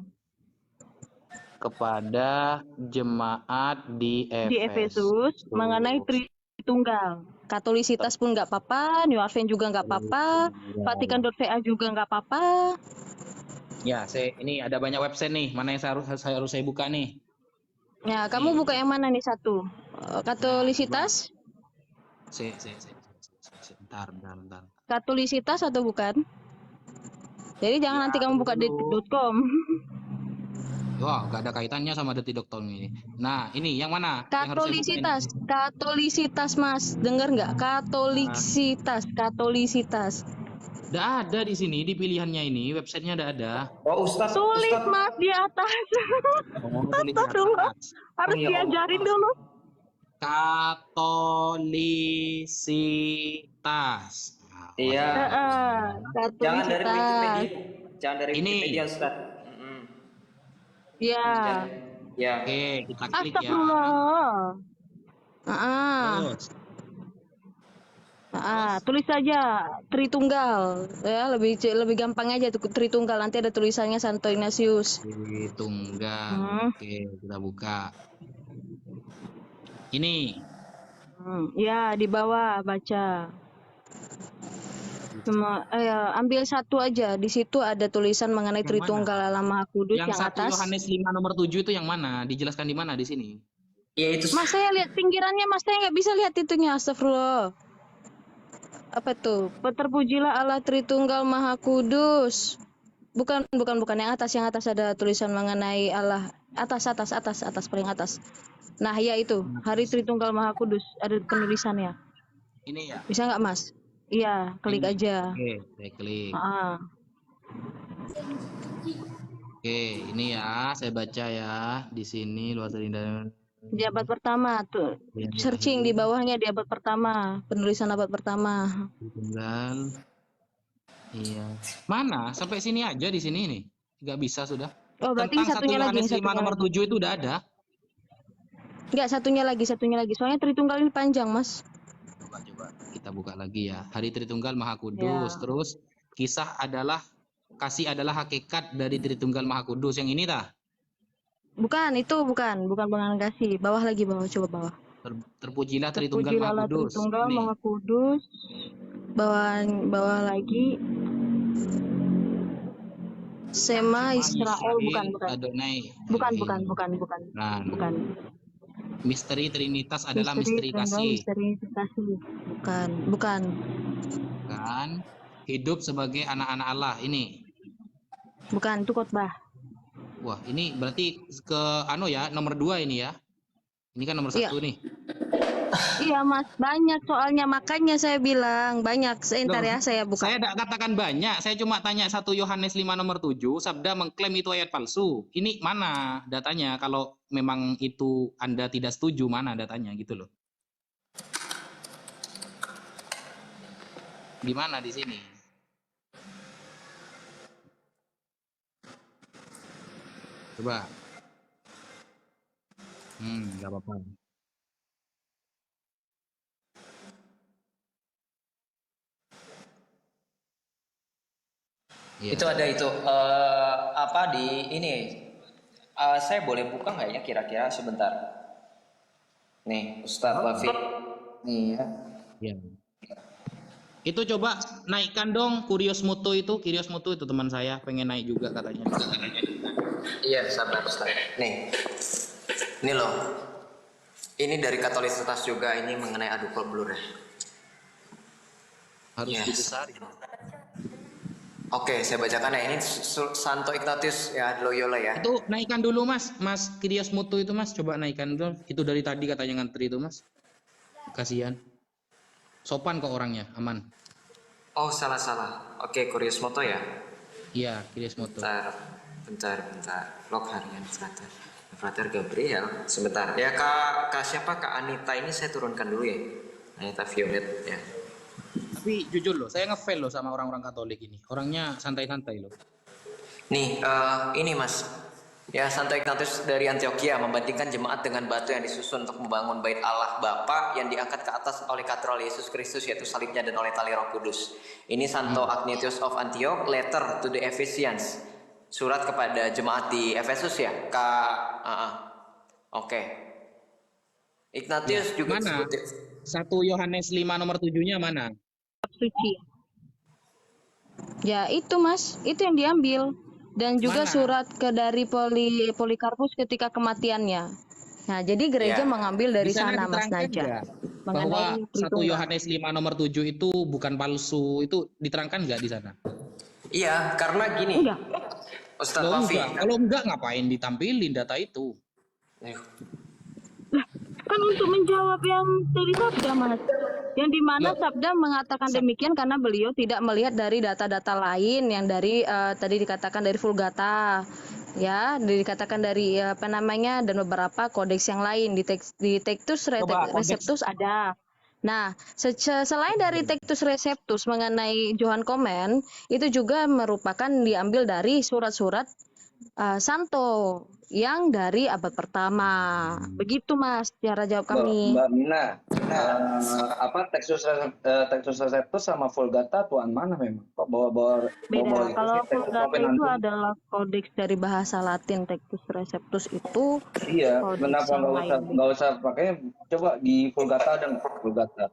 Speaker 2: Kepada jemaat di
Speaker 1: Efesus mengenai Tritunggal. Katolisitas pun nggak apa-apa, New Advent juga nggak apa-apa, Vatikan.va juga nggak apa-apa.
Speaker 2: Ya, ini ada banyak website nih. Mana yang harus saya buka nih?
Speaker 1: Ya, kamu buka yang mana nih satu? Katolisitas?
Speaker 2: Bentar.
Speaker 1: Katolisitas atau bukan? Jadi jangan nanti kamu buka detik.com.
Speaker 2: Wah, gak ada kaitannya sama detik.com ini. Nah, ini yang mana?
Speaker 1: Katolisitas, Mas, dengar nggak? Katolisitas.
Speaker 2: Nggak ada di sini, di pilihannya ini, websitenya nggak ada.
Speaker 4: Oh, Ustaz.
Speaker 1: Tulis Mas di atas. Harus diajarin dulu.
Speaker 2: Katolisitas.
Speaker 4: Iya. Jangan dari Wikipedia. Jangan dari
Speaker 2: Ini.
Speaker 4: Wikipedia, Ustaz.
Speaker 1: Ya.
Speaker 4: Ya.
Speaker 2: Oke, kita klik ya.
Speaker 1: Terus. Tulis saja Tritunggal ya, lebih gampang aja tuh Tritunggal, nanti ada tulisannya Santo Ignatius.
Speaker 2: Tritunggal. Oke, kita buka. Ini.
Speaker 1: Ya, di bawah baca. Ambil satu aja. Di situ ada tulisan mengenai
Speaker 2: Yang
Speaker 1: Tritunggal Allah Maha Kudus yang
Speaker 2: 1
Speaker 1: atas.
Speaker 2: Yohanes 5 nomor 7 itu yang mana? Dijelaskan di mana di sini?
Speaker 4: Ya itu.
Speaker 1: Mas, saya lihat pinggirannya, Mas, saya nggak bisa lihat itunya. Astagfirullah. apa tuh? Terpujilah Allah Tritunggal Maha Kudus. Bukan yang atas ada tulisan mengenai Allah. Atas paling atas. Nah, ya itu, Hari Tritunggal Maha Kudus, ada penulisannya.
Speaker 2: Ini ya.
Speaker 1: Bisa nggak, Mas? Iya, klik
Speaker 2: Ini.
Speaker 1: aja.
Speaker 2: Oke, saya klik. Oke, ini ya, saya baca ya di sini luas dari
Speaker 1: Di abad pertama tuh. Searching di bawahnya di abad pertama, penulisan abad pertama.
Speaker 2: Tunggal. Iya. Mana? Sampai sini aja di sini nih. Nggak bisa sudah.
Speaker 1: Oh, berarti
Speaker 2: Tentang 1
Speaker 1: satunya lagi,
Speaker 2: Yohanes 5
Speaker 1: satunya
Speaker 2: nomor
Speaker 1: lagi.
Speaker 2: 7 itu udah ada.
Speaker 1: Enggak, satunya lagi. Soalnya Tritunggal ini panjang, Mas.
Speaker 2: Coba kita buka lagi ya. Hari Tritunggal Maha Kudus.
Speaker 1: Ya.
Speaker 2: Terus kasih adalah hakikat dari Tritunggal Maha Kudus. Yang ini dah.
Speaker 1: Bukan pengen kasih. Bawah, coba bawah.
Speaker 2: Terpujilah Tritunggal Maha Kudus.
Speaker 1: Tritunggal
Speaker 2: Nih.
Speaker 1: Maha Kudus. Bawah lagi. Sema Israel, bukan.
Speaker 2: Adonai.
Speaker 1: Bukan.
Speaker 2: Nah, misteri Trinitas adalah misteri kasih.
Speaker 1: Bukan.
Speaker 2: Kan? Hidup sebagai anak-anak Allah ini.
Speaker 1: Bukan, itu khotbah.
Speaker 2: Wah, ini berarti nomor 2 ini ya. Ini kan nomor 1 nih.
Speaker 1: Iya, Mas, banyak soalnya, makanya saya bilang banyak. Sebentar ya, saya buka.
Speaker 2: Saya tidak katakan banyak, saya cuma tanya 1 Yohanes 5 nomor 7, sabda mengklaim itu ayat palsu. Ini mana datanya? Kalau memang itu Anda tidak setuju, mana datanya gitu loh. Gimana di sini? Coba. Nggak apa-apa.
Speaker 4: Yeah. Itu ada itu apa di ini saya boleh buka nggak ya kira-kira sebentar? Nih Ustadz Wafi. Nih ya.
Speaker 2: Yeah. Itu coba naikkan dong Curious Mutu itu teman saya pengen naik juga katanya.
Speaker 4: Iya sabar Ustadz. Nih. Ini loh. Ini dari Katolisitas juga, ini mengenai adu blur ya.
Speaker 2: Harus dibesarin.
Speaker 4: Oke, saya bacakan ya. Ini Santo Ignatius ya Loyola ya.
Speaker 2: Itu naikkan dulu Mas Curious Mutu itu Mas, coba naikkan dulu. Itu dari tadi katanya ngantri itu Mas. Kasihan. Sopan kok orangnya, aman.
Speaker 4: Oh salah. Oke, Curious Mutu ya.
Speaker 2: Iya, Curious Mutu.
Speaker 4: Bentar. Log harian Frater Gabriel. Sebentar. Ya Kak siapa Kak Anita ini saya turunkan dulu ya. Anita Violet ya.
Speaker 2: Tapi jujur loh, saya ngefail loh sama orang-orang Katolik ini. Orangnya santai-santai loh.
Speaker 4: Nih, ini Mas. Ya, Santo Ignatius dari Antioquia membandingkan jemaat dengan batu yang disusun untuk membangun bait Allah Bapa yang diangkat ke atas oleh katedral Yesus Kristus, yaitu salibnya dan oleh tali Roh Kudus. Ini Santo Ignatius of Antioch, letter to the Ephesians. Surat kepada jemaat di Efesus ya. Oke. Ignatius juga
Speaker 2: mana? 1 Yohanes 5 nomor 7-nya mana?
Speaker 1: Suci. Ya itu Mas, itu yang diambil. Dan juga
Speaker 2: mana?
Speaker 1: Surat dari Polikarpus ketika kematiannya. Nah, jadi gereja mengambil dari sana Mas Naja.
Speaker 2: Bahwa 1 Yohanes 5 nomor 7 itu bukan palsu, itu diterangkan nggak di sana?
Speaker 4: Iya, karena gini.
Speaker 1: Enggak.
Speaker 4: Ustadz Wafi.
Speaker 2: Kalau enggak ngapain ditampilin data itu?
Speaker 1: Kan untuk menjawab yang dari Sabda Mas. Yang dimana Sabda mengatakan demikian karena beliau tidak melihat dari data-data lain yang dari tadi dikatakan dari Vulgata, ya, dikatakan dari dan beberapa kodeks yang lain di Textus Receptus ada. Nah, selain dari Textus Receptus mengenai Johann Komen, itu juga merupakan diambil dari surat-surat Santo yang dari abad pertama. Begitu Mas cara jawab kami.
Speaker 5: Mbak Mina, Textus Receptus sama Vulgata tuan mana memang? Kok bawa
Speaker 1: beda. Kalau Vulgata itu adalah kodeks dari bahasa Latin, Textus Receptus itu.
Speaker 5: Iya, kenapa nggak usah pakai? Coba di Vulgata ada nggak Vulgata?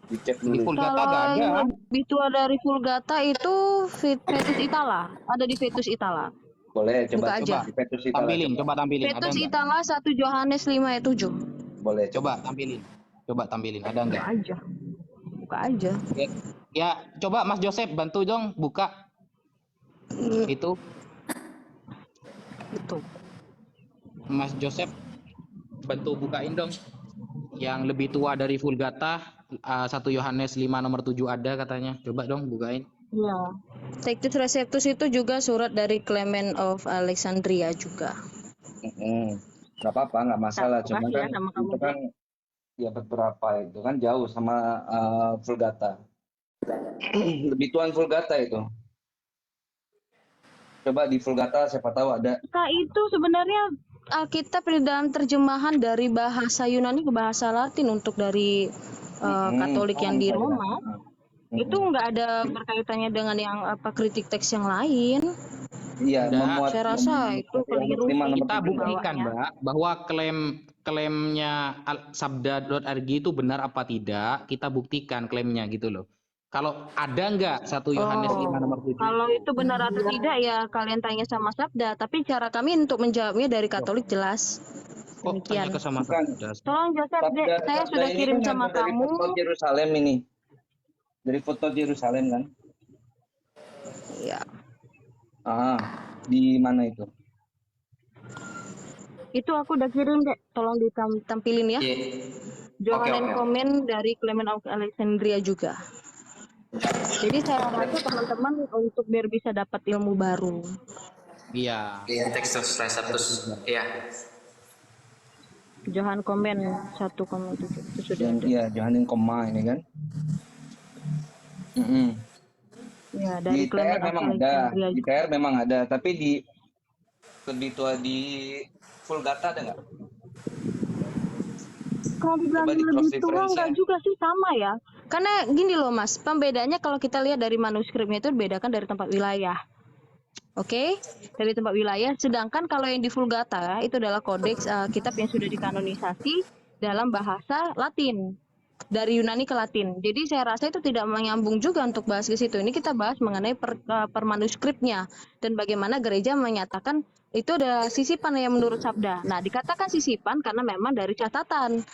Speaker 5: Dicek dulu.
Speaker 1: Kalau yang lebih tua dari Vulgata itu Vetus Itala, ada di Vetus Itala.
Speaker 5: Boleh coba
Speaker 2: tampilin.
Speaker 1: Vetus Itala 1 Yohanes 5 ayat 7.
Speaker 5: Boleh
Speaker 2: coba tampilin. Ada enggak?
Speaker 1: Aja. buka aja.
Speaker 2: Ya, coba Mas Joseph bantu dong buka itu.
Speaker 1: Gitu.
Speaker 2: Mas Joseph bantu bukain dong. Yang lebih tua dari Vulgata, 1 Yohanes 5 nomor 7 ada katanya. Coba dong bukain.
Speaker 1: Ya. Textus Receptus itu juga surat dari Clement of Alexandria juga.
Speaker 5: Nggak apa-apa, nggak masalah. Cuma
Speaker 1: Makasih ya
Speaker 5: kan
Speaker 1: sama kamu,
Speaker 5: itu kan ya beberapa itu kan jauh sama Vulgata. Lebih tuan Vulgata itu. Coba di Vulgata siapa tahu ada.
Speaker 1: Nah, itu sebenarnya Alkitab di dalam terjemahan dari bahasa Yunani ke bahasa Latin untuk dari Katolik yang di Roma. Itu nggak ada berkaitannya dengan yang kritik teks yang lain.
Speaker 5: Iya, memuat.
Speaker 1: Saya rasa itu keliru.
Speaker 2: Kita buktikan, Mbak, bahwa klaimnya sabda.org itu benar apa tidak, kita buktikan klaimnya gitu loh. Kalau ada nggak 1 Yohanes 5 nomor 7?
Speaker 1: Kalau itu benar atau tidak ya kalian tanya sama Sabda, tapi cara kami untuk menjawabnya dari Katolik jelas. Demikian.
Speaker 2: Tanya ke sama Sabda.
Speaker 1: Tolong Joseph, saya sudah kirim sama
Speaker 5: dari
Speaker 1: kamu.
Speaker 5: foto Yerusalem ini. Dari foto Yerusalem kan?
Speaker 1: Iya.
Speaker 5: Di mana itu?
Speaker 1: Itu aku udah kirim, Dek. Tolong ditampilin ya. Johanan komen dari Clement of Alexandria juga. Jadi saya rasa teman-teman untuk biar bisa dapat ilmu baru.
Speaker 2: Iya.
Speaker 3: Textus Receptus. Iya.
Speaker 1: Johan komen 1,7 itu sudah ada.
Speaker 5: Iya, Johanan koma ini kan.
Speaker 1: Ya,
Speaker 5: Di
Speaker 1: dari
Speaker 5: TR
Speaker 1: Clement of
Speaker 5: memang ada,
Speaker 1: Alexandria
Speaker 5: di
Speaker 1: juga.
Speaker 5: TR memang ada, tapi di lebih tua di Vulgata ada nggak?
Speaker 1: Kalau dibilang
Speaker 5: Coba di
Speaker 1: lebih
Speaker 5: cross
Speaker 1: tua
Speaker 5: reference
Speaker 1: enggak juga sih, sama ya. Karena gini loh Mas, pembedanya kalau kita lihat dari manuskripnya itu bedakan dari tempat wilayah. Oke, dari tempat wilayah. Sedangkan kalau yang di Vulgata itu adalah kodeks kitab yang sudah dikanonisasi dalam bahasa Latin. Dari Yunani ke Latin. Jadi saya rasa itu tidak menyambung juga untuk bahas ke situ. Ini kita bahas mengenai per manuskripnya dan bagaimana gereja menyatakan itu ada sisipan yang menurut Sabda. Nah, dikatakan sisipan karena memang dari catatan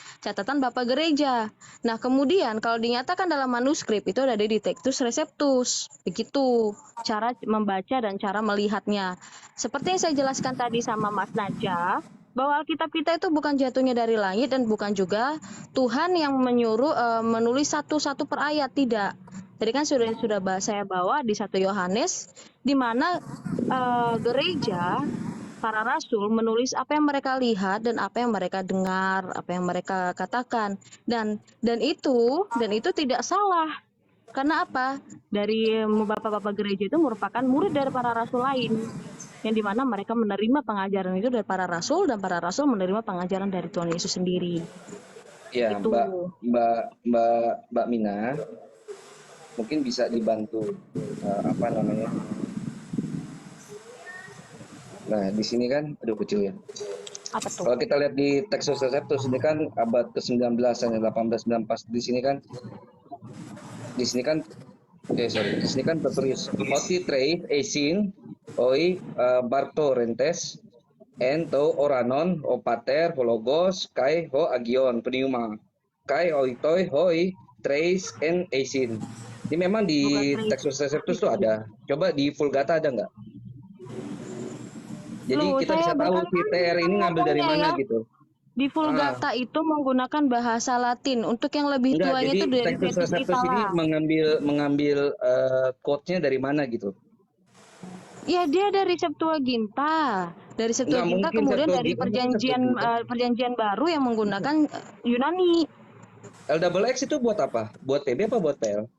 Speaker 1: Bapak Gereja. Nah, kemudian kalau dinyatakan dalam manuskrip itu ada di Textus Receptus. Begitu cara membaca dan cara melihatnya. Seperti yang saya jelaskan tadi sama Mas Najah, bahwa Alkitab kita itu bukan jatuhnya dari langit dan bukan juga Tuhan yang menyuruh menulis satu-satu per ayat, tidak. Tadi kan sudah saya bawa di 1 Yohanes di mana gereja para rasul menulis apa yang mereka lihat dan apa yang mereka dengar, apa yang mereka katakan dan itu tidak salah. Karena apa? Dari bapak-bapak gereja itu merupakan murid dari para rasul lain. Yang dimana mereka menerima pengajaran itu dari para rasul dan para rasul menerima pengajaran dari Tuhan Yesus sendiri.
Speaker 5: Iya,
Speaker 1: Itu.
Speaker 5: Mbak Mina, mungkin bisa dibantu apa namanya? Nah, di sini kan, aduh kecil ya.
Speaker 1: Apa tuh?
Speaker 5: Kalau kita lihat di Textus Receptus ini kan abad ke-19 dan 18 di sini kan di sini kan tertulis Hoti treis esin oi bartorentes en to oranon o pater hologos kai ho agion pneuma kai oitoi hoi treis en esin. Ini memang di Textus Receptus tuh ada. Coba di Vulgata ada nggak? Jadi kita bisa tahu si TR ini ngambil dari mana gitu.
Speaker 1: Di Vulgata itu menggunakan bahasa Latin. Untuk yang lebih tuanya itu dari
Speaker 5: Textus
Speaker 1: Vetus
Speaker 5: Receptus ini mengambil quote-nya dari mana gitu?
Speaker 1: Ya dia dari Septuaginta. Dari Septuaginta kemudian dari perjanjian baru yang menggunakan Yunani.
Speaker 5: LXX itu buat apa? Buat PB apa buat PL?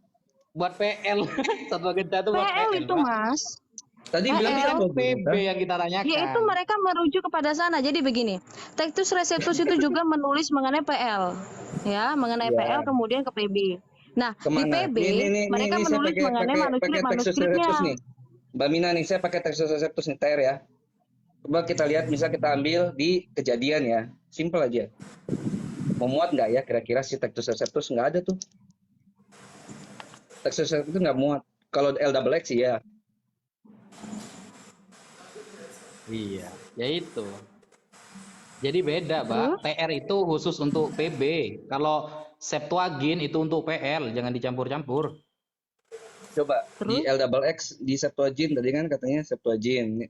Speaker 2: Buat PL. Septuaginta itu buat
Speaker 1: PL itu Mas.
Speaker 5: Tadi bilang
Speaker 2: kan PB yang kita tanyakan.
Speaker 1: Ya itu mereka merujuk kepada sana. Jadi begini, Textus Receptus itu juga menulis mengenai PL, ya, mengenai PL kemudian ke PB. Nah, di PB mereka menulis mengenai manuskrip-manuskripnya.
Speaker 5: Mbak Mina nih, saya pakai Textus Receptus nih, TR ya. Coba kita lihat, bisa kita ambil di Kejadian ya, simple aja. Memuat nggak ya kira-kira si Textus Receptus? Nggak ada tuh. Textus Receptus nggak muat. Kalau LXX sih ya.
Speaker 2: Iya, ya itu. Jadi beda, Mbak. TR itu khusus untuk PB. Kalau Septuagint itu untuk PL, jangan dicampur-campur.
Speaker 5: Coba di
Speaker 1: Terus?
Speaker 5: L-X di Septuagint tadi kan katanya Septuagint.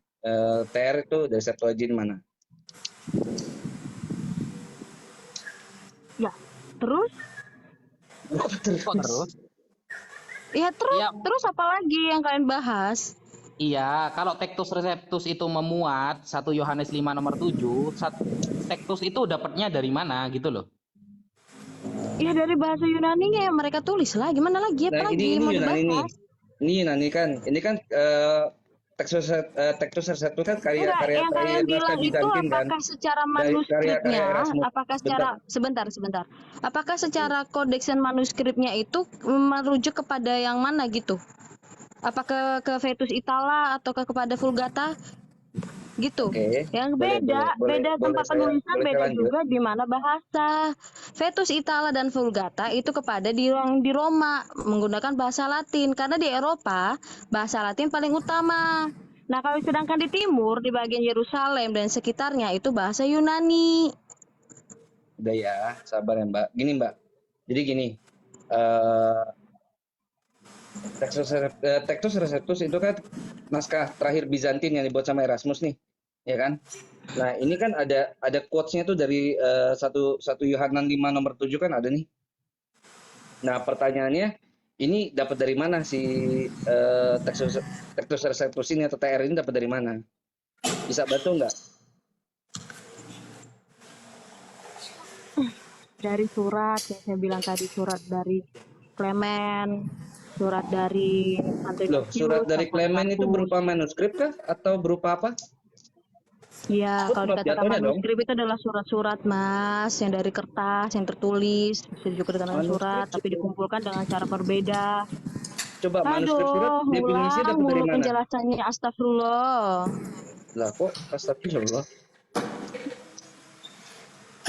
Speaker 5: TR itu dari Septuagint mana?
Speaker 1: Ya, terus?
Speaker 2: Kok terus?
Speaker 1: Ya terus,
Speaker 2: Ya,
Speaker 1: terus apa lagi yang kalian bahas?
Speaker 2: iya, kalau Tectus Receptus itu memuat 1 Yohanes 5 nomor 7, Tectus itu dapatnya dari mana gitu loh.
Speaker 1: Ya dari bahasa Yunani yang mereka tulis lah. Gimana lagi?
Speaker 5: Nah,
Speaker 1: Apa lagi
Speaker 5: ini
Speaker 1: mau
Speaker 5: Yunani nih.
Speaker 1: dibahas?
Speaker 5: Ini Yunani kan. Ini kan Tectus Receptus kan
Speaker 1: Enggak,
Speaker 5: karya
Speaker 1: yang
Speaker 5: terakhir
Speaker 1: kalian
Speaker 5: naskah
Speaker 1: bilang itu
Speaker 5: Bizantin kan.
Speaker 1: apakah secara
Speaker 5: Dari karya
Speaker 1: manuskripnya,
Speaker 5: Erasmus.
Speaker 1: apakah
Speaker 5: Bentar.
Speaker 1: secara apakah secara kodeks dan manuskripnya itu merujuk kepada yang mana gitu? Apa ke Vetus Itala atau kepada Vulgata gitu?
Speaker 5: Oke.
Speaker 1: Yang
Speaker 5: Boleh,
Speaker 1: beda tempat penulisan,
Speaker 5: boleh saya
Speaker 1: beda
Speaker 5: lanjut.
Speaker 1: juga di mana bahasa. Vetus Itala dan Vulgata itu kepada yang di Roma menggunakan bahasa Latin karena di Eropa bahasa Latin paling utama. Nah, kalau sedangkan di timur di bagian Yerusalem dan sekitarnya itu bahasa Yunani.
Speaker 5: Udah ya, sabar ya Mbak. Gini Mbak, jadi gini, eh Tectus Receptus itu kan naskah terakhir Bizantin yang dibuat sama Erasmus nih, ya kan? Nah ini kan ada quotes-nya tuh dari satu Yohanan 5 nomor 7 kan ada nih. Nah pertanyaannya, ini dapat dari mana si Tectus Receptus ini atau TR ini dapat dari mana? Bisa bantu nggak?
Speaker 1: Dari surat yang saya bilang tadi, surat dari Clement, surat dari
Speaker 5: Loh,
Speaker 1: Antoninus,
Speaker 5: surat dari
Speaker 1: atau
Speaker 5: Clement itu
Speaker 1: Carpus.
Speaker 5: berupa manuskrip kah atau berupa apa?
Speaker 1: Iya,
Speaker 5: Itu
Speaker 1: kalau
Speaker 5: not
Speaker 1: dikatakan
Speaker 5: jatuhnya dong.
Speaker 1: manuskrip itu adalah surat-surat mas yang dari kertas, yang tertulis, bisa juga dikatakan surat,
Speaker 5: Manuskrip
Speaker 1: tapi dikumpulkan dengan cara berbeda.
Speaker 5: Coba manuskrip surat
Speaker 1: Aduh,
Speaker 5: definisinya
Speaker 1: ngulang
Speaker 5: dapat dari
Speaker 1: mulu
Speaker 5: mana?
Speaker 1: penjelasannya, astagfirullah.
Speaker 5: Lah kok astagfirullah.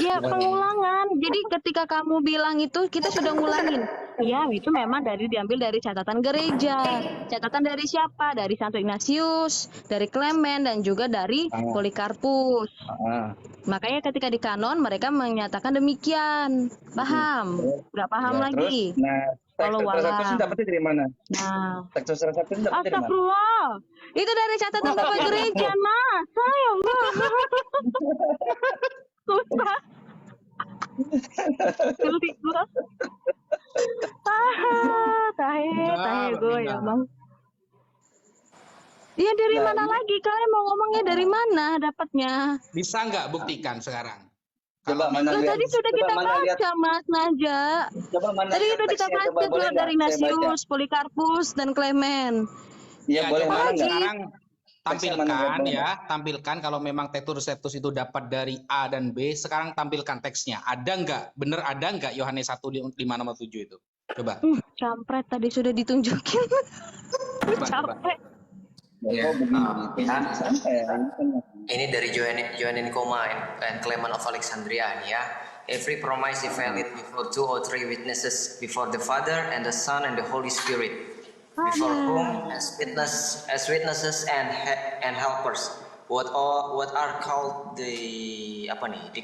Speaker 1: Ya,
Speaker 5: Gimana?
Speaker 1: pengulangan. Jadi ketika kamu bilang itu, kita sudah ngulangin. Ya, itu memang diambil dari catatan gereja. Catatan dari siapa? Dari Santo Ignatius, dari Clement, dan juga dari Polikarpus. Makanya ketika di kanon mereka menyatakan demikian. Paham? Nggak paham
Speaker 5: Ya,
Speaker 1: lagi.
Speaker 5: terus, nah,
Speaker 1: Walau
Speaker 5: Tectus Receptus
Speaker 1: alam.
Speaker 5: dapetnya dari mana?
Speaker 1: Nah,
Speaker 5: Tectus Receptus dapetnya dari mana?
Speaker 1: astagfirullah. Itu dari catatan Bapak gereja, Mas. Saya, Mbak. Susah. Geli gua. Tahe gue ya, Bang. Iya, dari
Speaker 5: Nah,
Speaker 1: mana lagi? Kalian mau ngomongnya dari mana dapatnya?
Speaker 2: Bisa nggak buktikan sekarang?
Speaker 5: Coba mana
Speaker 1: Lah
Speaker 5: lihat.
Speaker 1: tadi sudah
Speaker 5: Coba
Speaker 1: kita
Speaker 5: mana lihat.
Speaker 1: baca, Mas Naja.
Speaker 5: Coba mana
Speaker 1: Tadi
Speaker 5: lihat
Speaker 1: udah kita
Speaker 5: teksnya, coba
Speaker 1: baca
Speaker 5: boleh
Speaker 1: surat dari
Speaker 5: nggak saya baca?
Speaker 1: Ignatius, Polikarpus, dan Clement.
Speaker 5: Ya, boleh
Speaker 2: coba
Speaker 5: mana nggak?
Speaker 2: sekarang
Speaker 5: Teksnya mana lihat, boleh nggak?
Speaker 2: tampilkan kalau memang Tectus Receptus itu dapat dari A dan B, sekarang tampilkan teksnya. Ada nggak? Bener ada nggak Yohanes 1:5 nomor 7 itu? Coba.
Speaker 1: Campret tadi sudah ditunjukin.
Speaker 2: Coba.
Speaker 1: Capek.
Speaker 3: Ya,
Speaker 5: Begini,
Speaker 3: ya.
Speaker 5: santai ya. Ini kan
Speaker 3: Ini dari Johannes Coma and Clement of Alexandria nih ya. Every promise is valid before 2 or 3 witnesses, before the Father and the Son and the Holy Spirit, before whom as witnesses and helpers, what are called the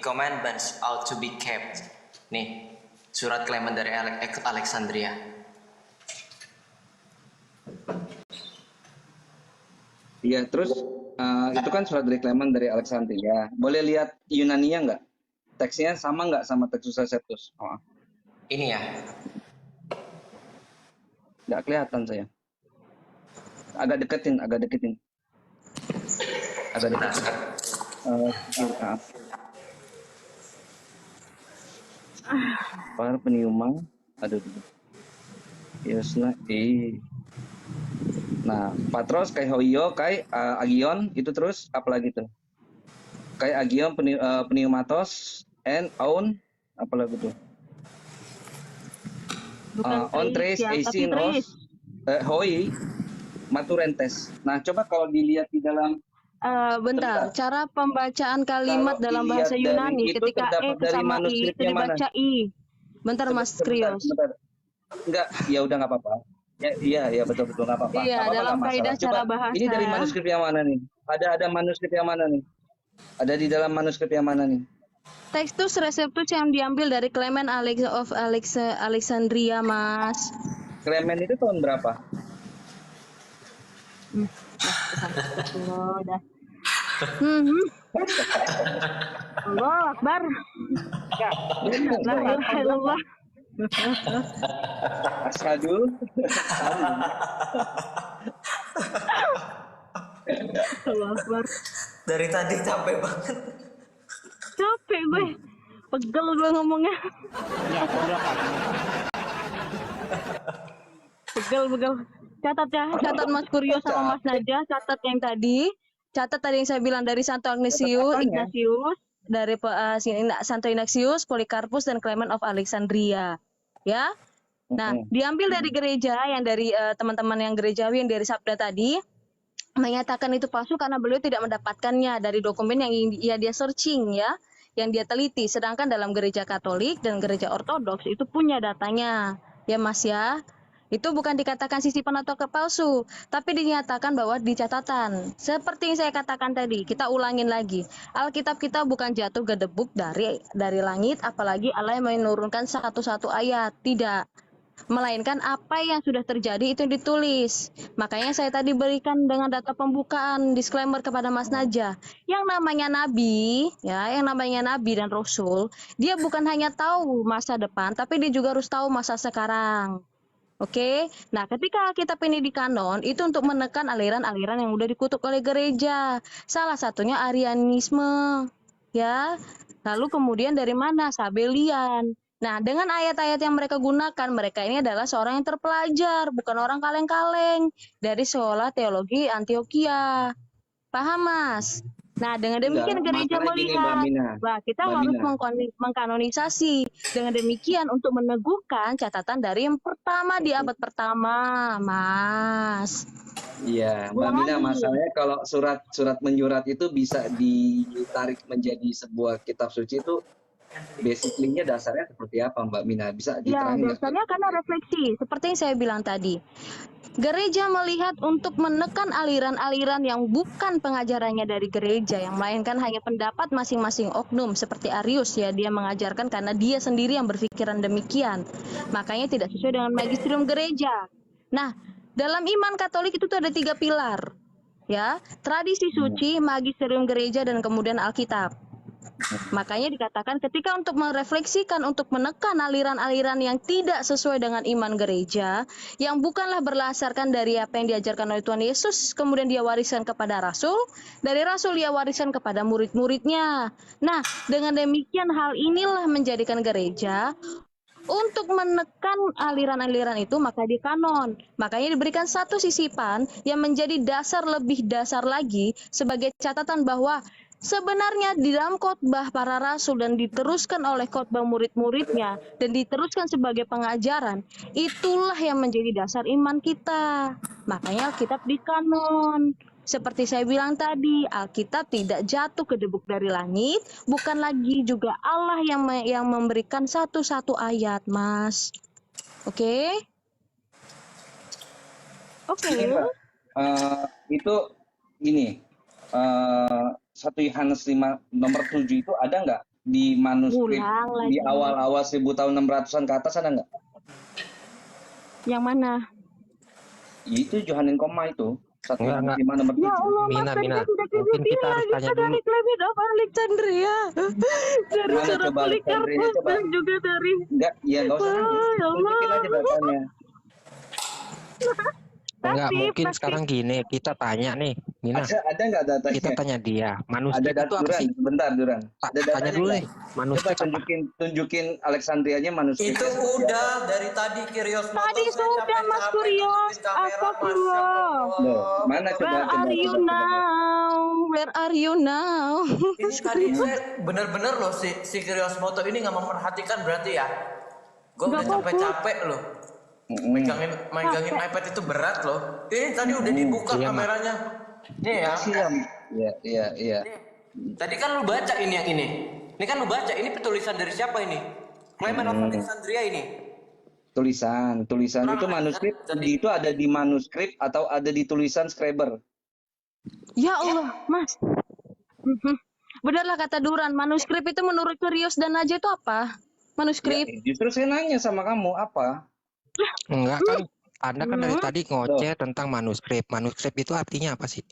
Speaker 3: commandments ought to be kept. Nih, surat Clement dari Alexandria.
Speaker 5: Iya, terus itu kan surat dari Clement dari Alexandria. Boleh lihat Yunaninya nggak? Teksnya sama nggak sama Tectus Receptus? Oh,
Speaker 3: Ini ya.
Speaker 5: nggak kelihatan saya. Agak deketin. Agak deketin. Maaf. Para peniumang, aduh. Yosna, Nah, Patros, kai Hoio, kai Agion, itu terus apalagi tuh? Kai Agion, Pneumatos, and Aun, apalagi tuh? On Trace, Eisin, Ros, Hoi, Maturentes. Nah, coba kalau dilihat di dalam
Speaker 1: Bentar, cara pembacaan kalimat
Speaker 5: Kalau
Speaker 1: dalam
Speaker 5: dilihat
Speaker 1: bahasa
Speaker 5: dari
Speaker 1: Yunani
Speaker 5: itu
Speaker 1: ketika
Speaker 5: terdapat dari
Speaker 1: sama I itu
Speaker 5: manuskripnya
Speaker 1: dibaca I. Bentar Mas Krios.
Speaker 5: Sebentar. Enggak, ya udah nggak apa-apa. Iya betul nggak apa-apa.
Speaker 1: Iya,
Speaker 5: Nggak apa-apa,
Speaker 1: dalam
Speaker 5: nggak masalah.
Speaker 1: kaidah cara
Speaker 5: Coba,
Speaker 1: bahasa.
Speaker 5: ini dari manuskrip yang mana nih? Ada manuskrip yang mana nih? Ada di dalam manuskrip yang mana nih?
Speaker 1: Textus Receptus yang diambil dari Clement of Alexandria, Mas.
Speaker 5: Clement itu tahun berapa?
Speaker 1: Allah, dah. Allah Akbar. La ilaha illallah.
Speaker 5: Asyhadu.
Speaker 1: Allah Akbar.
Speaker 4: Dari tadi capek banget.
Speaker 1: Capek gue. Pegel gue ngomongnya. Pegel. Catat ya, catat Mas Kuryo sama Mas Najah, catat yang tadi. Catat tadi yang saya bilang dari Santo Ignatius, dari Santo Ignatius, Polikarpus dan Clement of Alexandria. Ya. Nah, diambil dari gereja yang dari teman-teman yang gerejawi yang dari Sabda tadi menyatakan itu palsu karena beliau tidak mendapatkannya dari dokumen yang dia searching ya, yang dia teliti. Sedangkan dalam gereja Katolik dan gereja Ortodoks itu punya datanya. Ya Mas ya. Itu bukan dikatakan sisipan atau kepalsu, tapi dinyatakan bahwa di catatan. Seperti yang saya katakan tadi, kita ulangin lagi. Alkitab kita bukan jatuh gedebuk dari langit, apalagi Allah yang menurunkan satu-satu ayat. Tidak. Melainkan apa yang sudah terjadi itu ditulis. Makanya saya tadi berikan dengan data pembukaan disclaimer kepada Mas Najah. Yang namanya nabi, ya, yang namanya nabi dan rasul, dia bukan hanya tahu masa depan, tapi dia juga harus tahu masa sekarang. Oke, nah ketika Alkitab ini di kanon itu untuk menekan aliran-aliran yang udah dikutuk oleh gereja. Salah satunya Arianisme, ya. Lalu kemudian dari mana? Sabelian. Nah, dengan ayat-ayat yang mereka gunakan, mereka ini adalah seorang yang terpelajar, bukan orang kaleng-kaleng dari sekolah teologi Antioquia. Paham, Mas? Nah, dengan demikian gereja melihat bahwa kita harus mengkanonisasi. Dengan demikian untuk meneguhkan catatan dari yang pertama di abad pertama, Mas.
Speaker 5: Iya, Mbak Mina, masalahnya kalau surat menyurat itu bisa ditarik menjadi sebuah kitab suci itu basically-nya dasarnya seperti apa, Mbak Mina? Bisa diterangin?
Speaker 1: Ya, dasarnya karena refleksi, seperti yang saya bilang tadi. Gereja melihat untuk menekan aliran-aliran yang bukan pengajarannya dari gereja, yang melainkan hanya pendapat masing-masing oknum, seperti Arius ya, dia mengajarkan karena dia sendiri yang berpikiran demikian. Makanya tidak sesuai dengan magisterium gereja. Nah, dalam iman Katolik itu tuh ada 3 pilar. Ya, tradisi suci, magisterium gereja, dan kemudian Alkitab. Makanya dikatakan ketika untuk merefleksikan, untuk menekan aliran-aliran yang tidak sesuai dengan iman gereja, yang bukanlah berdasarkan dari apa yang diajarkan oleh Tuhan Yesus, kemudian dia wariskan kepada rasul, dari rasul dia wariskan kepada murid-muridnya. Nah, dengan demikian hal inilah menjadikan gereja untuk menekan aliran-aliran itu, maka di kanon. Makanya diberikan satu sisipan yang menjadi dasar lebih dasar lagi sebagai catatan bahwa sebenarnya di dalam khotbah para rasul dan diteruskan oleh khotbah murid-muridnya dan diteruskan sebagai pengajaran, itulah yang menjadi dasar iman kita. Makanya Alkitab di kanon. Seperti saya bilang tadi, Alkitab tidak jatuh gedebuk dari langit, bukan lagi juga Allah yang memberikan satu-satu ayat, Mas. Oke? Oke.
Speaker 5: Itu gini. 1 Yohanes 5 nomor 7 itu ada nggak di manuskrip di awal-awal 1000 tahun 600-an ke atas, ada nggak?
Speaker 1: Yang mana?
Speaker 5: Itu Johanin Koma itu 1 Yohanes 5 nomor 7.
Speaker 1: Ya Allah,
Speaker 6: Mina, mungkin kita harus tanya dulu.
Speaker 1: Dari Clement of Alexandria, dari surat Polikarpus dan juga dari
Speaker 5: enggak, ya nggak usah tunjukin aja datanya.
Speaker 6: Enggak, mungkin sekarang gini, kita tanya nih, Mina.
Speaker 5: Ada nggak datanya?
Speaker 6: Kita tanya dia, manuskrip
Speaker 5: ada
Speaker 6: itu apa sih?
Speaker 5: Sebentar, Duran. Ada
Speaker 6: tanya dulu nih, manuskrip
Speaker 5: coba tunjukin Alexandrianya manuskrip.
Speaker 4: Itu udah dari tadi Kyrios.
Speaker 1: Tadi sudah Mas Kurios, astagfirullah.
Speaker 5: Mana coba?
Speaker 1: Where are you now? Where are you now?
Speaker 4: Ini tadi saya bener-bener loh si Kyrios Moto ini nggak memperhatikan berarti ya. Gue udah capek-capek loh. Megangin iPad itu berat loh. Ini tadi udah dibuka kameranya. Nih ya.
Speaker 5: Iya.
Speaker 4: Tadi kan lu baca ini yang ini. Ini kan lu baca, ini penulisan dari siapa ini? Clement of Alexandria ini.
Speaker 5: Tulisan itu manuskrip itu ada di manuskrip atau ada di tulisan Scriber?
Speaker 1: Ya Allah, Mas. Benarlah kata Duran, manuskrip itu menurut Kyrios dan Naja itu apa?
Speaker 5: Ya,
Speaker 1: Manuskrip.
Speaker 5: justru saya nanya sama kamu apa?
Speaker 6: Enggak kan, Anda kan dari
Speaker 1: Hmm.
Speaker 6: tadi ngoceh tentang manuskrip. Manuskrip itu artinya apa sih?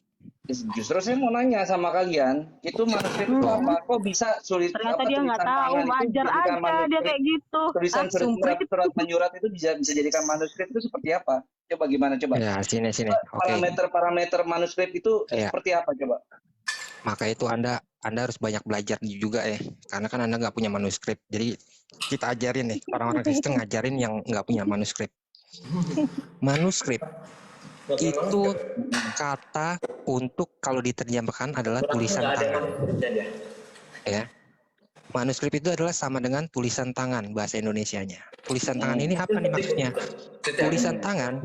Speaker 5: Justru saya mau nanya sama kalian, itu manuskrip itu
Speaker 1: Hmm.
Speaker 5: apa? Kok bisa
Speaker 1: Ternyata
Speaker 5: apa
Speaker 1: dia nggak
Speaker 5: tulisan
Speaker 1: tahu,
Speaker 5: tangan itu
Speaker 1: wajar
Speaker 5: dijadikan
Speaker 1: aja dia
Speaker 5: manuskrip?
Speaker 1: kayak gitu.
Speaker 5: Tulisan
Speaker 1: Sumprit.
Speaker 5: surat menyurat itu bisa dijadikan manuskrip itu seperti apa? Coba gimana coba?
Speaker 6: Ya, sini. Oke.
Speaker 5: Parameter manuskrip itu
Speaker 6: Ya,
Speaker 5: seperti apa coba?
Speaker 6: maka itu Anda harus banyak belajar juga ya. Karena kan Anda nggak punya manuskrip. Jadi kita ajarin nih, orang-orang Kristen ngajarin yang nggak punya manuskrip. Manuskrip itu kata untuk kalau diterjemahkan adalah tulisan tangan. Ya. Manuskrip itu adalah sama dengan tulisan tangan bahasa Indonesianya. Tulisan tangan ini apa nih maksudnya? Tulisan tangan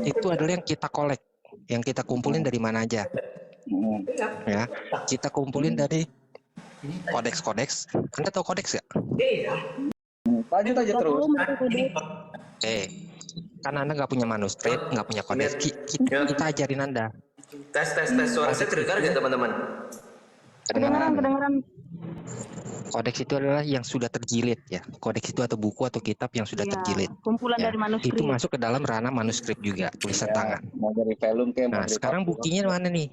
Speaker 6: itu adalah yang kita kolek, yang kita kumpulin dari mana aja. Ya, kita kumpulin dari kodeks. Anda tahu kodeks nggak?
Speaker 5: Lanjut aja terus.
Speaker 6: Karena Anda nggak punya manuskrip, nggak punya kodeks, kita ajarin Anda.
Speaker 4: Tes suara saya terdengar nggak teman-teman?
Speaker 1: Kedengeran.
Speaker 6: Kodeks itu adalah yang sudah terjilid ya. Kodeks itu atau buku atau kitab yang sudah
Speaker 1: Ya,
Speaker 6: terjilid.
Speaker 1: kumpulan
Speaker 6: Ya,
Speaker 1: dari manuskrip.
Speaker 6: itu masuk ke dalam ranah manuskrip juga, tulisan tangan.
Speaker 5: Mau dari velum kayak
Speaker 6: Nah, sekarang buktinya mana nih?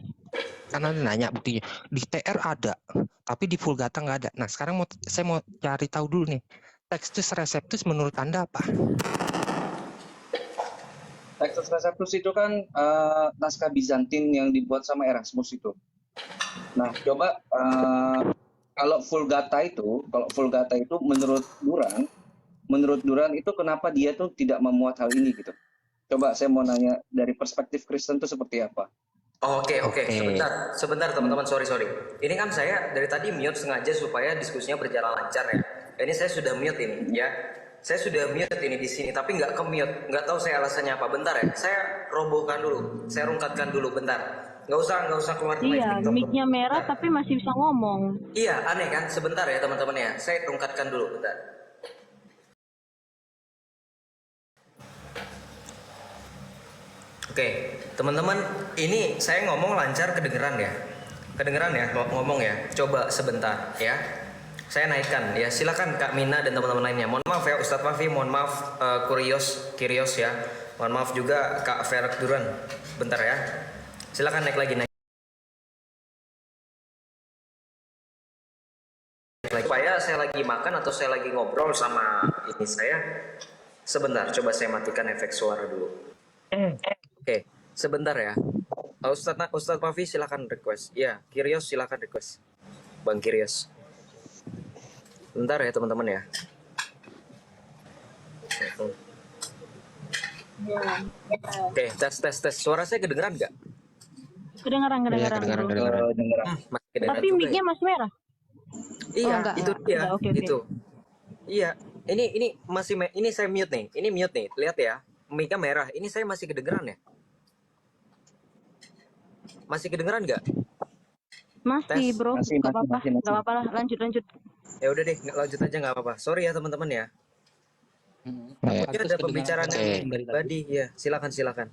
Speaker 6: Karena nanya buktinya. Di TR ada, tapi di Vulgata nggak ada. Nah, sekarang saya mau cari tahu dulu nih. Textus Receptus menurut Anda apa?
Speaker 5: Textus Receptus itu kan naskah Bizantin yang dibuat sama Erasmus itu. Nah, coba kalau Vulgata itu menurut Duran itu kenapa dia tuh tidak memuat hal ini gitu. Coba saya mau nanya dari perspektif Kristen itu seperti apa?
Speaker 4: Oke. Sebentar teman-teman, sorry. Ini kan saya dari tadi mute sengaja supaya diskusinya berjalan lancar ya. Ini saya sudah mute ini ya. Saya sudah mute ini di sini tapi nggak ke mute. Nggak tahu saya alasannya apa. Bentar ya. Saya robohkan dulu. Saya rungkatkan dulu bentar. Nggak usah keluar
Speaker 1: Iya, mic-nya merah tapi masih bisa ngomong.
Speaker 4: Iya, aneh kan? Sebentar ya teman-teman ya. Saya rungkatkan dulu bentar. Oke, teman-teman, ini saya ngomong lancar kedengeran ya? Kedengeran ya ngomong ya? Coba sebentar ya. Saya naikkan ya. Silakan Kak Mina dan teman-teman lainnya. Mohon maaf ya Ustadz Fafi, mohon maaf Kyrios ya. Mohon maaf juga Kak Ferak Duran. Bentar ya. Silakan naik lagi. Supaya saya lagi makan atau saya lagi ngobrol sama ini saya. Sebentar, coba saya matikan efek suara dulu. Oke, sebentar ya. Ustadz Fafi silakan request. Ya, Kyrios silakan request. Bang Kyrios. Bentar ya teman-teman ya. Oke, tes. Suara saya kedengeran nggak?
Speaker 1: Kedengeran.
Speaker 6: Iya, kedengeran.
Speaker 4: Masih kedengeran
Speaker 1: Tapi
Speaker 4: juga
Speaker 1: mic-nya masih merah.
Speaker 4: Iya,
Speaker 1: enggak.
Speaker 4: itu dia.
Speaker 1: Oke.
Speaker 4: Itu. Iya, ini masih ini saya mute nih. Ini mute nih. Lihat ya. Mic-nya merah. Ini saya masih kedengeran ya? Masih kedengeran nggak?
Speaker 1: Masih, Bro.
Speaker 5: Masih.
Speaker 1: Enggak apa-apa lah. Lanjut.
Speaker 4: Ya udah deh, lanjut aja nggak apa-apa. Sorry ya teman-teman ya. Mungkin ada pembicaraan pribadi ya. Silakan.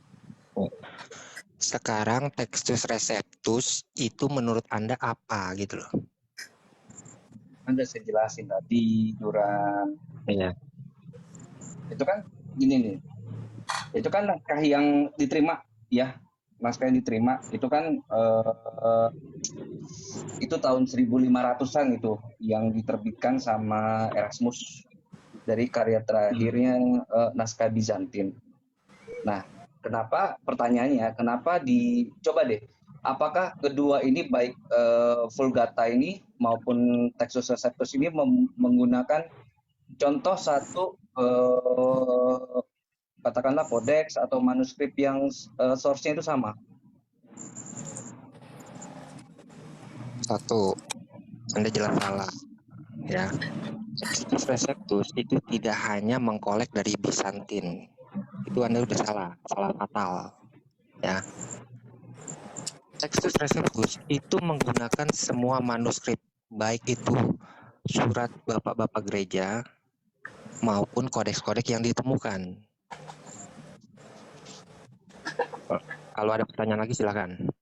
Speaker 6: Sekarang Textus Receptus itu menurut Anda apa gitu loh?
Speaker 5: Anda saya jelasin tadi Duran.
Speaker 6: Iya.
Speaker 5: Itu kan gini nih. Itu kan naskah yang diterima ya. Naskah yang diterima itu kan itu tahun 1500-an itu yang diterbitkan sama Erasmus dari karya terakhirnya naskah Bizantin. Nah, pertanyaannya kenapa coba deh, apakah kedua ini baik Vulgata ini maupun Textus Receptus ini menggunakan contoh satu katakanlah kodeks atau manuskrip yang source-nya itu sama?
Speaker 6: Satu, Anda jelas salah. Ya, Textus Receptus itu tidak hanya mengkolek dari Bizantin. Itu Anda udah salah fatal. Ya. Textus Receptus itu menggunakan semua manuskrip, baik itu surat bapak-bapak gereja maupun kodeks-kodeks yang ditemukan. Kalau ada pertanyaan lagi silakan.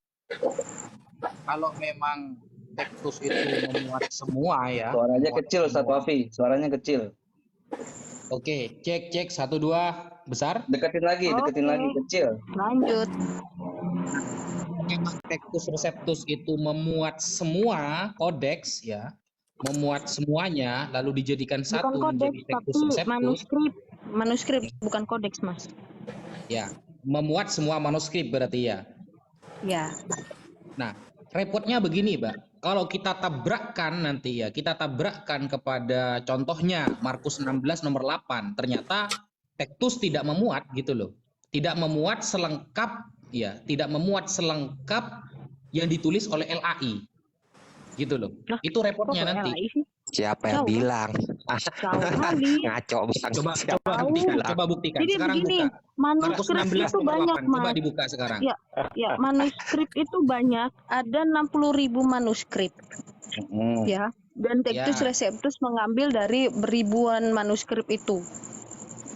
Speaker 7: Kalau memang
Speaker 2: Tektus itu memuat semua ya.
Speaker 5: Suaranya
Speaker 2: Memuat
Speaker 5: kecil Ustaz
Speaker 2: semua.
Speaker 5: Wafi, suaranya kecil.
Speaker 2: Oke, cek 1 2 besar.
Speaker 5: Deketin lagi kecil.
Speaker 1: Lanjut.
Speaker 2: Memang Tektus Receptus itu memuat semua kodeks ya, memuat semuanya lalu dijadikan
Speaker 1: Bukan
Speaker 2: satu menjadi
Speaker 1: kodeks,
Speaker 2: Tektus
Speaker 1: tapi
Speaker 2: Receptus.
Speaker 1: manuskrip, bukan kodeks, Mas.
Speaker 2: Ya, memuat semua manuskrip berarti ya.
Speaker 1: Ya.
Speaker 2: Nah, repotnya begini, Mbak. Kalau kita tabrakkan nanti ya, kita tabrakkan kepada contohnya Markus 16 nomor 8, ternyata Tektus tidak memuat gitu loh. Tidak memuat selengkap ya, tidak memuat selengkap yang ditulis oleh LAI. Gitu loh.
Speaker 1: Lah,
Speaker 2: Itu repotnya
Speaker 1: kok
Speaker 2: nanti.
Speaker 1: LAI sih?
Speaker 6: Siapa yang
Speaker 1: Jauh.
Speaker 6: bilang?
Speaker 1: Jauh kali.
Speaker 6: Ngaco bang.
Speaker 2: Coba
Speaker 1: Tahu.
Speaker 2: coba buktikan.
Speaker 1: Jadi
Speaker 2: Sekarang
Speaker 1: begini,
Speaker 2: buka. Markus
Speaker 1: manuskrip
Speaker 2: 16
Speaker 1: itu
Speaker 2: nomor
Speaker 1: banyak,
Speaker 2: 8. Coba
Speaker 1: Mas.
Speaker 2: dibuka sekarang.
Speaker 1: Ya, manuskrip itu banyak. Ada 60.000 manuskrip, ya. Dan Tektus
Speaker 2: Ya.
Speaker 1: Receptus mengambil dari ribuan manuskrip itu.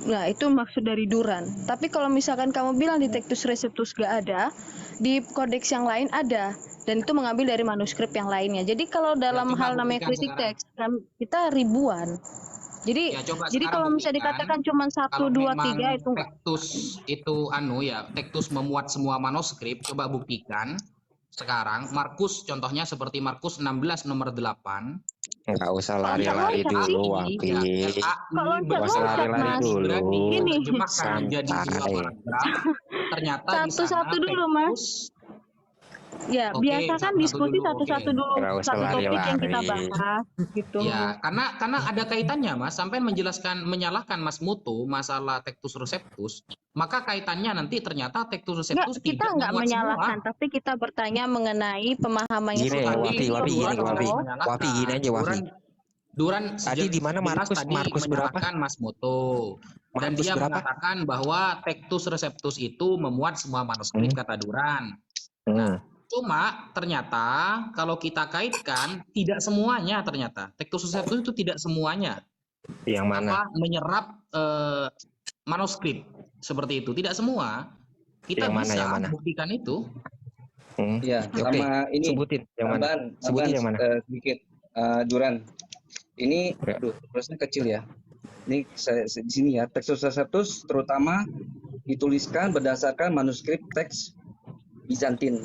Speaker 1: Nah, itu maksud dari Duran. Tapi kalau misalkan kamu bilang di Tektus Receptus gak ada, di kodeks yang lain ada. Dan itu mengambil dari manuskrip yang lainnya. Jadi kalau dalam
Speaker 2: coba
Speaker 1: hal namanya
Speaker 2: buktikan
Speaker 1: kritik
Speaker 2: sekarang.
Speaker 1: teks, kan kita ribuan. Jadi
Speaker 2: Ya, coba
Speaker 1: jadi
Speaker 2: sekarang
Speaker 1: kalau misalnya
Speaker 2: buktikan.
Speaker 1: dikatakan cuma 1,
Speaker 2: Kalau
Speaker 1: 2,
Speaker 2: memang
Speaker 1: 3 itu enggak.
Speaker 2: Tektus itu Tektus memuat semua manuskrip, coba buktikan sekarang. Markus contohnya seperti Markus 16 nomor 8.
Speaker 6: Nggak usah
Speaker 1: lari-lari
Speaker 6: lari-lari
Speaker 1: sih.
Speaker 6: dulu, Wafi.
Speaker 1: Kalau
Speaker 6: Nggak usah lari-lari dulu.
Speaker 2: berani
Speaker 1: Ini.
Speaker 2: menerjemahkan menjadi 2
Speaker 6: Santai.
Speaker 2: paragraf. Ternyata di sana
Speaker 1: Satu-satu dulu, Mas.
Speaker 2: Tektus.
Speaker 1: Ya,
Speaker 2: Oke,
Speaker 1: biasakan
Speaker 2: satu-satu
Speaker 1: diskusi
Speaker 2: dulu,
Speaker 1: satu-satu
Speaker 2: oke.
Speaker 1: dulu,
Speaker 6: Nggak usah
Speaker 1: satu topik yang kita
Speaker 6: lari-lari.
Speaker 1: bahas gitu.
Speaker 2: Ya, karena ada kaitannya, Mas. Sampai menyalahkan Mas Mutu masalah Tektus Receptus, maka kaitannya nanti ternyata Tektus
Speaker 1: Enggak,
Speaker 2: Receptus
Speaker 1: kita
Speaker 2: tidak
Speaker 1: nggak
Speaker 2: memuat
Speaker 1: menyalahkan,
Speaker 2: semua.
Speaker 1: tapi kita bertanya mengenai pemahamannya
Speaker 6: Gini,
Speaker 2: Tadi
Speaker 6: Wafi,
Speaker 2: Duran
Speaker 6: gini,
Speaker 2: sudah
Speaker 6: Wafi.
Speaker 2: menyalahkan.
Speaker 6: Wafi, gini aja, Wafi.
Speaker 2: Duran
Speaker 6: Tadi di mana
Speaker 2: jelas
Speaker 6: Markus?
Speaker 2: tadi
Speaker 6: Markus berapa?
Speaker 2: menyalahkan Mas Mutu. Dan
Speaker 6: Markus
Speaker 2: dia
Speaker 6: berapa?
Speaker 2: mengatakan bahwa Tektus Receptus itu memuat semua manuskrip, kata Duran. Cuma ternyata kalau kita kaitkan tidak semuanya ternyata. Tektus Receptus itu tidak semuanya
Speaker 6: Yang mana?
Speaker 2: menyerap manuskrip seperti itu. Tidak semua. Kita
Speaker 6: Yang mana,
Speaker 2: bisa
Speaker 6: yang mana?
Speaker 2: buktikan itu.
Speaker 5: Ya,
Speaker 6: Oke,
Speaker 5: sama ini
Speaker 6: sebutin yang mana? Sebutin yang mana?
Speaker 5: sedikit Duran. Ini
Speaker 6: Ya.
Speaker 5: tulisnya kecil ya. Ini di sini ya, Tektus Receptus terutama dituliskan berdasarkan manuskrip teks Bizantin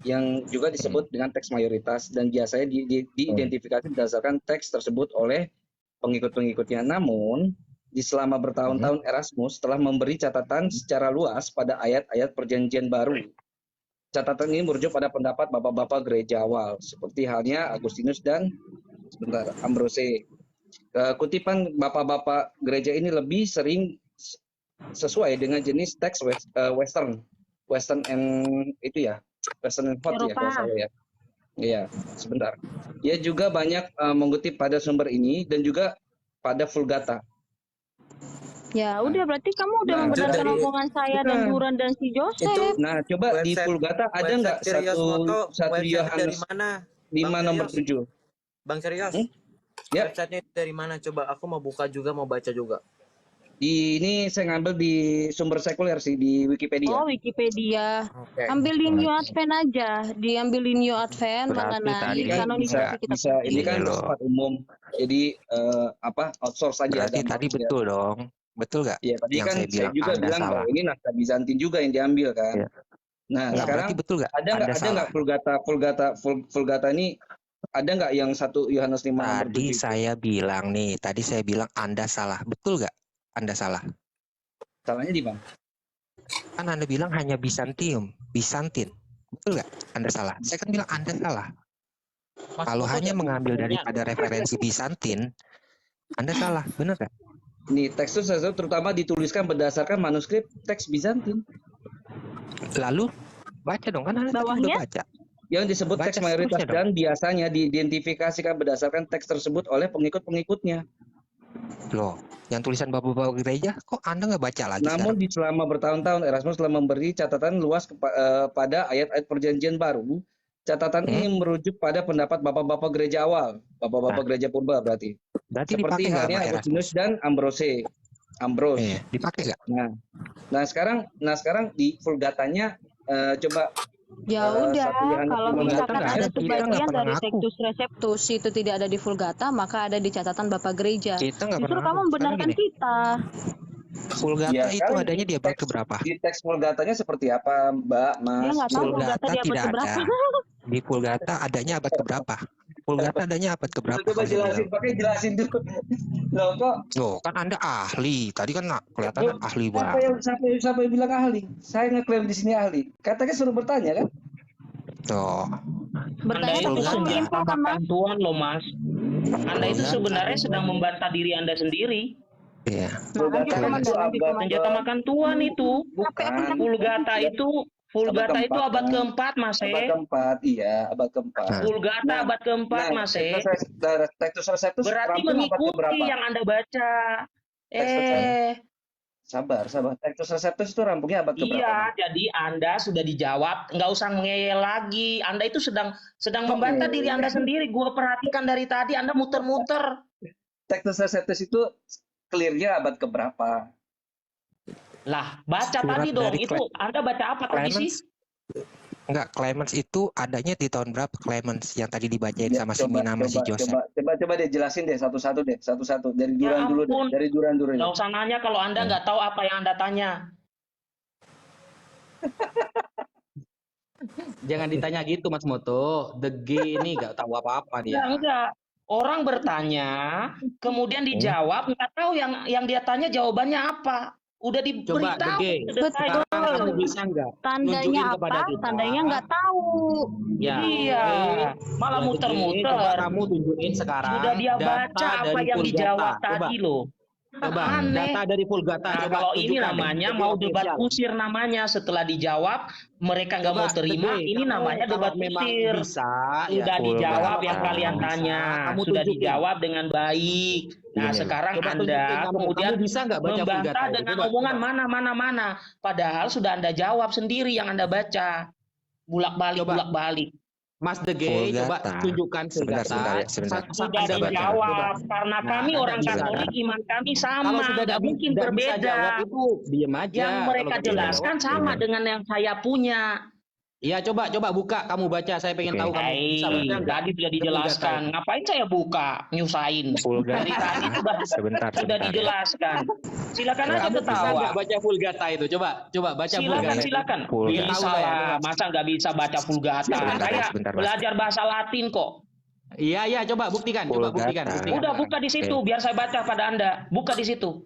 Speaker 5: yang juga disebut dengan teks mayoritas dan biasanya diidentifikasi berdasarkan teks tersebut oleh pengikut-pengikutnya. Namun, di selama bertahun-tahun Erasmus telah memberi catatan secara luas pada ayat-ayat Perjanjian Baru. Catatan ini merujuk pada pendapat bapak-bapak gereja awal, seperti halnya Agustinus dan Ambrose. Kutipan bapak-bapak gereja ini lebih sering sesuai dengan jenis teks Western and itu ya, Western and Hot ya kalau saya ya. Iya, sebentar. Ia juga banyak mengutip pada sumber ini dan juga pada Vulgata.
Speaker 1: Ya, udah berarti kamu udah membenarkan omongan saya dan Duran dan si Joseph.
Speaker 5: Nah, coba di Vulgata ada nggak satu Yohanes 5 nomor 7?
Speaker 7: Bang Serius,
Speaker 5: Ya.
Speaker 7: websitenya dari mana? Coba aku mau buka juga, mau baca juga.
Speaker 5: Ini saya ngambil di sumber sekuler sih, di Wikipedia.
Speaker 1: Oh, Wikipedia.
Speaker 7: Oke.
Speaker 1: Ambil di New Advent aja. Diambil di New Advent
Speaker 6: Berarti
Speaker 1: mengenai
Speaker 6: tadi
Speaker 5: Ini kan
Speaker 1: kanonisasi kita.
Speaker 5: bisa ini kan
Speaker 6: Ini loh.
Speaker 5: bersifat umum. Jadi outsource saja.
Speaker 6: Berarti tadi betul dong. Betul nggak?
Speaker 5: Iya, tadi
Speaker 6: Yang
Speaker 5: kan
Speaker 6: saya bilang
Speaker 5: juga
Speaker 6: Anda
Speaker 5: bilang
Speaker 6: salah.
Speaker 5: bahwa ini naskah Bizantin juga yang diambil kan.
Speaker 6: Iya.
Speaker 5: Nah,
Speaker 6: Nggak,
Speaker 5: sekarang
Speaker 6: berarti betul nggak?
Speaker 5: ada
Speaker 6: Anda salah.
Speaker 5: nggak Vulgata ini ada nggak yang 1 Yohanes 5 nomor
Speaker 6: Tadi
Speaker 5: 7?
Speaker 6: saya bilang nih, tadi saya bilang Anda salah. Betul nggak? Anda salah.
Speaker 5: Salahnya di mana?
Speaker 6: Kan Anda bilang hanya Bizantin. Betul nggak? Anda salah. Saya kan bilang Anda salah. Kalau hanya mengambil daripada referensi Bizantin, Anda salah. Benar nggak?
Speaker 5: Nih, Tektus Receptus terutama dituliskan berdasarkan manuskrip teks Bizantin
Speaker 6: Lalu baca dong, kan Anda tadi
Speaker 1: Bawahnya?
Speaker 6: udah baca.
Speaker 5: yang disebut
Speaker 6: Baca
Speaker 5: teks mayoritas
Speaker 6: seterusnya
Speaker 5: dan biasanya diidentifikasikan berdasarkan teks tersebut oleh pengikut-pengikutnya.
Speaker 6: Loh, yang tulisan bapak-bapak gereja, kok Anda nggak baca lagi
Speaker 5: Namun
Speaker 6: sekarang?
Speaker 5: di selama bertahun-tahun Erasmus telah memberi catatan luas pada ayat-ayat Perjanjian Baru. Catatan ini merujuk pada pendapat bapak-bapak gereja awal, bapak-bapak gereja purba berarti.
Speaker 6: Berarti
Speaker 5: Seperti
Speaker 6: dipakai nggak
Speaker 5: halnya
Speaker 6: sama
Speaker 5: Agustinus
Speaker 6: Erasmus?
Speaker 5: dan Ambrose.
Speaker 6: Dipakai nggak?
Speaker 5: Nah sekarang di Vulgatanya coba
Speaker 1: Ya udah,
Speaker 5: satu yang
Speaker 1: kalau
Speaker 5: Vulgata
Speaker 1: misalkan
Speaker 6: nggak
Speaker 1: ada
Speaker 6: ada, kita nggak
Speaker 1: sebagian
Speaker 6: pernah
Speaker 1: dari
Speaker 6: ngaku.
Speaker 1: Textus Receptus itu tidak ada di Vulgata, maka ada di catatan Bapak Gereja.
Speaker 6: Kita nggak
Speaker 1: Justru
Speaker 6: pernah
Speaker 1: kamu
Speaker 6: ngaku. Sekarang
Speaker 1: membenarkan
Speaker 6: gini,
Speaker 1: kita.
Speaker 6: Vulgata
Speaker 5: Ya
Speaker 6: itu
Speaker 5: kan
Speaker 6: adanya di abad
Speaker 5: teks
Speaker 6: keberapa?
Speaker 5: di teks Vulgatanya seperti apa, Mbak,
Speaker 1: Dia
Speaker 5: Mas?
Speaker 1: nggak tahu Vulgata
Speaker 6: Vulgata
Speaker 1: di abad
Speaker 6: tidak
Speaker 1: keberapa.
Speaker 6: ada. Di Vulgata adanya abad keberapa? Vulgata adanya abad keberapa?
Speaker 5: Coba
Speaker 6: Kamu
Speaker 5: jelasin,
Speaker 6: bilang.
Speaker 5: pakai jelasin dulu. Loh kok
Speaker 6: Loh, kan Anda ahli. Tadi kan kelihatan ahli banget.
Speaker 5: siapa yang bilang ahli? Saya ngeklaim di sini ahli. Katanya suruh bertanya kan?
Speaker 6: Tuh,
Speaker 1: Bertanya
Speaker 8: Anda itu
Speaker 1: tapi kamu
Speaker 6: Vulgata.
Speaker 8: senjata
Speaker 1: menyimpulkan, Mas.
Speaker 8: makan tuan loh, Mas. Anda itu
Speaker 6: Vulgata.
Speaker 8: sebenarnya sedang membantah diri Anda sendiri.
Speaker 6: Iya.
Speaker 1: Nah, kan kita
Speaker 5: Vulgata itu
Speaker 1: mendalam di
Speaker 5: abad
Speaker 8: Senjata makan tuan itu.
Speaker 5: bukan.
Speaker 8: Vulgata itu abad keempat, Mas.
Speaker 5: Abad keempat, iya, abad keempat.
Speaker 6: Nah,
Speaker 8: Vulgata abad keempat, Mas.
Speaker 5: Textus Receptus
Speaker 8: Berarti
Speaker 5: rampung abad
Speaker 8: mengikuti
Speaker 5: keberapa?
Speaker 8: yang Anda baca.
Speaker 5: Sabar. Textus Receptus itu rampungnya abad keberapa?
Speaker 8: Iya, jadi Anda sudah dijawab, nggak usah ngeyel lagi. Anda itu sedang membantah diri Anda sendiri. Gua perhatikan dari tadi Anda muter-muter.
Speaker 5: Textus Receptus itu clear-nya abad keberapa?
Speaker 8: Lah, baca
Speaker 6: Surat
Speaker 8: tadi dong.
Speaker 6: dari
Speaker 8: Itu Anda baca apa tadi sih?
Speaker 6: Clemens. Enggak, Clemens itu adanya di tahun berapa? Clemens yang tadi dibacain
Speaker 5: Ya,
Speaker 6: sama si Mina sama si Joseph.
Speaker 5: coba deh jelasin deh satu-satu. Dari
Speaker 8: Ya
Speaker 5: Duran dulu deh.
Speaker 8: ampun.
Speaker 5: Dari Duran dulu.
Speaker 8: Nggak usah nanya kalau Anda nggak tahu apa yang Anda tanya.
Speaker 2: Jangan ditanya gitu Mas Moto. The G ini nggak tahu apa-apa dia.
Speaker 8: Enggak. Orang bertanya, kemudian dijawab, nggak tahu yang dia tanya jawabannya apa. Udah
Speaker 2: Coba The
Speaker 8: diberitahu.
Speaker 2: G.
Speaker 1: Betul.
Speaker 2: Sekarang kamu bisa nggak
Speaker 1: Tandanya
Speaker 2: nunjukin kepada
Speaker 1: apa?
Speaker 2: kita?
Speaker 1: Tandanya nggak tahu.
Speaker 2: Ya.
Speaker 8: Iya. Malah
Speaker 2: Ya, The G,
Speaker 8: muter-muter.
Speaker 2: Coba kamu tunjukin sekarang.
Speaker 8: Sudah dia
Speaker 2: data
Speaker 8: baca apa
Speaker 2: dari
Speaker 8: yang
Speaker 2: Vulgata.
Speaker 8: dijawab
Speaker 2: Coba,
Speaker 8: tadi loh.
Speaker 2: coba
Speaker 8: Aneh.
Speaker 2: data dari Vulgata.
Speaker 8: Nah,
Speaker 2: Coba
Speaker 8: kalau ini
Speaker 2: tunjukkan.
Speaker 8: namanya
Speaker 2: Jadi
Speaker 8: mau debat
Speaker 2: official.
Speaker 8: kusir namanya. Setelah dijawab, mereka nggak
Speaker 2: Coba,
Speaker 8: mau terima.
Speaker 2: The G,
Speaker 8: Ini
Speaker 2: kamu
Speaker 8: namanya
Speaker 2: kalau
Speaker 8: debat
Speaker 2: memang
Speaker 8: kusir.
Speaker 2: bisa,
Speaker 8: Sudah
Speaker 2: ya.
Speaker 8: dijawab
Speaker 6: Vulgata.
Speaker 8: yang kalian
Speaker 2: Bisa,
Speaker 8: tanya.
Speaker 2: kamu
Speaker 8: Sudah
Speaker 2: tunjukin.
Speaker 8: dijawab dengan baik. Nah,
Speaker 6: Gini,
Speaker 8: sekarang
Speaker 2: Coba
Speaker 8: Anda
Speaker 2: tunjukin
Speaker 8: kemudian
Speaker 2: kamu bisa nggak baca Vulgata
Speaker 8: membantah
Speaker 2: itu?
Speaker 8: dengan
Speaker 2: Coba,
Speaker 8: omongan
Speaker 2: coba.
Speaker 8: mana. Padahal sudah Anda jawab sendiri yang Anda baca. Bulak-balik.
Speaker 2: Mas The G, coba
Speaker 6: Vulgata.
Speaker 2: tunjukkan
Speaker 6: Sebentar
Speaker 2: Vulgata.
Speaker 6: ya.
Speaker 8: Sudah
Speaker 6: Sabar.
Speaker 8: dijawab. Karena
Speaker 2: Nah,
Speaker 8: kami
Speaker 2: Anda
Speaker 8: orang
Speaker 2: bisa.
Speaker 8: Katolik, iman kami
Speaker 2: Kalau
Speaker 8: sama.
Speaker 2: sudah
Speaker 8: Nggak mungkin
Speaker 2: nggak bisa
Speaker 8: berbeda.
Speaker 2: jawab itu diem aja.
Speaker 8: Yang mereka
Speaker 2: Kalau nggak bisa
Speaker 8: jelaskan
Speaker 2: jawab,
Speaker 8: sama
Speaker 6: Iya.
Speaker 8: dengan yang saya punya.
Speaker 2: Iya, coba buka, kamu baca. Saya pengen
Speaker 6: Oke.
Speaker 2: tahu kamu bisa baca nggak?
Speaker 8: Tadi sudah dijelaskan. Ngapain saya buka, nyusahin?
Speaker 6: Vulgata.
Speaker 8: Dari tadi
Speaker 6: Sebentar.
Speaker 8: sudah dijelaskan. Silakan aja
Speaker 2: Kamu bisa
Speaker 8: ketawa.
Speaker 2: nggak baca Vulgata itu? Coba baca Vulgata.
Speaker 8: Silakan.
Speaker 6: Vulgata.
Speaker 8: Bisa lah. Masa nggak bisa baca Vulgata?
Speaker 6: Sebentar, Mas.
Speaker 8: Belajar bahasa Latin kok.
Speaker 2: Iya, coba buktikan.
Speaker 6: Vulgata.
Speaker 8: Udah buka di situ, biar saya baca pada Anda. Buka di situ.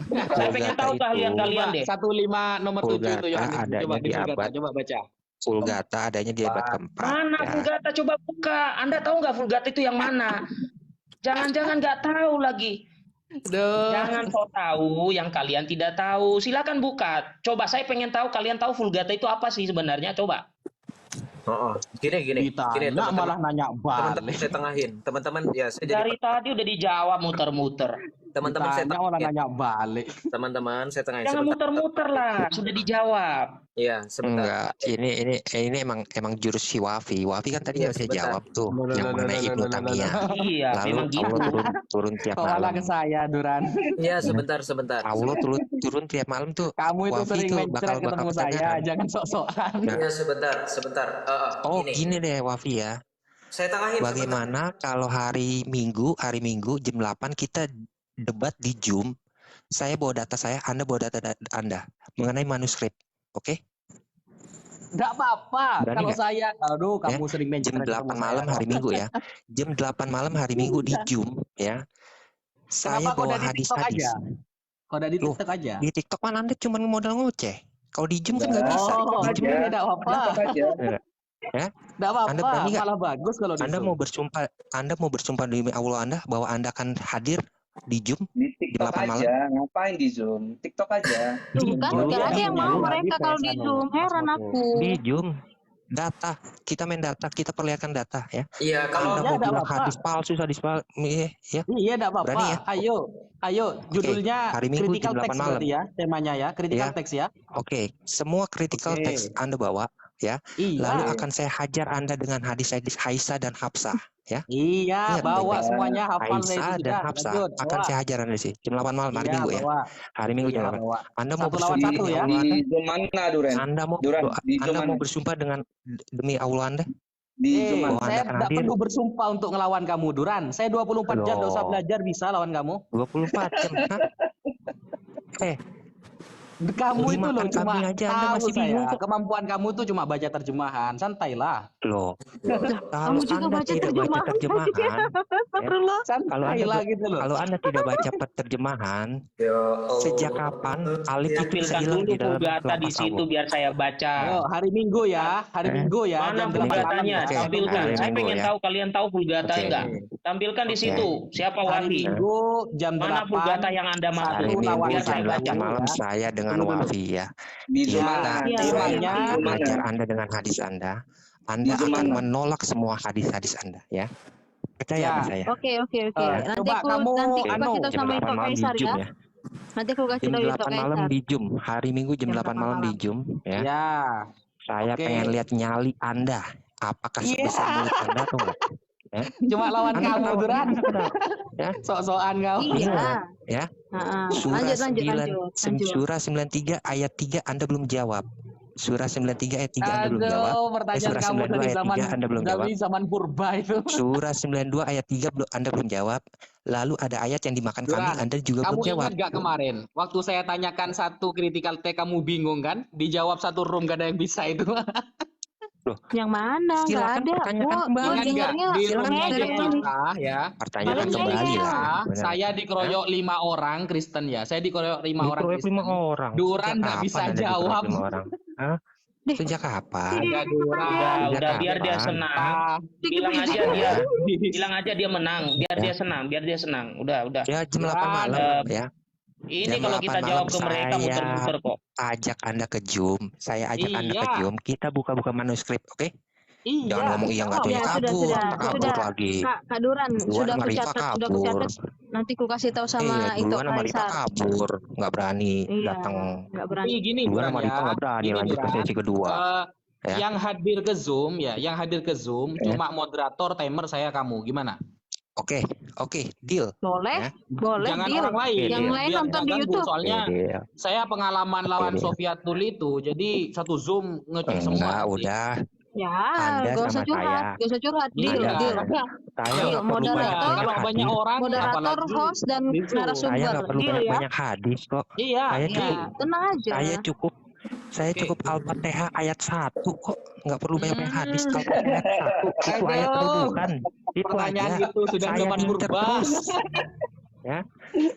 Speaker 8: Saya pengen tahu
Speaker 6: Vulgata
Speaker 8: keahlian
Speaker 6: itu-
Speaker 8: kalian deh.
Speaker 2: 15 nomor 7 itu
Speaker 6: Vulgata
Speaker 2: Yohanes.
Speaker 6: adanya
Speaker 2: Coba
Speaker 6: di
Speaker 2: Vulgata,
Speaker 6: abad-
Speaker 2: coba baca.
Speaker 6: Vulgata adanya di abad keempat.
Speaker 8: Mana
Speaker 6: Ya.
Speaker 8: Vulgata? Coba buka. Anda tahu nggak Vulgata itu yang mana? Jangan-jangan nggak tahu lagi. Jangan sok tahu yang kalian tidak tahu. Silakan buka. Coba saya pengen tahu kalian tahu Vulgata itu apa sih sebenarnya? Coba.
Speaker 7: Gini,
Speaker 2: Ditanya
Speaker 7: teman-teman.
Speaker 2: malah nanya
Speaker 7: Teman-teman
Speaker 2: balik.
Speaker 7: saya tengahin. Teman-teman ya saya jadi
Speaker 8: Dari tadi udah dijawab muter-muter.
Speaker 7: teman-teman saya
Speaker 2: Ditanya malah
Speaker 7: tengahin.
Speaker 2: nanya balik.
Speaker 7: Teman-teman saya tengahin.
Speaker 8: Jangan
Speaker 7: Sebentar.
Speaker 8: muter-muter lah. Sudah dijawab.
Speaker 7: Iya, sebentar.
Speaker 6: Enggak, ini emang jurus si Wafi. Wafi kan tadi
Speaker 7: Iya,
Speaker 6: nggak bisa
Speaker 7: sebentar.
Speaker 6: jawab tuh yang mengenai Ibnu Tamiyah.
Speaker 8: Iya,
Speaker 6: Lalu
Speaker 8: memang gitu.
Speaker 6: Allah turun tiap
Speaker 2: Kok malah
Speaker 6: malam.
Speaker 2: ke saya, Duran?
Speaker 7: Iya, sebentar.
Speaker 6: Allah turun tiap malam tuh.
Speaker 2: Kamu itu
Speaker 6: Wafi
Speaker 2: sering
Speaker 6: tuh
Speaker 2: mencret ketemu saya,
Speaker 6: kedengaran.
Speaker 2: jangan sok-sokan.
Speaker 7: Iya, sebentar.
Speaker 6: Oh
Speaker 7: Gini.
Speaker 6: gini deh Wafi ya.
Speaker 7: Saya tengahin sebentar.
Speaker 6: Bagaimana kalau hari Minggu jam 8 kita debat di Zoom. Saya bawa data saya, Anda bawa data Anda mengenai manuskrip. Oke?
Speaker 2: Nggak apa-apa.
Speaker 6: Berani
Speaker 2: Kalau
Speaker 6: nggak?
Speaker 2: saya, aduh kamu sering
Speaker 6: Jam
Speaker 2: mencret
Speaker 6: 8 malam hari Minggu ya. Jam 8 malam hari Minggu di Zoom ya. Saya
Speaker 2: Kenapa kok
Speaker 6: bawa
Speaker 2: dari TikTok
Speaker 6: hadis-hadis.
Speaker 2: aja? Kok dari
Speaker 6: Loh,
Speaker 2: TikTok aja?
Speaker 6: Di TikTok kan Anda cuma modal ngoceh. Kalau di Zoom kan nggak
Speaker 5: Nah,
Speaker 6: bisa.
Speaker 2: Oh,
Speaker 6: Di Zoom
Speaker 5: aja.
Speaker 2: jadi nggak apa-apa.
Speaker 5: Tetap aja.
Speaker 2: Nggak apa-apa,
Speaker 6: Anda berani nggak?
Speaker 2: malah bagus kalau di
Speaker 6: Anda
Speaker 2: Zoom.
Speaker 6: mau bersumpah demi Allah Anda bahwa Anda akan hadir di Zoom
Speaker 5: Di TikTok
Speaker 6: 8 malam?
Speaker 5: aja. Ngapain di Zoom? TikTok aja.
Speaker 1: Tuh kan,
Speaker 6: Zoom.
Speaker 1: gak ada yang mau
Speaker 2: Zoom.
Speaker 1: mereka kalau di Zoom. Heran aku.
Speaker 6: di Zoom data, kita main data, kita perlihatkan data ya.
Speaker 7: Iya, kalau
Speaker 6: Anda
Speaker 2: Ya,
Speaker 6: mau
Speaker 2: nggak
Speaker 6: bilang
Speaker 2: apa-apa.
Speaker 6: hadis palsu ya.
Speaker 2: Iya, enggak apa-apa.
Speaker 6: Berani ya?
Speaker 2: Ayo, judulnya
Speaker 6: hari Minggu
Speaker 2: critical
Speaker 6: jam 8
Speaker 2: text
Speaker 6: malam.
Speaker 2: berarti ya, temanya ya, critical
Speaker 6: Ya.
Speaker 2: text ya.
Speaker 6: Oke, semua critical
Speaker 2: Oke.
Speaker 6: text Anda bawa ya.
Speaker 9: Iya.
Speaker 6: Lalu akan saya hajar Anda dengan hadis-hadis Aisyah dan Hafsah, ya.
Speaker 9: Iya,
Speaker 6: Ingat
Speaker 9: bawa
Speaker 6: baik-baik.
Speaker 9: semuanya hafal
Speaker 6: Aisyah
Speaker 9: itu
Speaker 6: dan
Speaker 9: sudah.
Speaker 6: Hafsah
Speaker 9: Lanjut,
Speaker 6: akan
Speaker 9: bawa.
Speaker 6: saya hajar Anda sih jam 8 malam hari
Speaker 9: Iya,
Speaker 6: Minggu ya.
Speaker 9: bawa.
Speaker 6: Hari Minggu jam
Speaker 9: Iya,
Speaker 6: 8.
Speaker 9: bawa.
Speaker 6: Anda mau
Speaker 9: Satu lawan
Speaker 6: bersumpah
Speaker 9: satu
Speaker 6: demi
Speaker 9: ya.
Speaker 6: Allah Anda?
Speaker 5: Di Zoom mana, Duren?
Speaker 6: Anda mau
Speaker 5: Duran, di
Speaker 6: Anda
Speaker 5: Zoom
Speaker 6: mau
Speaker 5: mana?
Speaker 6: bersumpah dengan demi Allah Anda?
Speaker 5: Di Zoom
Speaker 6: Oh,
Speaker 5: mana?
Speaker 6: Anda
Speaker 9: Saya
Speaker 6: akan
Speaker 9: tidak
Speaker 6: hadir?
Speaker 9: perlu bersumpah untuk ngelawan kamu, Duran. Saya 24 jam tidak usah
Speaker 6: Loh.
Speaker 9: belajar bisa lawan kamu.
Speaker 6: 24 jam, hah?
Speaker 9: Kamu itu loh
Speaker 6: Makan
Speaker 9: cuma
Speaker 6: kambing aja Anda
Speaker 9: tahu
Speaker 6: masih
Speaker 9: saya.
Speaker 6: bingung kok.
Speaker 9: Kemampuan kamu tuh cuma baca terjemahan. Santailah.
Speaker 6: Loh,
Speaker 1: Kamu
Speaker 6: kalau
Speaker 1: juga
Speaker 6: Anda
Speaker 1: baca
Speaker 6: tidak baca
Speaker 1: terjemahan.
Speaker 6: terjemahan,
Speaker 1: Astagfirullah.
Speaker 6: kalau Anda
Speaker 9: Santailah gitu loh.
Speaker 6: kalau Anda tidak baca terjemahan,
Speaker 4: Ya
Speaker 6: sejak kapan alif itu bisa
Speaker 8: Tampilkan
Speaker 6: hilang
Speaker 8: dulu
Speaker 6: di dalam
Speaker 8: Vulgata di
Speaker 6: lapas
Speaker 8: situ
Speaker 6: Allah?
Speaker 8: biar saya baca.
Speaker 9: Ayo, hari Minggu ya. Hari Minggu ya.
Speaker 8: Mana
Speaker 9: Jam 8 malam
Speaker 8: Vulgatanya?
Speaker 9: ya.
Speaker 6: Oke,
Speaker 8: Tampilkan.
Speaker 6: hari
Speaker 8: Saya
Speaker 6: Minggu
Speaker 8: pengen
Speaker 6: ya.
Speaker 8: tahu kalian tahu Vulgata
Speaker 6: Oke.
Speaker 8: enggak? Tampilkan di
Speaker 6: Oke.
Speaker 8: situ. Siapa
Speaker 9: Hari
Speaker 8: Wafi?
Speaker 9: Minggu jam 8.
Speaker 8: Mana Vulgata yang Anda
Speaker 9: Satu
Speaker 6: Hari
Speaker 8: maksud?
Speaker 6: Minggu
Speaker 8: Biar
Speaker 6: jam
Speaker 8: saya baca
Speaker 6: 8
Speaker 8: dulu
Speaker 6: malam
Speaker 9: ya.
Speaker 6: saya dengan
Speaker 9: Tunggu dulu.
Speaker 6: Wafi ya.
Speaker 5: Di Zoom
Speaker 9: Ya,
Speaker 5: mana?
Speaker 1: Iya,
Speaker 9: temanya
Speaker 1: iya,
Speaker 5: Zoom mana?
Speaker 6: Mengajar Anda dengan hadis Anda. Anda
Speaker 5: Zoom
Speaker 6: akan
Speaker 5: mana?
Speaker 6: menolak semua hadis-hadis Anda ya. Percaya
Speaker 9: Ya.
Speaker 6: sama saya.
Speaker 1: Oke. Nanti
Speaker 9: coba
Speaker 1: aku
Speaker 9: kamu,
Speaker 1: kasih tahu
Speaker 6: Jam
Speaker 1: sama
Speaker 6: 8
Speaker 1: Ito
Speaker 6: malam di
Speaker 1: Kaisar
Speaker 6: Zoom
Speaker 1: ya.
Speaker 6: ya.
Speaker 1: Nanti aku kasih
Speaker 6: Jam
Speaker 1: tahu Ito
Speaker 6: 8 malam
Speaker 1: Kaisar.
Speaker 6: di Zoom. Hari Minggu jam
Speaker 1: Jam
Speaker 6: 8 malam
Speaker 1: 8
Speaker 6: di Zoom ya.
Speaker 9: ya.
Speaker 6: Saya
Speaker 9: Oke.
Speaker 6: pengen lihat nyali Anda. Apakah
Speaker 9: Iya.
Speaker 6: sebesar mulut Anda atau enggak? Ya.
Speaker 9: Cuma lawan
Speaker 6: Anda
Speaker 9: kamu,
Speaker 6: tahu,
Speaker 9: Duran.
Speaker 6: Anda tahu, ya.
Speaker 9: Sok-sokan kau.
Speaker 1: Iya.
Speaker 6: Ya.
Speaker 1: Heeh.
Speaker 6: Surah
Speaker 1: Lanjut.
Speaker 6: Surah 93 ayat 3 Anda belum jawab. Surah 93 ayat 3 Anda belum jawab.
Speaker 9: Aduh, pertanyaan
Speaker 6: Surah
Speaker 9: kamu
Speaker 6: 92
Speaker 9: dari
Speaker 6: ayat
Speaker 9: zaman
Speaker 6: 3 Anda belum jawab.
Speaker 9: dari zaman purba itu.
Speaker 6: Surah 92 ayat 3 Anda belum jawab. Lalu ada ayat yang dimakan
Speaker 9: Duran,
Speaker 6: kambing Anda juga
Speaker 9: kamu
Speaker 6: belum jawab.
Speaker 9: ingat gak kemarin waktu saya tanyakan satu critical take kamu bingung kan? Dijawab satu room gak ada yang bisa itu.
Speaker 1: Yang mana? Nggak
Speaker 6: Silakan
Speaker 1: ada.
Speaker 6: pertanyakan
Speaker 1: Gua
Speaker 6: kembali.
Speaker 9: Ingat nggak?
Speaker 1: dengarnya
Speaker 9: Di roomnya
Speaker 1: dari
Speaker 9: Jam kita ya.
Speaker 6: Pertanyaan
Speaker 1: Malam
Speaker 6: kembali
Speaker 1: saya.
Speaker 6: lah.
Speaker 9: Nah,
Speaker 6: Benar.
Speaker 9: saya dikeroyok 5 orang Kristen ya. Saya dikeroyok 5 orang
Speaker 6: Dikeroyok
Speaker 9: Kristen.
Speaker 6: 5 orang.
Speaker 9: Duran
Speaker 6: Sejak
Speaker 9: nggak
Speaker 6: kapan
Speaker 9: bisa
Speaker 6: Anda dikeroyok
Speaker 9: jawab.
Speaker 6: 5 orang? Hah? Sejak kapan?
Speaker 9: Ada Duran.
Speaker 8: Udah biar dia
Speaker 6: kapan?
Speaker 8: senang.
Speaker 9: Ah,
Speaker 8: Bilang aja dia menang, biar dia senang. Udah.
Speaker 6: Ya jam 8
Speaker 9: Duran,
Speaker 6: malam ya.
Speaker 8: Ini
Speaker 6: Jam
Speaker 8: kalau
Speaker 6: 8
Speaker 8: kita
Speaker 6: malam
Speaker 8: jawab ke mereka
Speaker 6: saya
Speaker 8: muter-muter kok.
Speaker 6: ajak Anda ke Zoom. Saya ajak Anda ke
Speaker 9: Iya.
Speaker 6: Zoom. Kita buka-buka manuskrip, oke?
Speaker 9: iya.
Speaker 6: Jangan ngomong iya nggak
Speaker 1: Oh,
Speaker 6: taunya
Speaker 1: ya,
Speaker 6: kabur, kabur
Speaker 1: sudah.
Speaker 6: lagi.
Speaker 1: Kak Duran,
Speaker 6: Duluan
Speaker 1: sudah
Speaker 6: sama
Speaker 1: aku
Speaker 6: Rifa
Speaker 1: catat,
Speaker 6: kabur.
Speaker 1: Nanti ku kasih tahu sama
Speaker 6: Iya,
Speaker 1: Ito
Speaker 6: duluan sama Rifa
Speaker 1: Kaisar.
Speaker 6: kabur, nggak berani
Speaker 1: Iya,
Speaker 6: datang.
Speaker 1: nggak berani.
Speaker 9: Tapi gini
Speaker 6: Duluan
Speaker 9: Duran
Speaker 6: sama
Speaker 9: ya.
Speaker 6: Rifa nggak berani
Speaker 9: Gini,
Speaker 6: lanjut ke
Speaker 9: Duran.
Speaker 6: sesi kedua. Ya.
Speaker 9: Yang hadir ke Zoom ya, yang hadir ke Zoom
Speaker 6: Ya.
Speaker 9: cuma moderator, timer saya kamu. Gimana?
Speaker 6: Oke, deal.
Speaker 1: Boleh,
Speaker 6: Ya.
Speaker 1: boleh,
Speaker 9: Jangan
Speaker 1: deal.
Speaker 9: orang lain.
Speaker 1: Yang
Speaker 6: Deal.
Speaker 1: lain
Speaker 9: Biar
Speaker 1: nonton
Speaker 9: nggak
Speaker 1: di
Speaker 9: ganggu.
Speaker 1: YouTube.
Speaker 9: Soalnya
Speaker 6: Deal.
Speaker 9: saya pengalaman lawan
Speaker 6: Deal.
Speaker 9: Sofiatul itu, jadi satu Zoom ngecek semua.
Speaker 6: Enggak,
Speaker 9: nanti.
Speaker 6: udah.
Speaker 1: Ya,
Speaker 6: Anda
Speaker 1: gak usah
Speaker 6: sama
Speaker 1: curhat,
Speaker 6: saya.
Speaker 1: gak usah curhat. Deal,
Speaker 9: Iya.
Speaker 1: deal.
Speaker 6: Saya
Speaker 1: Deal,
Speaker 6: nggak perlu
Speaker 1: moderator.
Speaker 6: banyak
Speaker 9: Kalau banyak
Speaker 6: hadis.
Speaker 9: orang,
Speaker 1: Moderator,
Speaker 9: apalagi
Speaker 1: host, dan
Speaker 9: di Zoom.
Speaker 1: narasumber.
Speaker 6: Saya nggak perlu
Speaker 1: Deal ya.
Speaker 6: banyak hadis kok.
Speaker 9: Iya,
Speaker 6: Saya
Speaker 9: iya.
Speaker 6: cukup.
Speaker 1: Ya, tenang aja.
Speaker 6: Saya cukup Al-Fatihah ayat 1 kok. Nggak perlu banyak hadis. Al-Fatihah ayat 1 itu ayat
Speaker 9: Aduh.
Speaker 6: terubukan. Itu
Speaker 9: Pertanyaan
Speaker 6: aja.
Speaker 9: itu sudah
Speaker 6: Saya
Speaker 9: zaman
Speaker 6: ngincer
Speaker 9: purba.
Speaker 6: terus. Ya.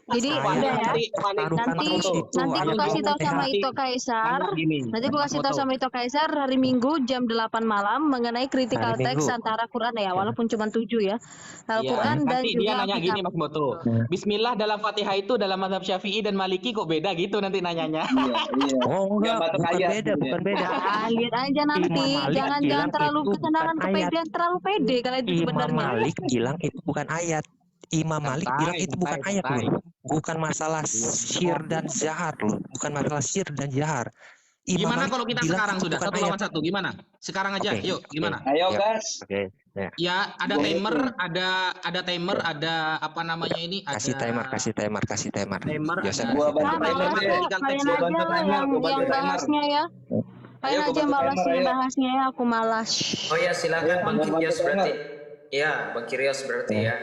Speaker 1: Jadi
Speaker 6: Saya
Speaker 1: udah ya.
Speaker 6: taruhkan
Speaker 1: Nanti
Speaker 6: terus itu
Speaker 1: nanti
Speaker 6: ayat
Speaker 1: ku kasih tahu sama
Speaker 6: Al-Fatihah.
Speaker 1: Ito Kaisar. Nanti ku kasih tahu
Speaker 9: Foto.
Speaker 1: sama Ito Kaisar hari Minggu jam 8 malam mengenai critical
Speaker 6: Hari
Speaker 1: text
Speaker 6: Minggu.
Speaker 1: antara Quran ya, walaupun cuma 7 ya. Al-Quran
Speaker 9: Iya.
Speaker 1: dan
Speaker 9: Nanti
Speaker 1: juga
Speaker 9: dia nanya
Speaker 1: Alkitab.
Speaker 9: gini Mas Boto. Bismillah dalam Fatihah itu dalam mazhab Syafi'i dan Maliki kok beda gitu nanti nanyanya.
Speaker 5: Iya, iya.
Speaker 6: Oh enggak,
Speaker 5: batuk
Speaker 6: bukan
Speaker 5: ayat
Speaker 6: beda,
Speaker 5: gitu ya.
Speaker 6: bukan beda.
Speaker 1: Ah, lihat aja nanti.
Speaker 6: Imam Malik
Speaker 1: Jangan
Speaker 6: bilang
Speaker 1: terlalu
Speaker 6: itu
Speaker 1: kesenangan
Speaker 6: bukan ayat.
Speaker 1: kepedean, terlalu pede kalau itu
Speaker 6: Imam
Speaker 1: sebenarnya.
Speaker 6: Malik bilang itu bukan ayat. Imam Malik
Speaker 9: Santai,
Speaker 6: bilang itu bukan
Speaker 9: santai,
Speaker 6: ayat
Speaker 9: santai.
Speaker 6: loh. Bukan masalah syir dan zahar loh. Bukan masalah syir dan zahar. Imam
Speaker 9: Gimana
Speaker 6: Malik
Speaker 9: kalau kita
Speaker 6: bilang
Speaker 9: sekarang
Speaker 6: itu
Speaker 9: sudah
Speaker 6: bukan
Speaker 9: satu
Speaker 6: ayat.
Speaker 9: lawan satu gimana? Sekarang aja,
Speaker 6: Oke,
Speaker 9: yuk gimana?
Speaker 5: Ayo
Speaker 6: Ya.
Speaker 5: gas.
Speaker 6: Oke, ya.
Speaker 9: Ya ada
Speaker 5: Boleh.
Speaker 9: timer, ada timer, ada apa namanya ini? Ada
Speaker 6: Kasih timer.
Speaker 9: Timer,
Speaker 6: Biasa
Speaker 9: ada
Speaker 5: Gua
Speaker 6: kasih
Speaker 5: bantu
Speaker 1: Ah,
Speaker 6: timer.
Speaker 5: timer
Speaker 1: malas
Speaker 5: deh.
Speaker 1: kok.
Speaker 9: Critical text
Speaker 1: Kalian
Speaker 5: Gua
Speaker 1: aja
Speaker 5: bantu
Speaker 1: lah
Speaker 5: timer,
Speaker 1: yang
Speaker 5: gua bantu timer.
Speaker 1: bahasnya ya. Kalian
Speaker 5: Ayo,
Speaker 1: aja
Speaker 5: gua bantu
Speaker 1: malas
Speaker 5: timer, ayo.
Speaker 1: bahasnya ya, aku malas.
Speaker 7: Oh ya silakan
Speaker 5: Iya,
Speaker 7: Bang
Speaker 5: bantu
Speaker 7: Kiryos
Speaker 5: timer.
Speaker 7: berarti. Ya Bang Kiryos berarti ya.